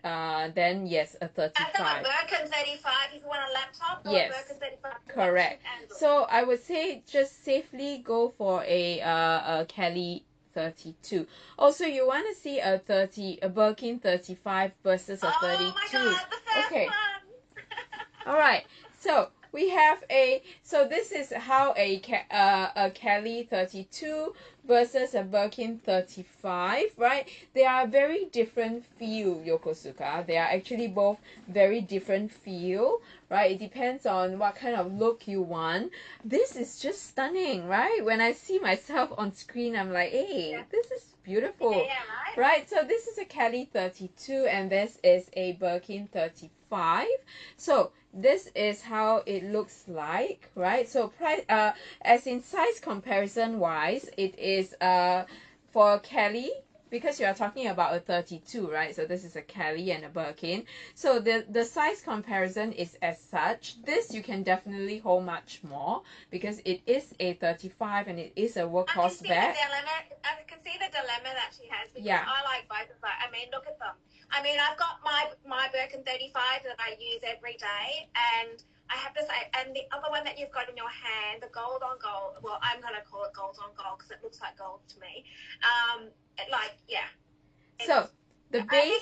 then yes, a 35. I thought Birkin 35 if you want a laptop, or yes, Birkin 35. Correct. So I would say just safely go for a Kelly 32. Also, you want to see a Birkin 35 versus a 32. Oh my God, the first one. All right. So we have so this is how a Kelly 32 versus a Birkin 35, right? They are very different feel, Yokosuka. They are actually both very different feel, right? It depends on what kind of look you want. This is just stunning, right? When I see myself on screen, I'm like, hey, this is beautiful. Yeah, right? So this is a Kelly 32 and this is a Birkin 35. So this is how it looks like, right? So price, as in size comparison wise, it is for Kelly, because you are talking about a 32, right? So this is a Kelly and a Birkin. So the size comparison is as such. This you can definitely hold much more because it is a 35 and it is a workhorse bag. I can see the dilemma that she has because I like both of them. I mean, look at them. I mean, I've got my Birkin 35 that I use every day, and I have to say, and the other one that you've got in your hand, the gold on gold, well, I'm going to call it gold on gold because it looks like gold to me. So the base.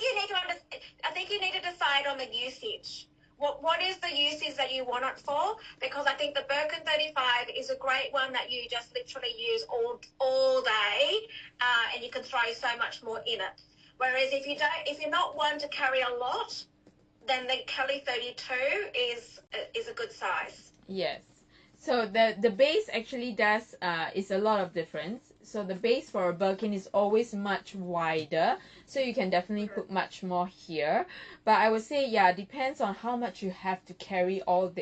I think you need to decide on the usage. What is the usage that you want it for? Because I think the Birkin 35 is a great one that you just literally use all day, and you can throw so much more in it. Whereas if you're not one to carry a lot, then the Kelly 32 is a good size. Yes. So the base actually does is a lot of difference. So the base for a Birkin is always much wider, so you can definitely put much more here. But I would say depends on how much you have to carry all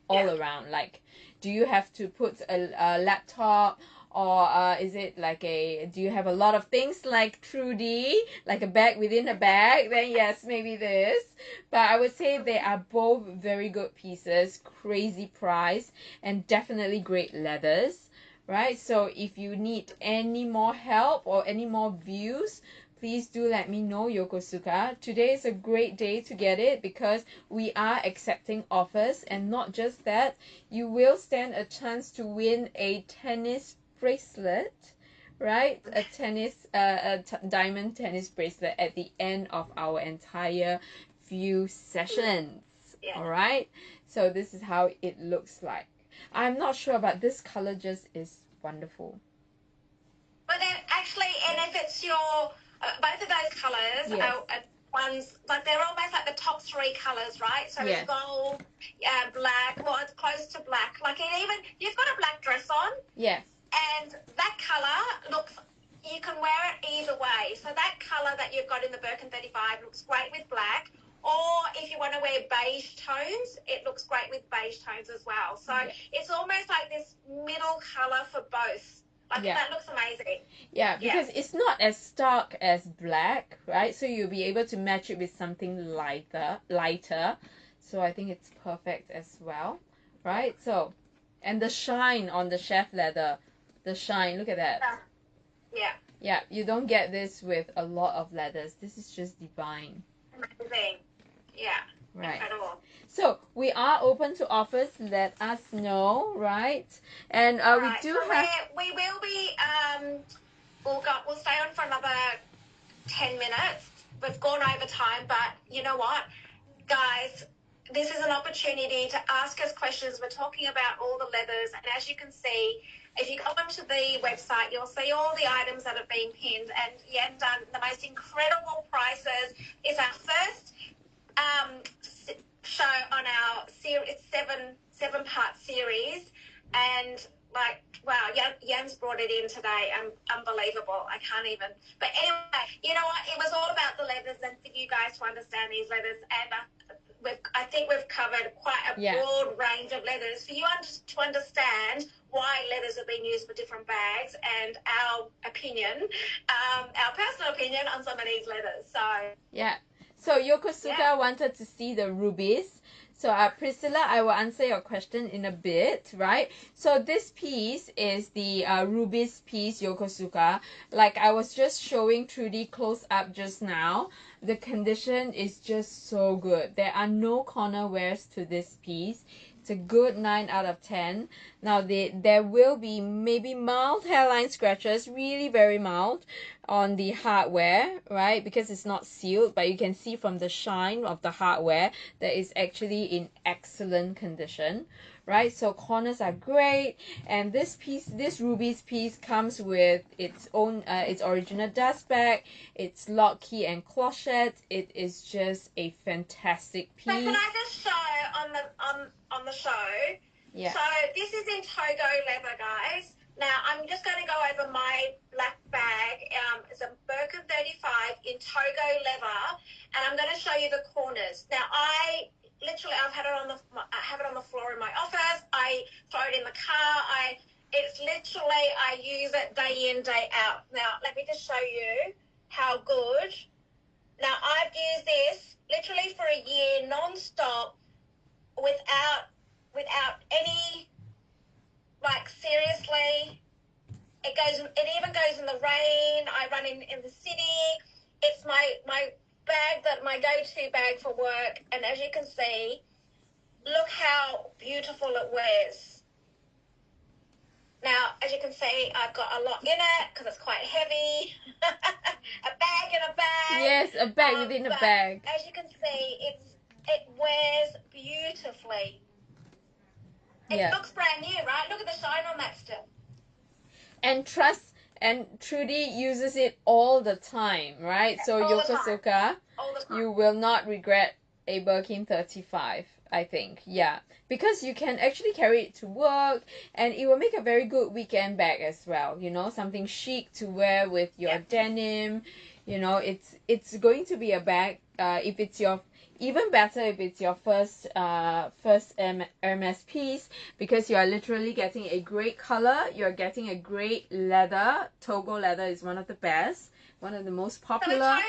around. Like, do you have to put a laptop? Or is it like do you have a lot of things like Trudy, like a bag within a bag? Then yes, maybe this. But I would say they are both very good pieces, crazy price, and definitely great leathers, right? So if you need any more help or any more views, please do let me know, Yokosuka. Today is a great day to get it because we are accepting offers, and not just that, you will stand a chance to win a tennis bracelet, right? A diamond tennis bracelet at the end of our entire few sessions. All right. So this is how it looks like. I'm not sure, but this color just is wonderful. But then actually, and if it's your both of those colors are ones, like they're almost like the top three colors, right? So it's gold, black. Well, it's close to black. Like you've got a black dress on. Yes. And that colour you can wear it either way. So that colour that you've got in the Birkin 35 looks great with black. Or if you want to wear beige tones, it looks great with beige tones as well. So it's almost like this middle colour for both. That looks amazing. Yeah, because it's not as stark as black, right? So you'll be able to match it with something lighter. So I think it's perfect as well, right? So, and the shine on the chef leather. The shine, look at that. Yeah, you don't get this with a lot of leathers. This is just divine. Amazing. Yeah. Right. Incredible. So we are open to offers. Let us know, right? And we Right, do so have. we will be we'll stay on for another 10 minutes. We've gone over time, but you know what, guys, this is an opportunity to ask us questions. We're talking about all the leathers, and as you can see, if you go onto the website, you'll see all the items that have been pinned, and Yen's done the most incredible prices. It's our first show on our series, seven-part series, and like, wow, Jan's brought it in today. Unbelievable. I can't even. But anyway, you know what? It was all about the leathers and for you guys to understand these leathers. And I think we've covered quite a broad range of leathers for you to understand why leathers are being used for different bags and our opinion, our personal opinion on some of these leathers. So yeah. So Yokosuka wanted to see the rubies. So Priscilla, I will answer your question in a bit, right? So this piece is the rubies piece, Yokosuka. Like I was just showing Trudy close up just now. The condition is just so good. There are no corner wears to this piece. It's a good 9 out of 10. Now there will be maybe mild hairline scratches, really very mild, on the hardware, right? Because it's not sealed, but you can see from the shine of the hardware that it's actually in excellent condition, right? So corners are great, and this piece, this rubies piece, comes with its own its original dust bag, its lock key and clochette. It is just a fantastic piece. So can I just show on the show? Yeah. So this is in Togo leather, guys. Now I'm just going to go over my black bag. It's a Birkin 35 in Togo leather, and I'm going to show you the corners. Now I've had it on the floor in my office. I throw it in the car. I use it day in, day out. Now let me just show you how good. Now I've used this literally for a year non-stop without any, like, seriously. It even goes in the rain. I run in the city. It's my bag, my go-to bag for work. And as you can see, look how beautiful it wears. Now, as you can see, I've got a lot in it because it's quite heavy. A bag in a bag. Yes, a bag within a bag. As you can see, it wears beautifully. It looks brand new, right? Look at the shine on that stuff. And Trudy uses it all the time, right? So Yokosuka, you will not regret a Birkin 35, I think. Yeah, because you can actually carry it to work, and it will make a very good weekend bag as well. You know, something chic to wear with your denim. You know, it's going to be a bag. If it's your Even better if it's your first Hermes piece, because you are literally getting a great color, you're getting a great leather. Togo leather is one of the best, one of the most popular. So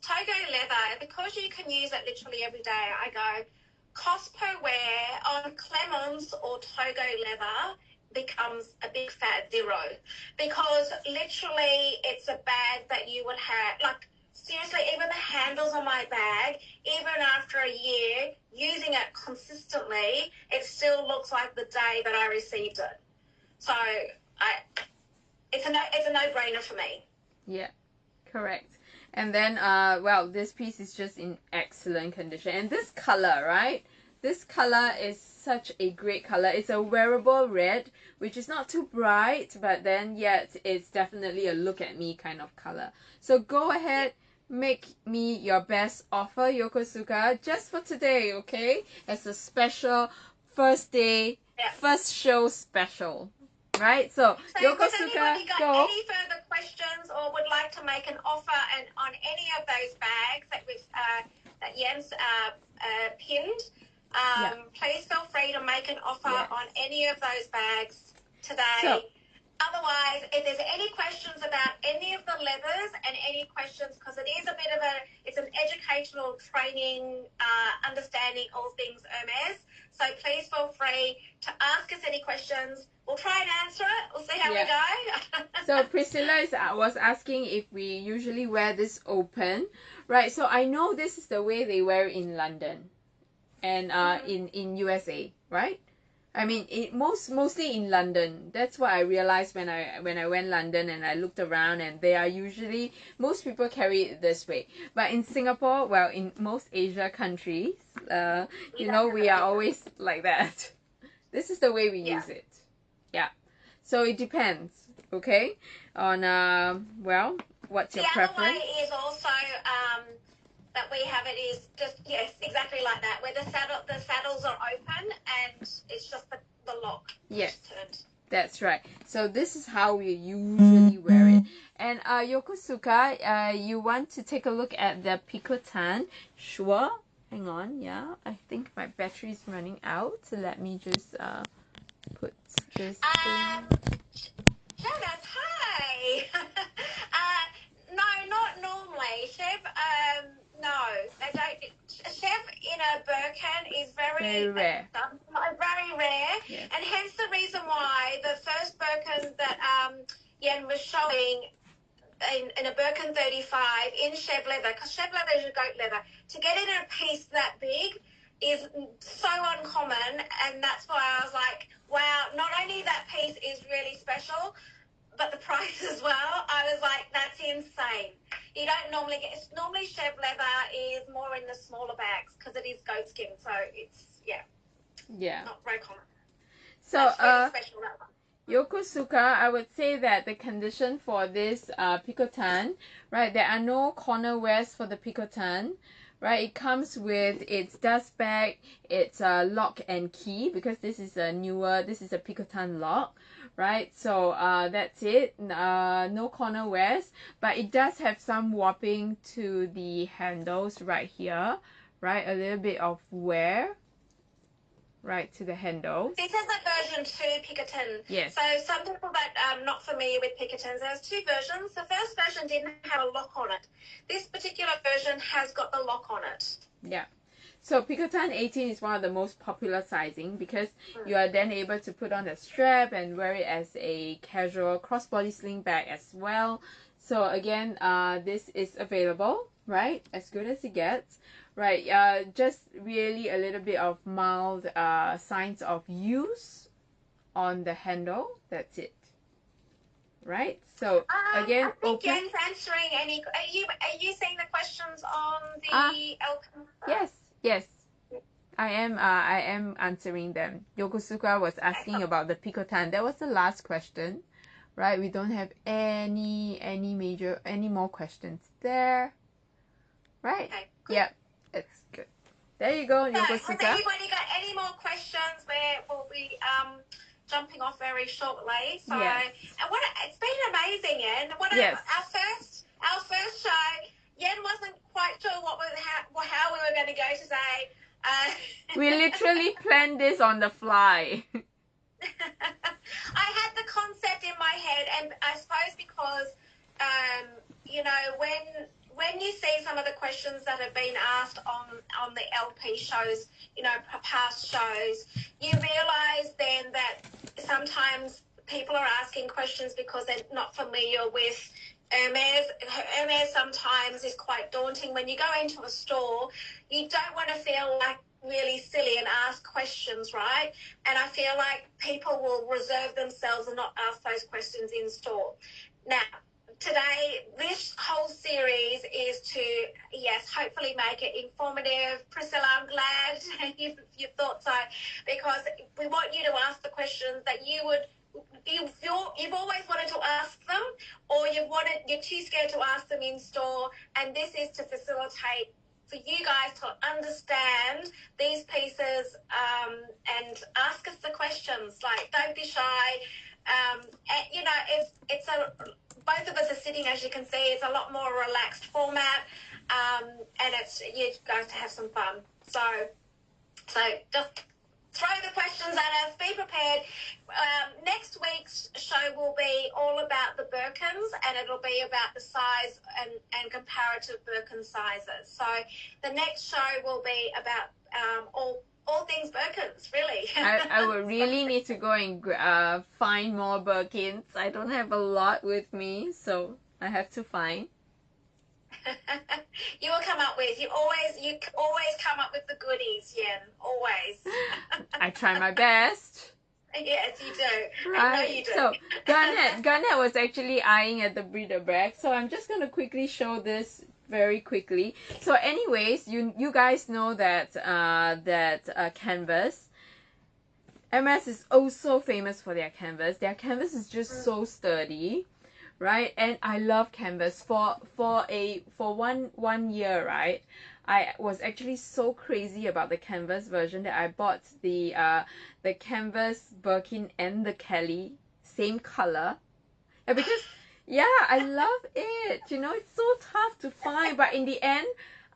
Togo leather, because you can use it literally every day, I go, cost per wear on Clemens or Togo leather becomes a big fat zero, because literally it's a bag that you would have, like, seriously, even the handles on my bag, even after a year using it consistently, it still looks like the day that I received it. So it's a no-brainer for me. Yeah, correct. And then, well, this piece is just in excellent condition. And this color, right? This color is such a great color. It's a wearable red, which is not too bright, but then yet it's definitely a look at me kind of color. So go ahead. Make me your best offer, Yokosuka, just for today, okay? As a special first day, first show special, right? So Yokosuka, go. Any further questions or would like to make an offer on any of those bags that Jens pinned, please feel free to make an offer on any of those bags today. So, otherwise, if there's any questions about any of the leathers and any questions, because it is it's an educational training, understanding all things Hermes. So please feel free to ask us any questions. We'll try and answer it. We'll see how we go. So Priscilla was asking if we usually wear this open, right? So I know this is the way they wear in London, and in USA, right? I mean, mostly in London. That's what I realized when I went London and I looked around, and they are usually, most people carry it this way. But in Singapore, well, in most Asia countries, you know, we are always like that. This is the way we use it. Yeah. So it depends, okay, on well, what's your preference? The other way is also that we have it is just, yes, exactly like that, where the saddles are open and it's just the lock. Yes, that's right. So this is how we usually wear it. And Yokosuka, you want to take a look at the Picotan? Sure. Hang on, yeah. I think my battery is running out. So let me just put this in. Janice, hi. No, not normally. Chef, no, they don't. Chef in a Birkin is very rare. Very rare, Yes. and hence the reason why the first Birkin that Yen was showing in a Birkin 35 in Chev leather, because Chev leather is goat leather. To get it in a piece that big is so uncommon, and that's why I was like, wow, not only that piece is really special, but the price as well. I was like, that's insane. You don't normally get, normally Chev leather is more in the smaller bags because it is goat skin, so it's, not very common. So, really special, that one. Yokosuka, I would say that the condition for this Picotan, right, there are no corner wears for the Picotan, right? It comes with its dust bag, its lock and key, because this is a Picotan lock, right? So that's it, no corner wears, but it does have some warping to the handles right here, right? A little bit of wear. Right, to the handle. This is a version 2 Picotan. Yes. So some people that are not familiar with Picotans, there's two versions. The first version didn't have a lock on it. This particular version has got the lock on it. Yeah. So Picotan 18 is one of the most popular sizing because you are then able to put on a strap and wear it as a casual crossbody sling bag as well. So again, this is available, right? As good as it gets. Right, just really a little bit of mild signs of use on the handle. That's it. Right. So again, I think Jen's answering any. Are you seeing the questions on the Yes, yes. I am answering them. Yokosuka was asking about the Picotan. That was the last question, right? We don't have any more questions there, right? Okay. Yep, it's good. There you go, So, Yokosuka. has anybody got any more questions? We'll be jumping off very shortly. So, yes. And it's been amazing, Yen. Yes. Our first show, Yen wasn't quite sure how we were going to go today. We literally planned this on the fly. I had the concept in my head, and I suppose because you know, when you see some of the questions that have been asked on the LP shows, you know, past shows, you realise then that sometimes people are asking questions because they're not familiar with Hermes. Hermes sometimes is quite daunting. When you go into a store, you don't want to feel like really silly and ask questions, right? And I feel like people will reserve themselves and not ask those questions in store. Now, today, this whole series is to, yes, hopefully make it informative. Priscilla, I'm glad you thought so, because we want you to ask the questions that you've always wanted to ask them, or you're too scared to ask them in store, and this is to facilitate for you guys to understand these pieces and ask us the questions. Like, don't be shy. You know, it's both of us are sitting, as you can see, it's a lot more relaxed format, and it's you guys to have some fun. So just throw the questions at us. Be prepared. Next week's show will be all about the Birkins, and it'll be about the size and comparative Birkin sizes. So the next show will be about all things Birkins, really. I would really need to go and find more Birkins. I don't have a lot with me, so I have to find. You will come up with. You always come up with the goodies, Yen. Always. I try my best. Yes, you do. Right. I know you do. So Garnet was actually eyeing at the breeder bag. So I'm just gonna quickly show this very quickly. So anyways, you guys know that canvas. Hermes is also famous for their canvas. Their canvas is just so sturdy, right? And I love canvas. For one year, right? I was actually so crazy about the canvas version that I bought the canvas Birkin and the Kelly same color. Yeah, because I love it. You know, it's so tough to find, but in the end,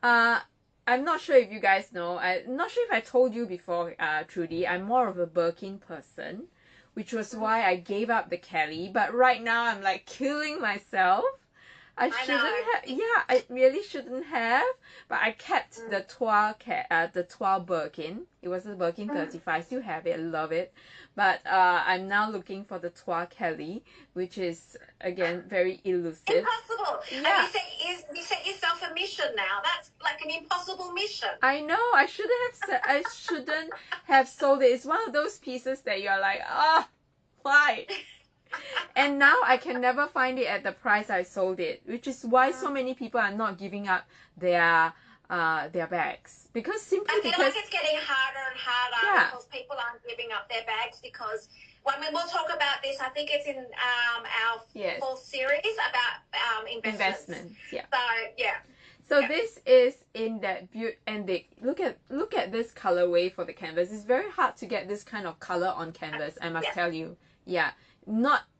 I'm not sure if you guys know. I'm not sure if I told you before, Trudy. I'm more of a Birkin person, which was why I gave up the Kelly. But right now, I'm like killing myself. I shouldn't have. Yeah, I really shouldn't have. But I kept the Trois Birkin. It was a Birkin 35. I still have it. I love it. But I'm now looking for the Trois Kelly, which is again very elusive. Impossible. Yeah. You set yourself a mission now. That's like an impossible mission. I know. I shouldn't have sold it. It's one of those pieces that you're like, why? And now I can never find it at the price I sold it, which is why so many people are not giving up their bags. I feel like it's getting harder and harder because people aren't giving up their bags because we'll talk about this. I think it's in our fourth series about investments. Yeah. So yeah. So this is in that and look at this colorway for the canvas. It's very hard to get this kind of color on canvas, I must tell you. Yeah.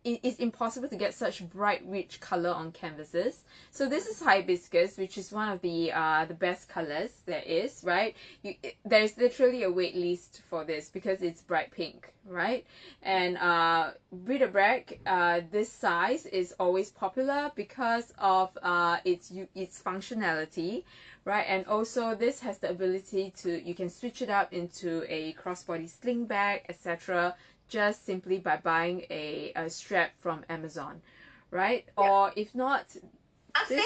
It's impossible to get such bright, rich color on canvases. So this is hibiscus, which is one of the best colors there is, right? There's literally a wait list for this because it's bright pink, right? And Breeder Bragg, this size is always popular because of its functionality, right? And also this has the ability you can switch it up into a crossbody sling bag, etc. just simply by buying a strap from Amazon, right? Yeah. Or if not, I've seen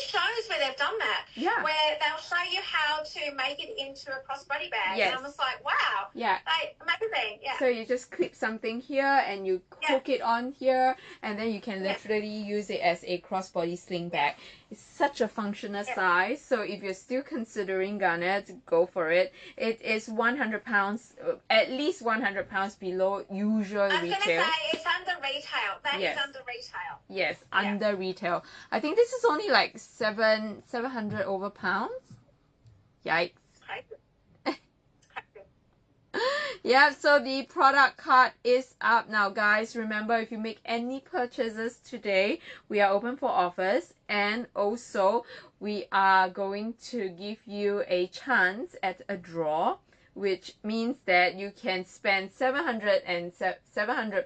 shows where they've done that. Yeah. Where they'll show you how to make it into a crossbody bag. Yes. And I'm just like, wow. Yeah. Like, amazing. Yeah. So you just clip something here and you hook it on here, and then you can literally use it as a crossbody sling bag. It's such a functional size. So if you're still considering Garnet, go for it. It is 100 pounds, at least 100 pounds below usual retail. I was going to say, it's under retail. That is under retail. Yes, under retail. I think this is only like 700 over pounds. Yikes. Yeah, so the product card is up now, guys. Remember, if you make any purchases today, we are open for offers, and also we are going to give you a chance at a draw, which means that you can spend 700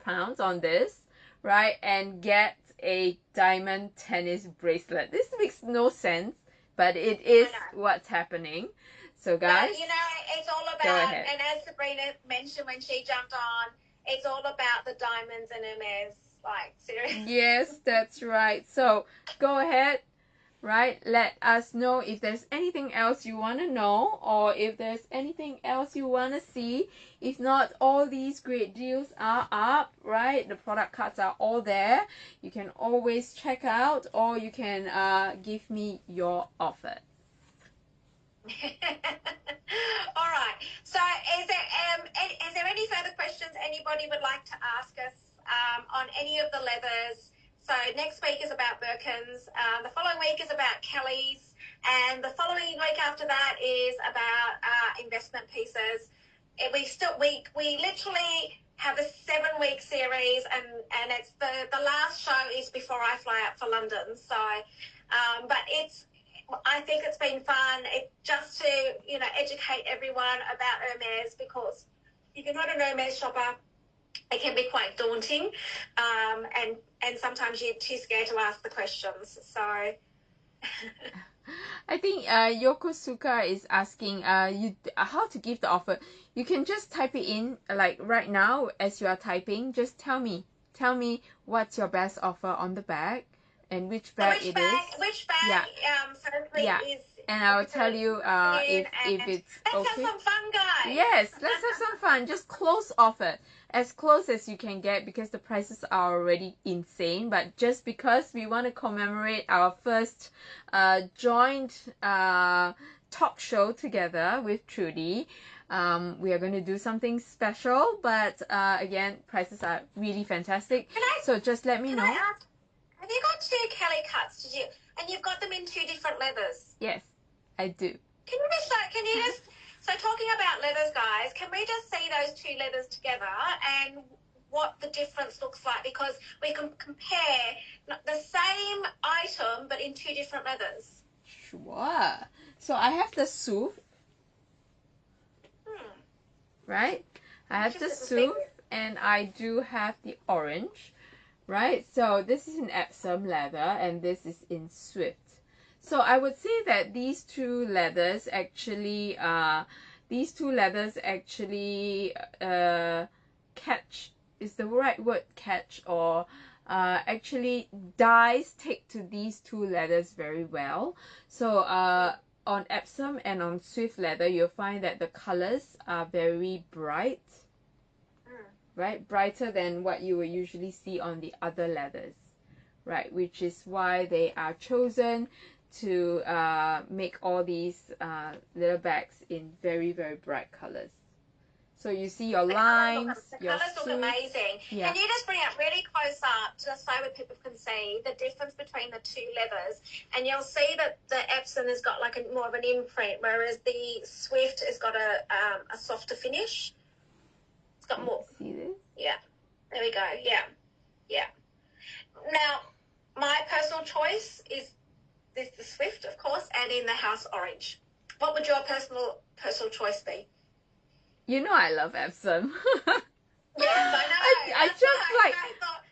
pounds on this, right, and get a diamond tennis bracelet. This makes no sense, but it is what's happening. So guys, but, it's all about, and as Sabrina mentioned when she jumped on, it's all about the diamonds and Hermes, like, seriously. Yes, that's right. So go ahead, right? Let us know if there's anything else you want to know, or if there's anything else you want to see. If not, all these great deals are up, right? The product cards are all there. You can always check out, or you can give me your offer. All right. So, is there any further questions anybody would like to ask us on any of the leathers? So next week is about Birkins. The following week is about Kelly's, and the following week after that is about investment pieces. We literally have a 7-week series, and it's the last show is before I fly out for London. So, but I think it's been fun. Just to educate everyone about Hermes, because if you're not an Hermes shopper, it can be quite daunting, and sometimes you're too scared to ask the questions. So, I think Yokosuka is asking how to give the offer. You can just type it in, like right now as you are typing. Just tell me what's your best offer on the bag, and which So bag it is. which bag Yeah. firstly Yeah. is And I'll tell you if it's let's okay. have some fun, guys. Yes, let's have some fun. Just close offer. As close as you can get because the prices are already insane. But just because we want to commemorate our first joint talk show together with Trudy, we are going to do something special. But again, prices are really fantastic. So just let me know. Can I ask, have you got 2 Kelly cuts? Did you? And you've got them in 2 different leathers. Yes, I do. Can you just so talking about leathers, guys, can we just see those 2 leathers together and what the difference looks like? Because we can compare the same item but in 2 different leathers. Sure. So I have the suit, right? I have the suit and I do have the orange, right? So this is in Epsom leather and this is in Swift. So I would say that these two leathers actually catch, is the right word catch, or actually dyes take to these 2 leathers very well. So on Epsom and on Swift leather, you'll find that the colors are very bright, right? Brighter than what you will usually see on the other leathers, right? Which is why they are chosen to make all these little bags in very, very bright colors. So you see your lines, the colours look amazing. Yeah. Can you just bring it really close up just so that people can see the difference between the 2 leathers? And you'll see that the Epsom has got like more of an imprint, whereas the Swift has got a softer finish. It's got more. See this? Yeah. There we go. Yeah. Yeah. Now, my personal choice is the Swift, of course, and in the house orange. What would your personal choice be? You know I love Epsom. Yes, I know. I just like. I thought,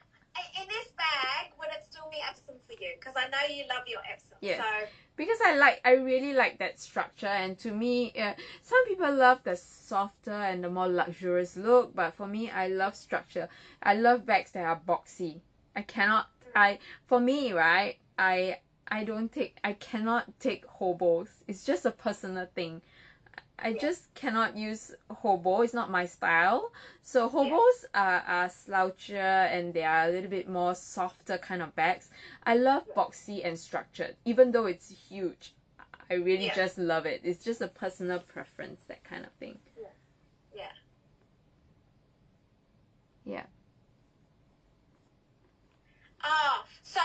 in this bag, would it still be Epsom for you? Because I know you love your Epsom. Yes. So. Because I really like that structure, and to me, some people love the softer and the more luxurious look, but for me, I love structure. I love bags that are boxy. For me, right, I cannot take hobos. It's just a personal thing. I just cannot use hobo. It's not my style. So hobos are sloucher and they are a little bit more softer kind of bags. I love boxy and structured, even though it's huge. I really just love it. It's just a personal preference, that kind of thing. Yeah. Yeah. So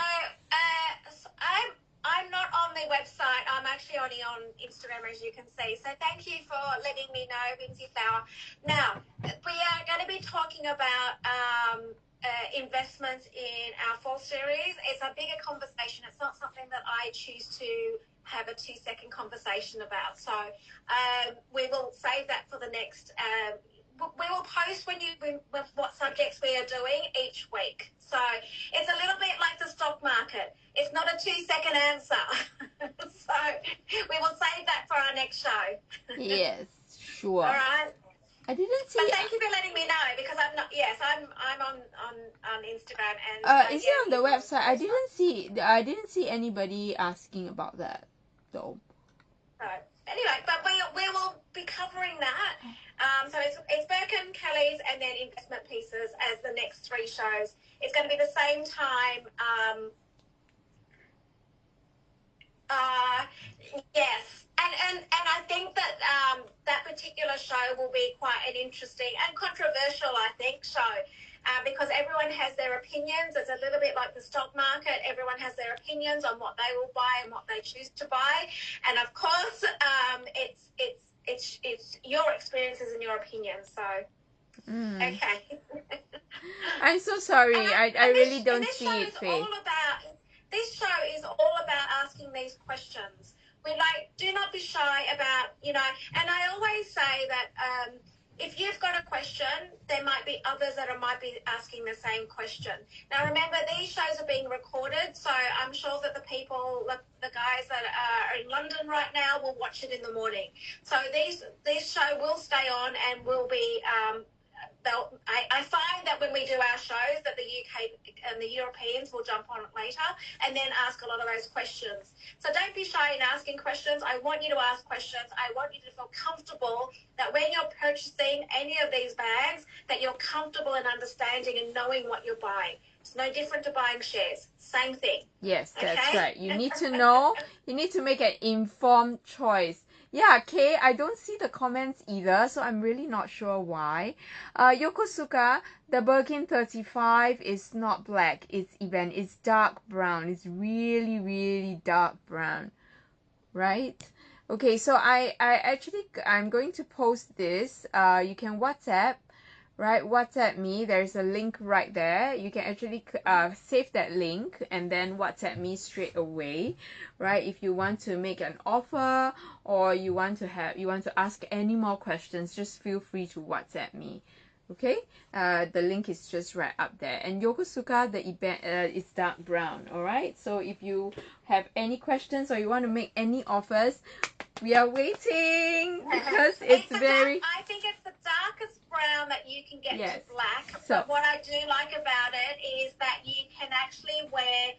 I'm not on the website. I'm actually only on Instagram, as you can see. So thank you for letting me know, Lindsay Flower. Now, we are going to be talking about investments in our fall series. It's a bigger conversation. It's not something that I choose to have a 2-second conversation about. So we will save that for the next we will post what subjects we are doing each week. So it's a little bit like the stock market. It's not a 2-second answer. So we will save that for our next show. Yes, sure. All right. I didn't see. But thank you for letting me know, because I'm not. Yes, I'm on Instagram and. Is it on the website? I didn't see anybody asking about that, though. Anyway, but we will be covering that. So it's Birkin, Kelly's, and then investment pieces as the next 3 shows. It's going to be the same time. Yes, and I think that that particular show will be quite an interesting and controversial, I think, show. Because everyone has their opinions. It's a little bit like the stock market. Everyone has their opinions on what they will buy and what they choose to buy. And of course, it's your experiences and your opinions. So, okay. I'm so sorry. I really don't see it, Faye. This show is all about asking these questions. Do not be shy about, and I always say that if you've got a question, there might be others that might be asking the same question. Now, remember, these shows are being recorded, so I'm sure that the guys that are in London right now will watch it in the morning. So this show will stay on and will be I find that when we do our shows that the UK and the Europeans will jump on it later and then ask a lot of those questions. So don't be shy in asking questions. I want you to ask questions. I want you to feel comfortable that when you're purchasing any of these bags, that you're comfortable in understanding and knowing what you're buying. It's no different to buying shares. Same thing. Yes, that's Okay? right. You need to know. You need to make an informed choice. Yeah, Kay, I don't see the comments either, so I'm really not sure why. Yokosuka, the Birkin 35 is not black. It's it's dark brown. It's really, really dark brown. Right? Okay, so I'm going to post this. You can WhatsApp, right? WhatsApp me. There's a link right there. You can actually save that link and then WhatsApp me straight away, right? If you want to make an offer or you want to ask any more questions, just feel free to WhatsApp me. Okay, the link is just right up there. And Yokosuka, the event is dark brown. All right. So if you have any questions or you want to make any offers, we are waiting because I think it's the darkest brown that you can get to black. So, but what I do like about it is that you can actually wear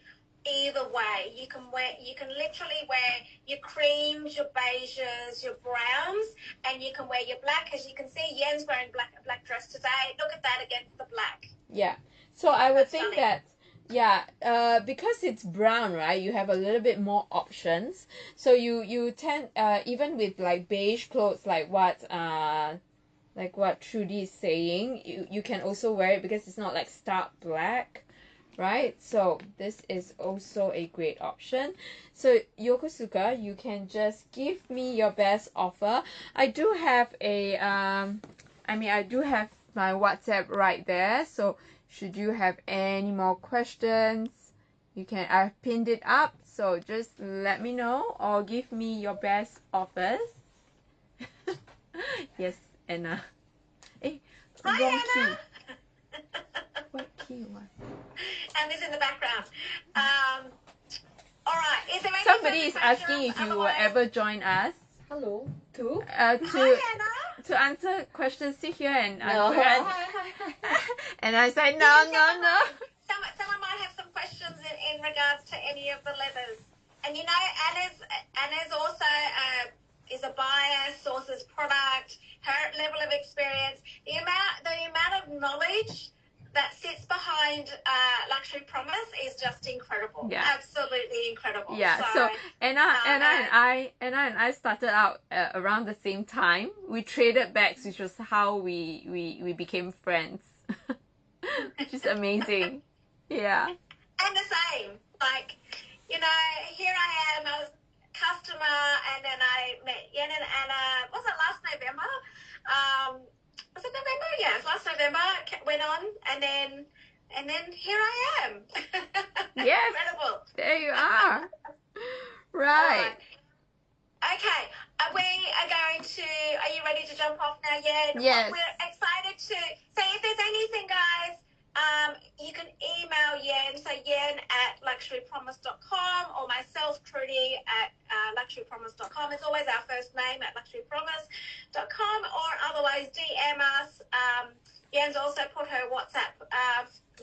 either way. You can literally wear your creams, your beiges, your browns, and you can wear your black. As you can see, Yen's wearing a black dress today. Look at that against the black. Yeah. So I would think stunning. that because it's brown, right, you have a little bit more options. So you tend even with like beige clothes like what Trudy is saying, you can also wear it because it's not like stark black, right? So this is also a great option. So Yokosuka, you can just give me your best offer. I do have I do have my WhatsApp right there. So should you have any more questions, I've pinned it up. So just let me know or give me your best offers. Yes, Anna. Hi, wrong Anna. key. What key was? Anna's in the background. All right. Is there any Somebody is further asking questions? if you will Otherwise- ever join us. Hello. Two? Hi, Anna. To answer questions. Sit here and No. answer. And I said no. Someone might have some questions in regards to any of the leathers. And you know, Anna's also is a buyer, sources product, her level of experience, the amount of knowledge that sits behind Luxury Promise is just incredible. Yeah. Absolutely incredible. Yeah. So Anna and I started out around the same time. We traded bags, which was how we became friends, which is amazing. Yeah. And the same, like, you know, here I am, I was a customer, and then I met Yen and Anna, was it last November? Was it November? Yeah, it was last November, went on, and then here I am. Yes. Incredible. There you are. Right. Okay, are you ready to jump off now, Yen? Yes. We're excited to, so if there's anything, guys, you can email Yen, so yen@luxurypromise.com or myself, Trudy, at luxurypromise.com. It's always our first name at luxurypromise.com, or otherwise DM us. Yen's also put her WhatsApp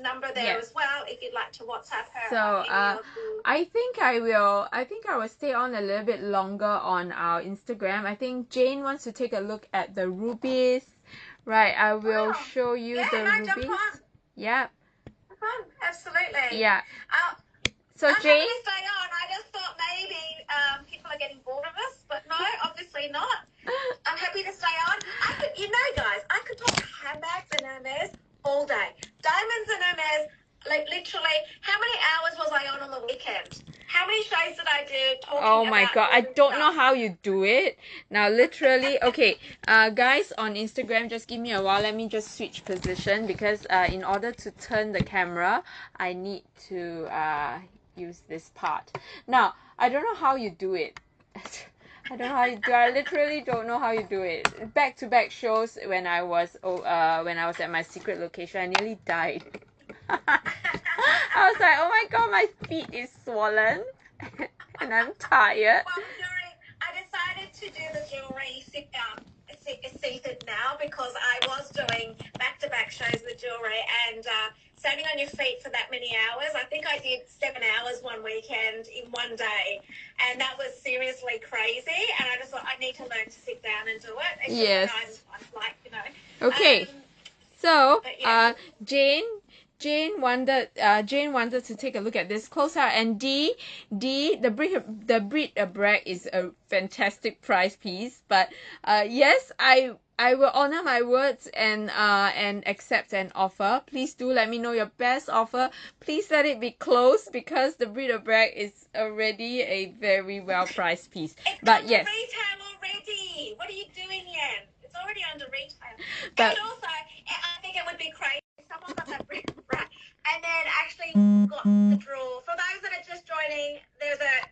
number there as well if you'd like to WhatsApp her. So I think I will stay on a little bit longer on our Instagram. I think Jane wants to take a look at the rubies. Right, I will show you the rubies. Jump on. Yeah. Jump on. Absolutely. Yeah. So I'm Jane, happy to stay on. I just thought maybe people are getting bored of us, but no, obviously not. I'm happy to stay on. Guys, I could talk handbags and Hermes all day. Diamonds and Hermes, like literally, how many hours was I on the weekend? How many shows did I do talking oh my about god, I don't know stuff? how you do it. Now literally, okay, guys on Instagram, just give me a while. Let me just switch position because in order to turn the camera, I need to use this part. Now, I don't know how you do it. I don't know how you do. I literally don't know how you do it. Back-to-back shows when I was at my secret location, I nearly died. I was like, oh my god, my feet is swollen and I'm tired. Well, I decided to do the jewelry seated now because I was doing back-to-back shows with jewelry, and standing on your feet for that many hours. I think I did 7 hours one weekend in one day, and that was seriously crazy. And I just thought I need to learn to sit down and do it. It's Yes. I'm like, you know. Okay. So, yeah. Jane wanted to take a look at this closer, and the Brit Bragg is a fantastic prize piece. But yes, I will honor my words and accept an offer. Please do let me know your best offer. Please let it be close because the Brit Bragg is already a very well priced piece. It's but under yes, retail already. What are you doing, Yan? It's already under retail. But- and also, I think it would be crazy if someone got that Brit Bragg and then actually got the draw. For those that are just joining, there's a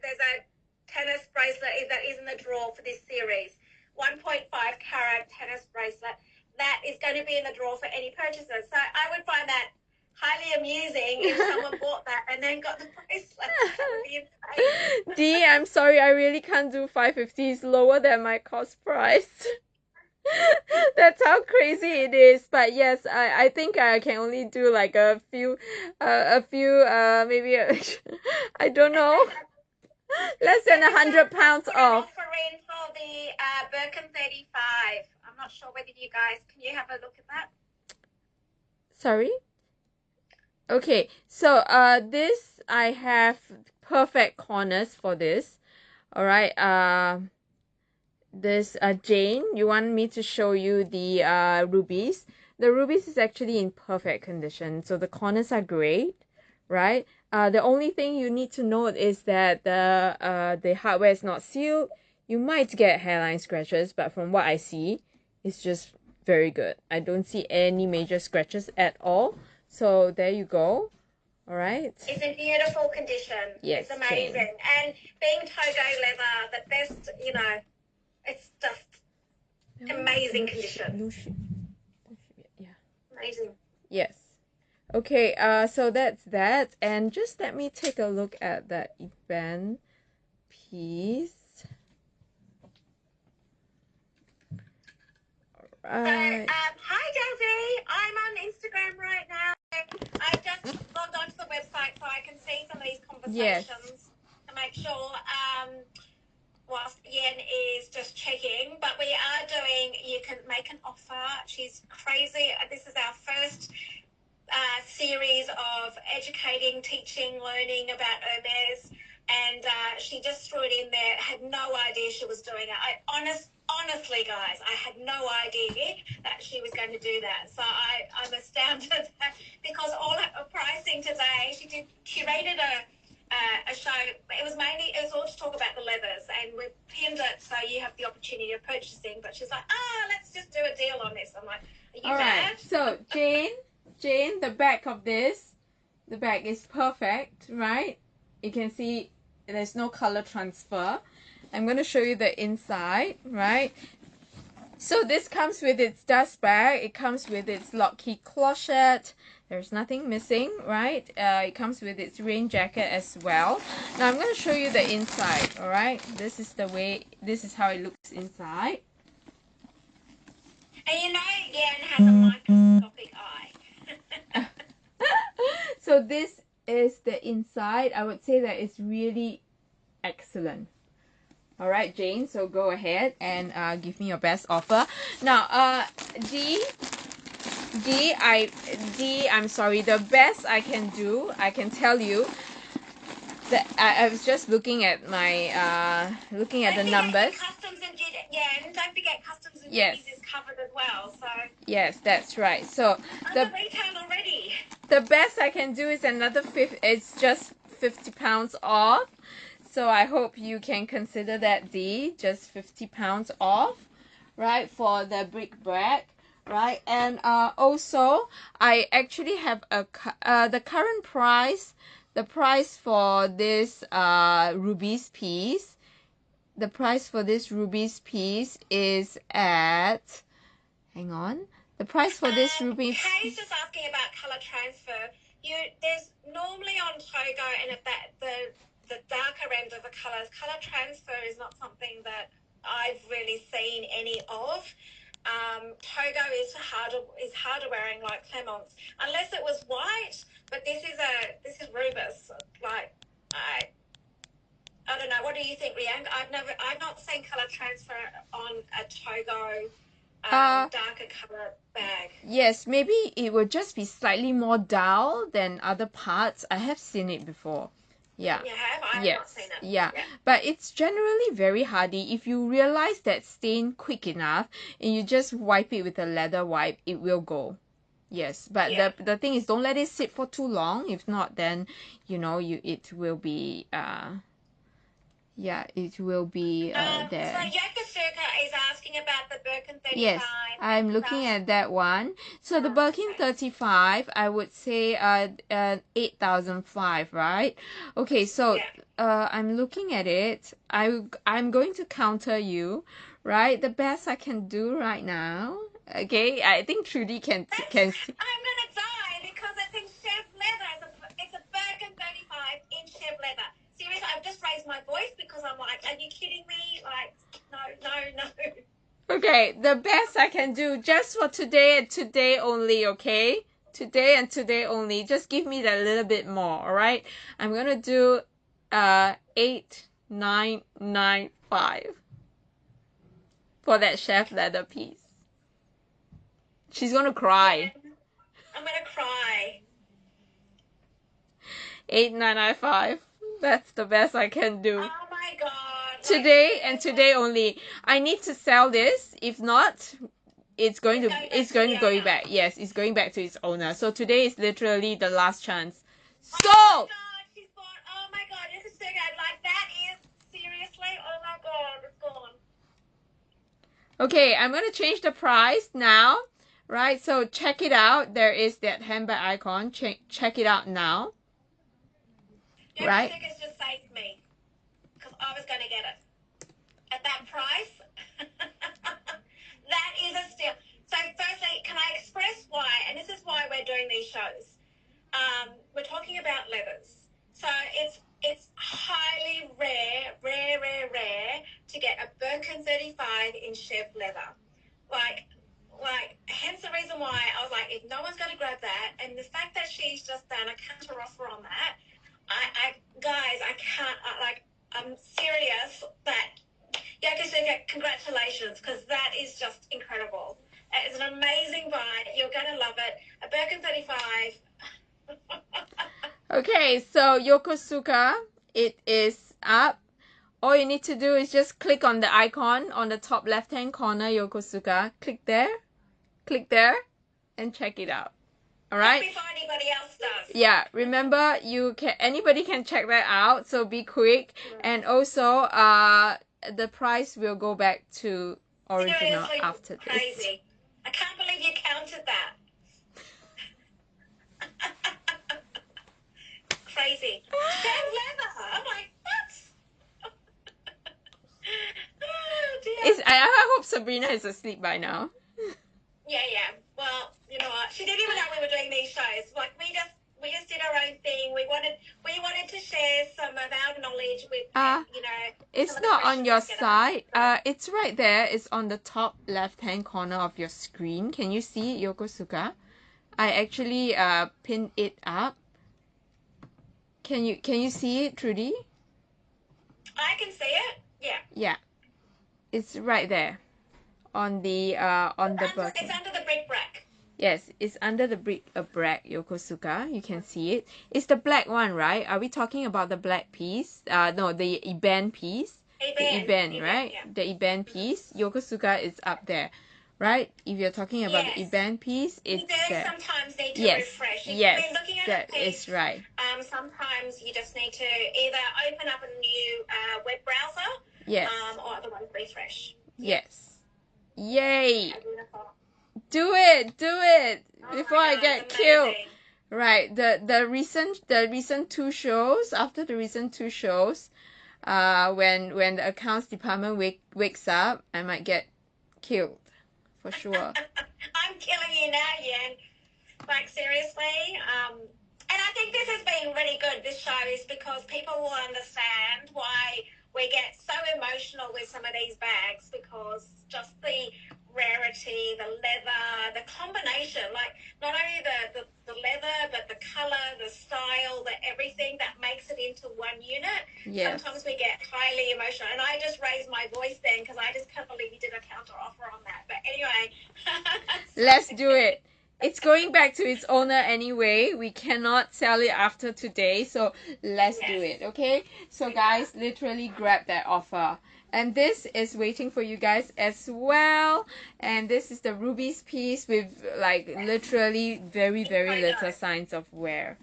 tennis bracelet that is in the draw for this series. 1.5 carat tennis bracelet that is going to be in the draw for any purchases. So I would find that highly amusing if someone bought that and then got the bracelet. That would be insane. Dee, I'm sorry, I really can't do 550. It's lower than my cost price. That's how crazy it is. But yes, I think I can only do like a few maybe I don't know, less than £100 off. Offering for the Birkin 35. I'm not sure whether you guys can you have a look at that. Sorry. Okay, so this I have perfect corners for this. All right. This Jane, you want me to show you the rubies. The rubies is actually in perfect condition, so the corners are great, right? The only thing you need to note is that the hardware is not sealed. You might get hairline scratches, but from what I see, it's just very good. I don't see any major scratches at all. So there you go. All right. It's in beautiful condition. Yes, it's amazing. Jane. And being Togo leather, the best, you know, it's just amazing condition. Yeah. Amazing. Yes. Okay, so that's that. And just let me take a look at that event piece. Alright. So, hi Delby, I'm on Instagram right now. I just logged onto the website so I can see some of these conversations to make sure whilst Yen is just checking, but we are doing, you can make an offer. She's crazy. This is our first series of educating, teaching, learning about Hermes, and she just threw it in there. Had no idea she was doing it. Honestly, guys, I had no idea that she was going to do that. So I'm astounded because all her pricing today, she curated a show. It was all to talk about the leathers, and we pinned it so you have the opportunity of purchasing. But she's like, let's just do a deal on this. I'm like, are you mad? So Jane, the back of this, the back is perfect, right? You can see there's no color transfer. I'm going to show you the inside, right? So this comes with its dust bag. It comes with its lock key clochette. There's nothing missing, right? It comes with its rain jacket as well. Now I'm going to show you the inside, all right? This is how it looks inside. And you know, Yan has a microscopic eye. So this is the inside. I would say that it's really excellent. All right, Jane, so go ahead and give me your best offer. Now, Dee, I'm sorry, the best I can do, I can tell you that I was just looking at my looking at the numbers. Customs and and don't forget customs and yes. duties is covered as well. So yes, that's right. So the retail already. The best I can do is another it's just £50 off. So I hope you can consider that, Dee, just £50 off, right, for the Brit Bragg, right? And also I actually have the current price, the price for this rubies piece. The price for this rubies piece is at, hang on. The price for this rubies. Kay's just asking about colour transfer. There's normally on Togo and at the darker end of the colours, colour transfer is not something that I've really seen any of. Togo is harder wearing like Clemence. Unless it was white, this is Rubus. Like, I don't know. What do you think, Leanne? I've not seen color transfer on a Togo darker color bag. Yes, maybe it will just be slightly more dull than other parts. I have seen it before. Yeah. You have? I have not seen it. Yeah. But it's generally very hardy. If you realize that stain quick enough and you just wipe it with a leather wipe, it will go. Yes, but the thing is, don't let it sit for too long. If not, then it will be it will be there. So Yakasuka is asking about the Birkin 35. Yes, I'm looking at that one. So the Birkin 35, I would say 8,500, right? Okay, so I'm looking at it. I'm going to counter you, right? The best I can do right now. Okay, I think Trudy can see. I'm gonna die because it's in chef leather. It's a Birkin 35 in chef leather. Seriously, I've just raised my voice because I'm like, are you kidding me? Like, no. Okay, the best I can do just for today and today only, okay? Today and today only. Just give me that little bit more, alright? I'm gonna do 8,995 for that chef leather piece. She's gonna cry. I'm gonna cry. 8,995. That's the best I can do. Oh my god. Today and today only. I need to sell this. If not, it's going to go back. Yes, it's going back to its owner. So today is literally the last chance. So. Oh my god, she's gone. Oh my god, this is so good. Like that is seriously. Oh my god, it's gone. Okay, I'm gonna change the price now. Right, so check it out. There is that handbag icon. Check it out now. Right. It's just saved me because I was going to get it at that price. That is a steal. So firstly, can I express why? And this is why we're doing these shows. We're talking about leathers. So it's highly rare to get a Birkin 35 in chef leather. Like hence the reason why I was like, if no one's going to grab that, and the fact that she's just done a counter offer on that. Guys, I can't, I'm serious that, Yakasuka, congratulations, because that is just incredible. It's an amazing buy. You're going to love it. A Birkin 35. Okay, so Yokosuka, it is up. All you need to do is just click on the icon on the top left-hand corner, Yokosuka. Click there, and check it out. All right. Before anybody else does. Yeah, remember anybody can check that out, so be quick. And also the price will go back to original after this. Crazy. I can't believe you counted that. Crazy. Chef leather. I'm like, what? Oh dear. I hope Sabrina is asleep by now. Yeah. Well, you know what? She didn't even know we were doing these shows. Like we just did our own thing. We wanted to share some of our knowledge with It's not on your side. It's right there. It's on the top left-hand corner of your screen. Can you see it, Yokosuka? I actually pinned it up. Can you see it, Trudy? I can see it. Yeah. Yeah. It's right there. On the Birkin. It's under the bric-a-brac. Yes, it's under the bric-a-brac, Yokosuka. You can see it. It's the black one, right? Are we talking about the black piece? No, the Eben piece. The Eben, right? Yeah. The Eben piece. Yokosuka is up there, right? If you're talking about the Eben piece, it's there. Sometimes need to refresh. Yes, looking at that piece, is right. Sometimes you just need to either open up a new web browser. Yes. Or otherwise refresh. Yes. Yay! Do it before I get killed. Right. The recent two shows. After the recent two shows, when the accounts department wakes up, I might get killed for sure. I'm killing you now, Yan. Like seriously. And I think this has been really good. This show is because people will understand why we get so emotional with some of these bags, because just the rarity, the leather, the combination, like not only the leather, but the color, the style, the everything that makes it into one unit. Yes. Sometimes we get highly emotional, and I just raised my voice then because I just can't believe you did a counter offer on that. But anyway, Let's do it. It's going back to its owner anyway. We cannot sell it after today, so let's do it, okay? So guys, literally grab that offer. And this is waiting for you guys as well. And this is the rubies piece with like literally very, very little signs of wear.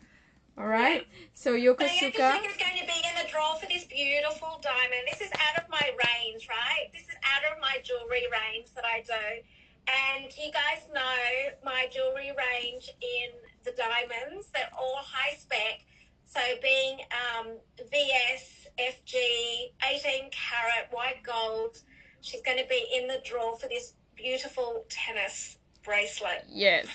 Alright, so Yokosuka. Yokosuka is going to be in the draw for this beautiful diamond. This is out of my range, right? This is out of my jewelry range that I do. And you guys know my jewelry range in the diamonds, they're all high spec. So being VS, FG, 18 karat, white gold, she's going to be in the draw for this beautiful tennis bracelet. Yes.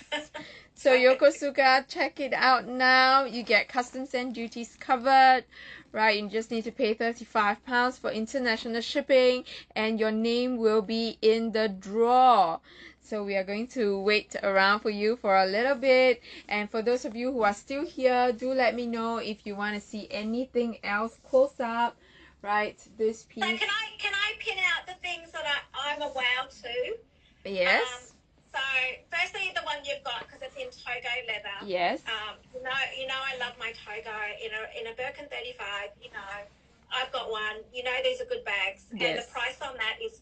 So Yokosuka, check it out now. You get customs and duties covered, right? You just need to pay £35 for international shipping, and your name will be in the draw. So we are going to wait around for you for a little bit. And for those of you who are still here, do let me know if you want to see anything else close up, right? This piece. So can I pin out the things that I'm a wow to? Yes. So firstly, the one you've got, because it's in Togo leather. Yes. You know I love my Togo in a Birkin 35. You know, I've got one. You know these are good bags, Yes. and the price on that is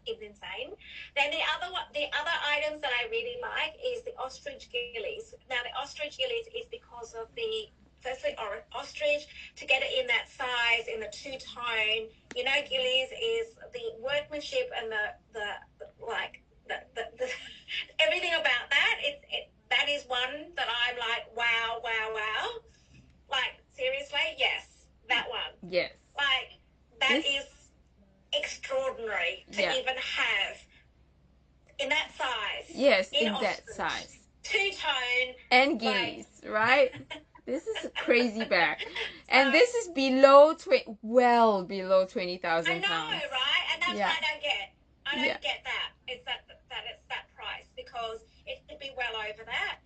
insane. Then the other items that I really like is the ostrich gillies. Now the ostrich gillies is because of the firstly ostrich, to get it in that size, in the two-tone. You know, gillies is the workmanship and the everything about that. That is one that I'm like, wow. Like, seriously, yes, that one. Yes. Like, that is extraordinary to even have in that size. Yes, in that size. Two-tone. And gillies, right? This is a crazy bag. And this is well below 20,000 pounds. I know, right? And that's what I don't get. I don't get that. It's that it's that price, because it should be well over that.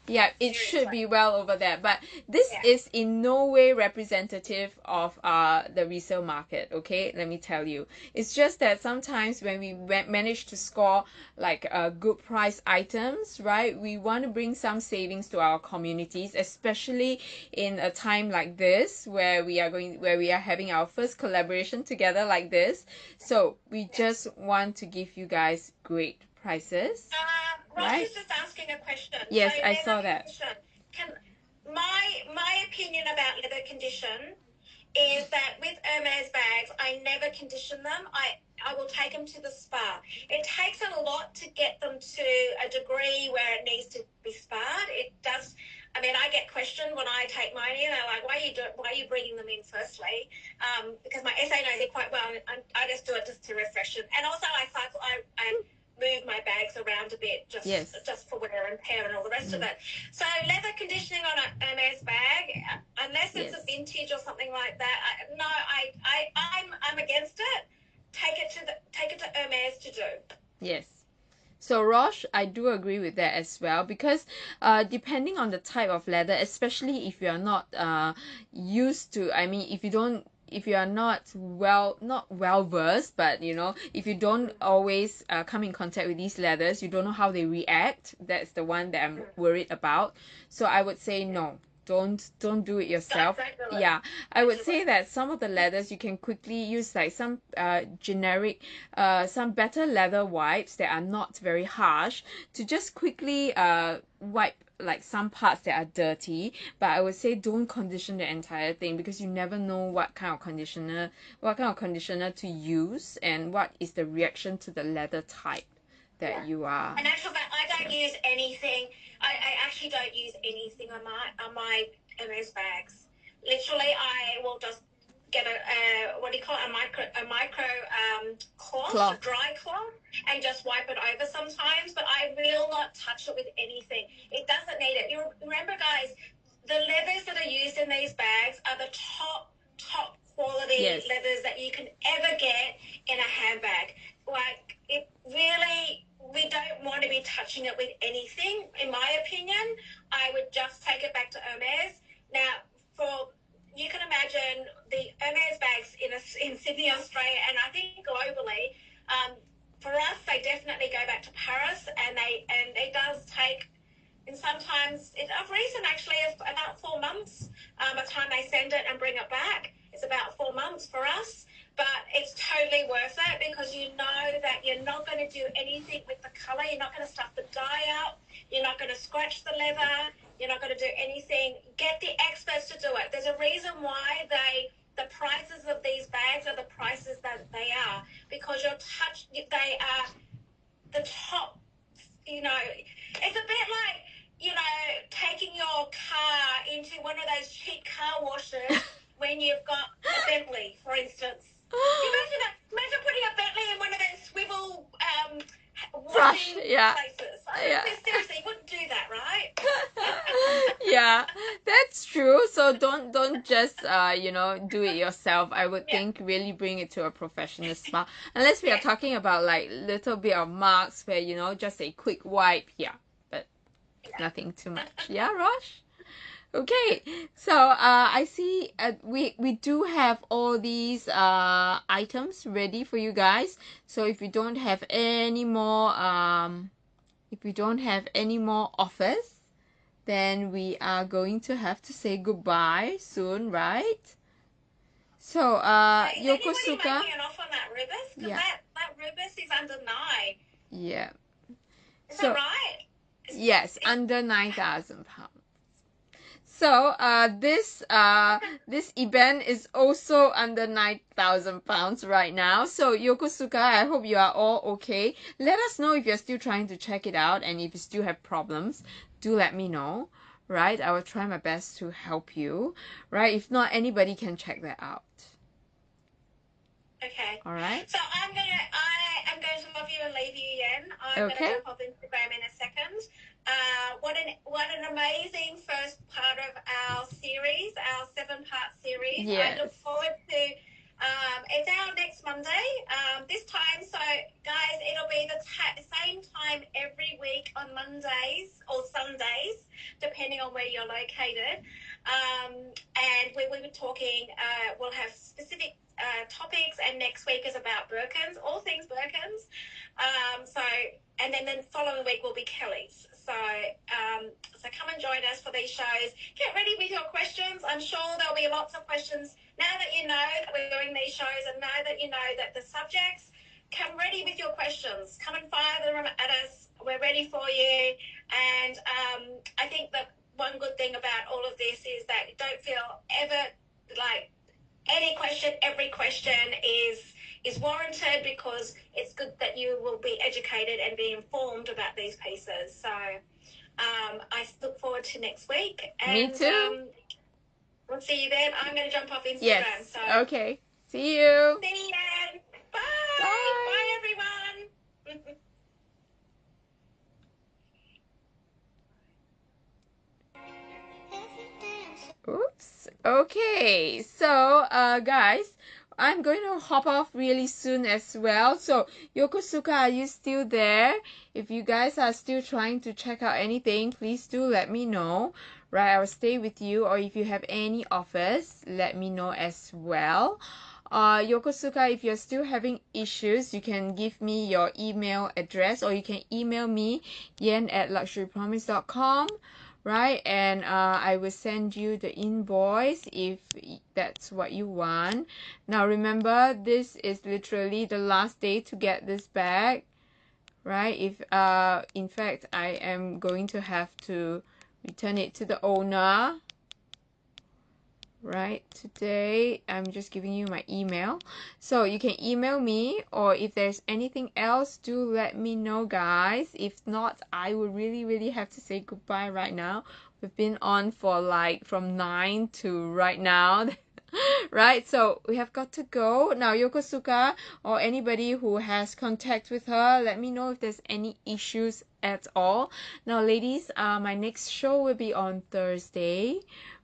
Yeah, it should be well over that. But this is in no way representative of the resale market, okay? Let me tell you. It's just that sometimes when we manage to score like good price items, right? We want to bring some savings to our communities, especially in a time like this where we are having our first collaboration together like this. So we just want to give you guys great prices. Ross is just asking a question. Yes, so I saw that. My opinion about leather condition is that with Hermes bags, I never condition them. I will take them to the spa. It takes a lot to get them to a degree where it needs to be sparred. It does. I mean, I get questioned when I take mine in. They're like, why are you bringing them in firstly? Because my SA knows it quite well. And I just do it just to refresh it. And also I move my bags around a bit just for wear and tear and all the rest of it. So leather conditioning on a Hermes bag, unless it's a vintage or something like that, I'm against it. Take it to Hermes to do. Yes. So Rosh, I do agree with that as well, because depending on the type of leather, especially if you are not used to, I mean, if you are not well versed, but you know, if you don't always come in contact with these leathers, you don't know how they react. That's the one that I'm worried about. So I would say no. Don't do it yourself. Yeah, I would say that some of the leathers you can quickly use like some generic some better leather wipes that are not very harsh to just quickly wipe like some parts that are dirty. But I would say don't condition the entire thing, because you never know what kind of conditioner to use and what is the reaction to the leather type that you are. And actually, I don't use anything. I actually don't use anything on my Hermes bags. Literally, I will just get a what do you call it? A micro cloth, a dry cloth, and just wipe it over sometimes. But I will not touch it with anything. It doesn't need it. You remember, guys, the leathers that are used in these bags are the top quality leathers that you can ever get in a handbag. Like, it really be touching it with anything. In my opinion, I would just take it back to Hermes. Now, you can imagine the Hermes bags in Sydney, Australia, and I think globally. For us, they definitely go back to Paris, and it does take. And sometimes, of recent actually, it's about 4 months by the time they send it and bring it back. It's about 4 months for us, but it's totally worth it because you know that you're not going to do anything with the colour. You're not going to stuff the dye out. You're not going to scratch the leather. You're not going to do anything. Get the experts to do it. There's a reason why the prices of these bags are the prices that they are, because they are the top, you know. It's a bit like, you know, taking your car into one of those cheap car washes when you've got a Bentley, for instance. Imagine putting a Bentley in one of those swivel washing places. Seriously, you wouldn't do that, right? Yeah, that's true. So don't just do it yourself. I would think really bring it to a professional spa. Unless we are talking about like little bit of marks where just a quick wipe. Yeah, but nothing too much. Yeah, Rosh? Okay, so I see we do have all these items ready for you guys. So if we don't have any more offers, then we are going to have to say goodbye soon, right? So Yokosuka, making an offer on that Rubus? Because that Rubus is under 9. Yeah. Is that right? Yes, under £9,000. So this event is also under £9,000 right now. So Yokosuka, I hope you are all okay. Let us know if you're still trying to check it out, and if you still have problems, do let me know. Right, I will try my best to help you. Right, if not, anybody can check that out. Okay. All right. So I am going to love you and leave you, Yen. I'm going to jump off Instagram in a second. What an amazing first part of our series, our 7-part series. Yes. I look forward to. It's our next Monday. This time, so guys, it'll be the same time every week on Mondays or Sundays, depending on where you're located. And we were talking. We'll have specific topics, and next week is about Birkins, all things Birkins. And then the following week will be Kelly's. So come and join us for these shows. Get ready with your questions. I'm sure there'll be lots of questions now that you know that we're doing these shows, and now that you know that the subjects. Come ready with your questions. Come and fire them at us. We're ready for you. And I think that one good thing about all of this is that you don't feel ever like every question is warranted, because it's good that you will be educated and be informed about these pieces. So I look forward to next week. And, me too. We'll see you then. I'm going to jump off Instagram. Yes. So. Okay. See you. See you. Bye. Bye. Bye, everyone. Oops. Okay. So, guys, I'm going to hop off really soon as well. So, Yokosuka, are you still there? If you guys are still trying to check out anything, please do let me know. Right, I will stay with you. Or if you have any offers, let me know as well. Yokosuka, if you're still having issues, you can give me your email address, or you can email me, yen@luxurypromise.com. Right, and I will send you the invoice if that's what you want. Now remember, this is literally the last day to get this bag, right? If in fact I am going to have to return it to the owner, right? Today I'm just giving you my email, so you can email me, or if there's anything else, do let me know, guys. If not, I would really have to say goodbye right now. We've been on for like from 9 to right now. Right, so we have got to go now. Yokosuka, or anybody who has contact with her, let me know if there's any issues at all. Now ladies, my next show will be on Thursday,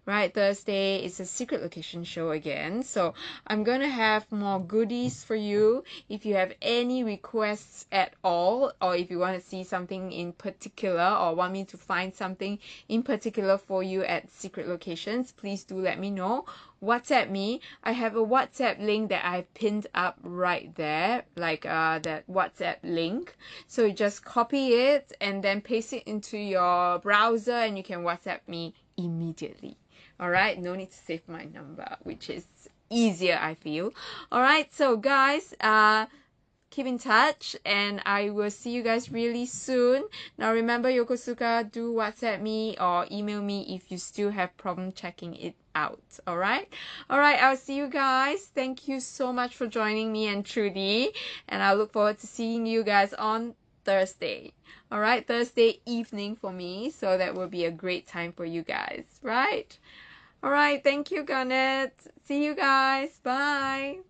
right? Thursday is a secret location show again. So I'm going to have more goodies for you. If you have any requests at all, or if you want to see something in particular or want me to find something in particular for you at secret locations, please do let me know. WhatsApp me. I have a WhatsApp link that I've pinned up right there, like that WhatsApp link. So you just copy it and then paste it into your browser and you can WhatsApp me immediately. Alright, no need to save my number, which is easier, I feel. Alright, so guys, keep in touch and I will see you guys really soon. Now remember, Yokosuka, do WhatsApp me or email me if you still have problem checking it out. Alright, I'll see you guys. Thank you so much for joining me and Trudy, and I look forward to seeing you guys on Thursday. Alright, Thursday evening for me, so that will be a great time for you guys, right? Alright, thank you, Garnet. See you guys. Bye.